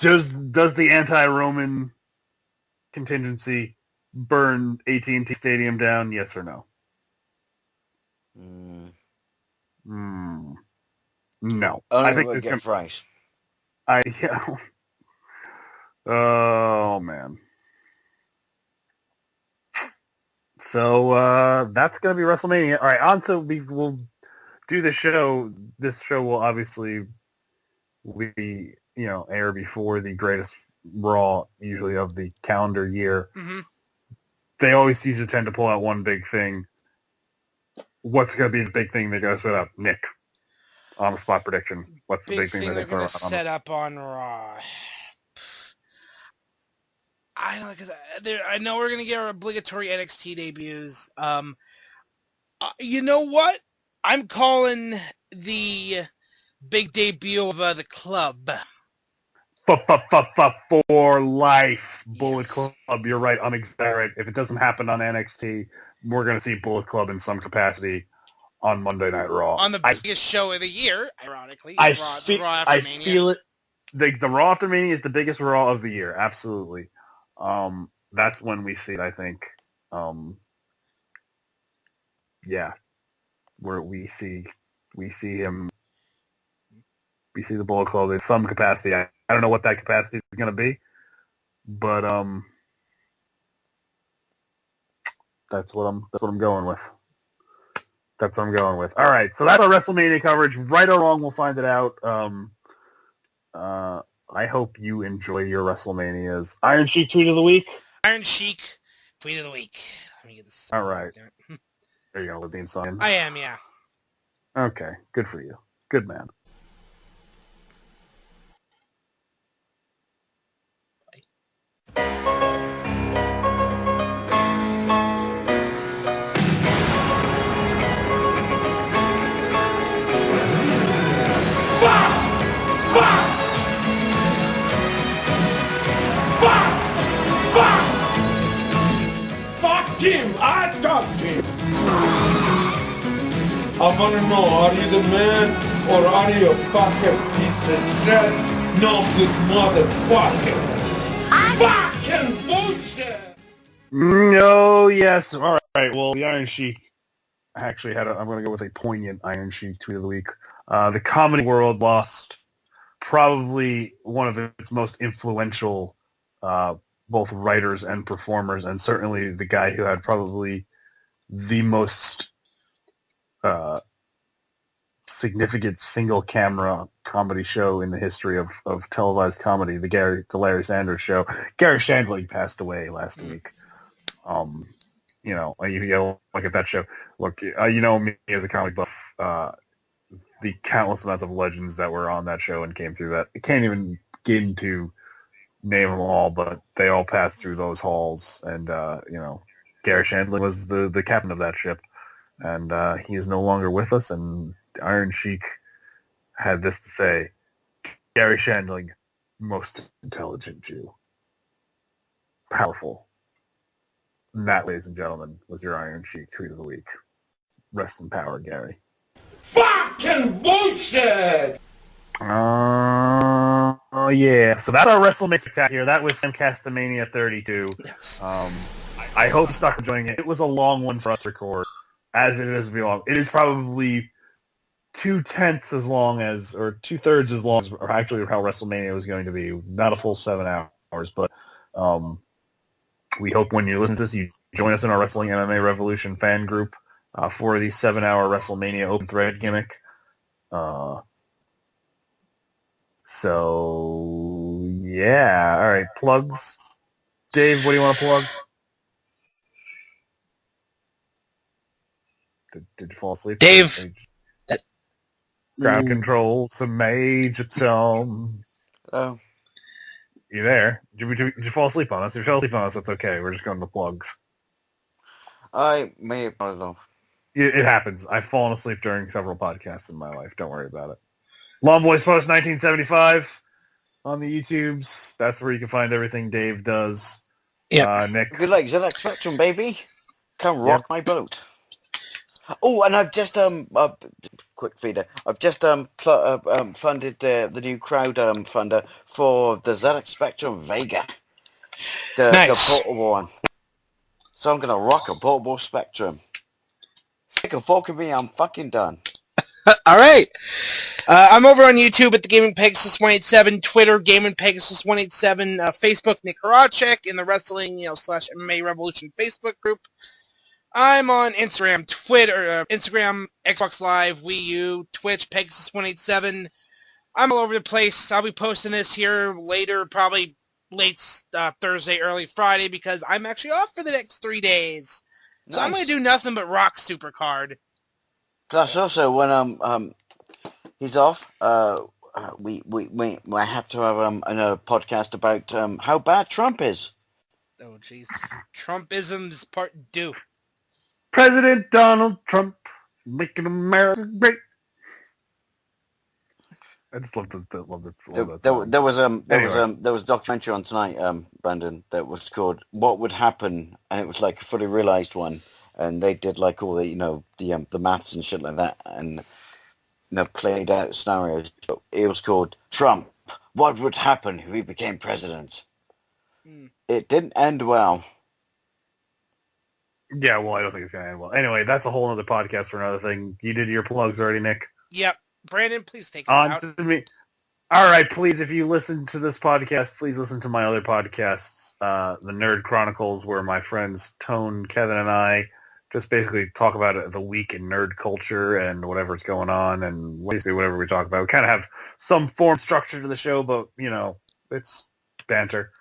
the anti-Roman contingency burn AT&T Stadium down? Yes or no? No. I think it's right. Oh man. So that's gonna be WrestleMania. All right, on to we'll do the show. This show will obviously be air before the greatest Raw usually of the calendar year. Mm-hmm. They always usually tend to pull out one big thing. What's going to be the big thing they're going to set up? Nick, on the spot prediction. What's the big thing they're going to set up on Raw? I don't know, because I know we're going to get our obligatory NXT debuts. You know what? I'm calling the big debut of the club. For life, Bullet Yes. Club. You're right. I'm exactly right. If it doesn't happen on NXT, we're going to see Bullet Club in some capacity on Monday Night Raw. On the biggest show of the year, ironically. I feel it. The Raw after Mania is the biggest Raw of the year. Absolutely. That's when we see it, I think. Where we see him. We see the Bullet Club in some capacity. I don't know what that capacity is going to be, but that's what I'm going with. That's what I'm going with. All right, so that's our WrestleMania coverage. Right or wrong, we'll find it out. I hope you enjoy your WrestleManias. Iron Sheik tweet of the week. Iron Sheik tweet of the week. Let me get this. All right. There you go, with the theme song. I am, yeah. Okay, good for you. Good man. Jim, I talked to him. I want to know, are you the man or are you a fucking piece of shit? No good motherfucker. Fucking bullshit. No, yes. All right. Well, the Iron Sheik actually I'm going to go with a poignant Iron Sheik tweet of the week. The comedy world lost probably one of its most influential both writers and performers, and certainly the guy who had probably the most significant single-camera comedy show in the history of televised comedy, the Larry Sanders Show. Gary Shandling passed away last week. You look at that show. Look, me as a comic buff, the countless amounts of legends that were on that show and came through that. I can't even begin to name them all, but they all passed through those halls, and Gary Shandling was the captain of that ship, and he is no longer with us. And Iron Sheik had this to say: Gary Shandling, most intelligent Jew, powerful. And that, ladies and gentlemen, was your Iron Sheik tweet of the week. Rest in power, Gary. Fucking bullshit. Yeah. So that's our WrestleMania spectacular. That was Slamcastamania 32. Yes. I hope you stuck enjoying it. It was a long one for us to record, as it is long. It is probably 2/10 as long as, or 2/3 as long as, or actually how WrestleMania was going to be. Not a full 7 hours, but we hope when you listen to this, you join us in our Wrestling MMA Revolution fan group for the 7-hour WrestleMania open thread gimmick. So, yeah. All right, plugs. Dave, what do you want to plug? Did you fall asleep? Dave. Ground control, some major tom. Oh. You there? Did you fall asleep on us? If you fell asleep on us, that's okay. We're just going to plugs. I may have nodded off. It happens. I've fallen asleep during several podcasts in my life. Don't worry about it. Long Voice Post 1975 on the YouTubes. That's where you can find everything Dave does. Yeah. Nick. Good luck, ZX Spectrum, baby. Come rock my boat. Oh, and I've just quick feeder. I've just funded the new crowd funder for the ZX Spectrum Vega, the portable one. So I'm gonna rock a portable Spectrum. Sick of fucking me, I'm fucking done. All right. I'm over on YouTube at the Gaming Pegasus 187, Twitter Gaming Pegasus 187, Facebook Nick Horaceck in the Wrestling / MMA Revolution Facebook group. I'm on Instagram, Twitter, Instagram, Xbox Live, Wii U, Twitch, Pegasus 187. I'm all over the place. I'll be posting this here later, probably late Thursday, early Friday, because I'm actually off for the next 3 days. So nice. I'm going to do nothing but rock Supercard. Plus, also when he's off, we have to have another podcast about how bad Trump is. Oh, jeez. Trumpisms part 2. President Donald Trump making America great. I just love this. There was a documentary on tonight, Brandon, that was called "What Would Happen," and it was like a fully realized one, and they did like all the the maths and shit like that, and played out scenarios. So it was called Trump. What would happen if he became president? It didn't end well. Yeah, well, I don't think it's gonna end well. Anyway, that's a whole other podcast for another thing. You did your plugs already, Nick. Yep. Brandon, please take it on out. To me. All right, please, if you listen to this podcast, please listen to my other podcasts, the Nerd Chronicles, where my friends Tone, Kevin, and I just basically talk about the week in nerd culture and whatever's going on, and basically whatever we talk about. We kind of have some form structure to the show, but, it's banter.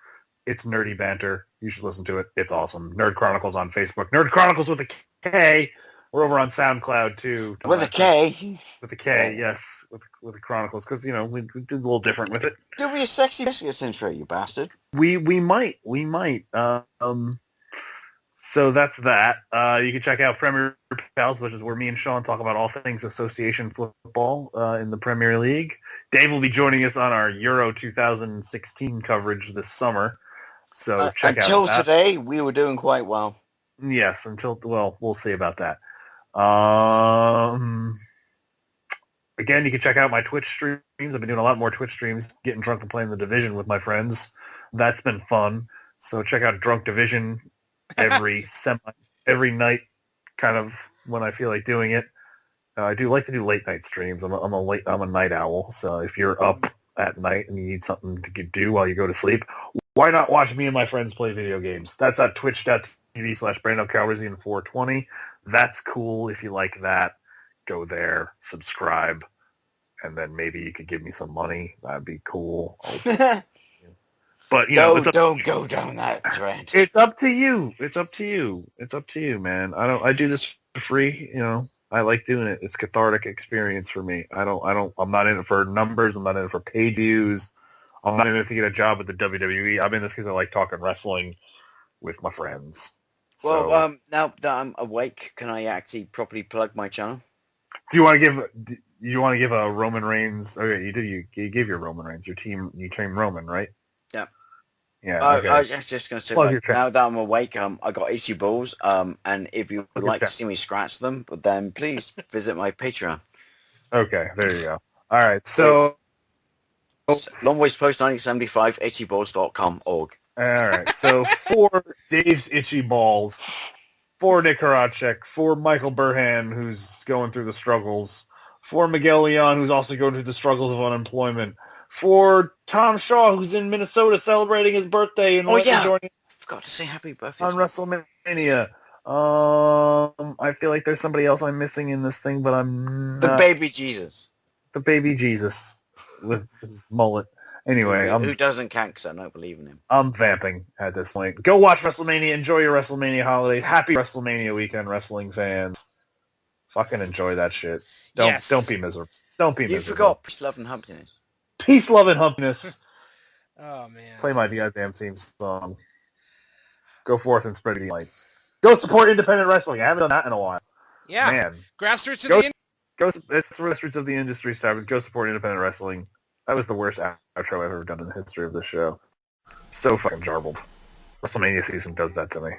It's nerdy banter. You should listen to it. It's awesome. Nerd Chronicles on Facebook. Nerd Chronicles with a K. We're over on SoundCloud, too. With a K? With a K, yes. With the Chronicles, because, we did a little different with it. Do we a sexy biscuits intro, you bastard? We might. So that's that. You can check out Premier Pals, which is where me and Sean talk about all things association football in the Premier League. Dave will be joining us on our Euro 2016 coverage this summer. So check out that. Until today, we were doing quite well. Yes, we'll see about that. Again, you can check out my Twitch streams. I've been doing a lot more Twitch streams, getting drunk and playing the Division with my friends. That's been fun. So check out Drunk Division every night, kind of when I feel like doing it. I do like to do late night streams. I'm a night owl. So if you're up at night and you need something to do while you go to sleep, why not watch me and my friends play video games? That's at twitch.tv/BrandonCalrissian420. That's cool. If you like that, go there, subscribe, and then maybe you could give me some money. That'd be cool. But don't go down that thread. It's up to you. It's up to you, man. I do this for free. I like doing it. It's a cathartic experience for me. I'm not in it for numbers. I'm not in it for paid views. I'm not in it to get a job at the WWE. I'm in this because I like talking wrestling with my friends. Well, now that I'm awake, can I actually properly plug my channel? Do you want to give a Roman Reigns? Okay, you did. You gave your Roman Reigns. You team Roman, right? Yeah. Yeah. Okay. I was just going to say, now that I'm awake, I got itchy balls. And if you would like to see me scratch them, then please visit my Patreon. Okay, there you go. All right, so longwayspost1975 itchyballs.com.org. All right, so for Dave's Itchy Balls, for Nick Horaceck, for Michael Burhan, who's going through the struggles, for Miguel Leon, who's also going through the struggles of unemployment, for Tom Shaw, who's in Minnesota celebrating his birthday and joining forgot to say happy birthday on WrestleMania. I feel like there's somebody else I'm missing in this thing, but I'm not. The baby Jesus with his mullet. Anyway, who doesn't count because I don't believe in him. I'm vamping at this point. Go watch WrestleMania. Enjoy your WrestleMania holiday. Happy WrestleMania weekend, wrestling fans. Fucking enjoy that shit. Don't be miserable. Don't be miserable. You forgot peace, love, and humpiness. Peace, love, and humpiness. Oh, man. Play my goddamn theme song. Go forth and spread the light. Go support independent wrestling. I haven't done that in a while. Yeah. Man. Grassroots of the It's grassroots of the industry, Savage. Go support independent wrestling. That was the worst outro I've ever done in the history of this show. So fucking jarbled. WrestleMania season does that to me.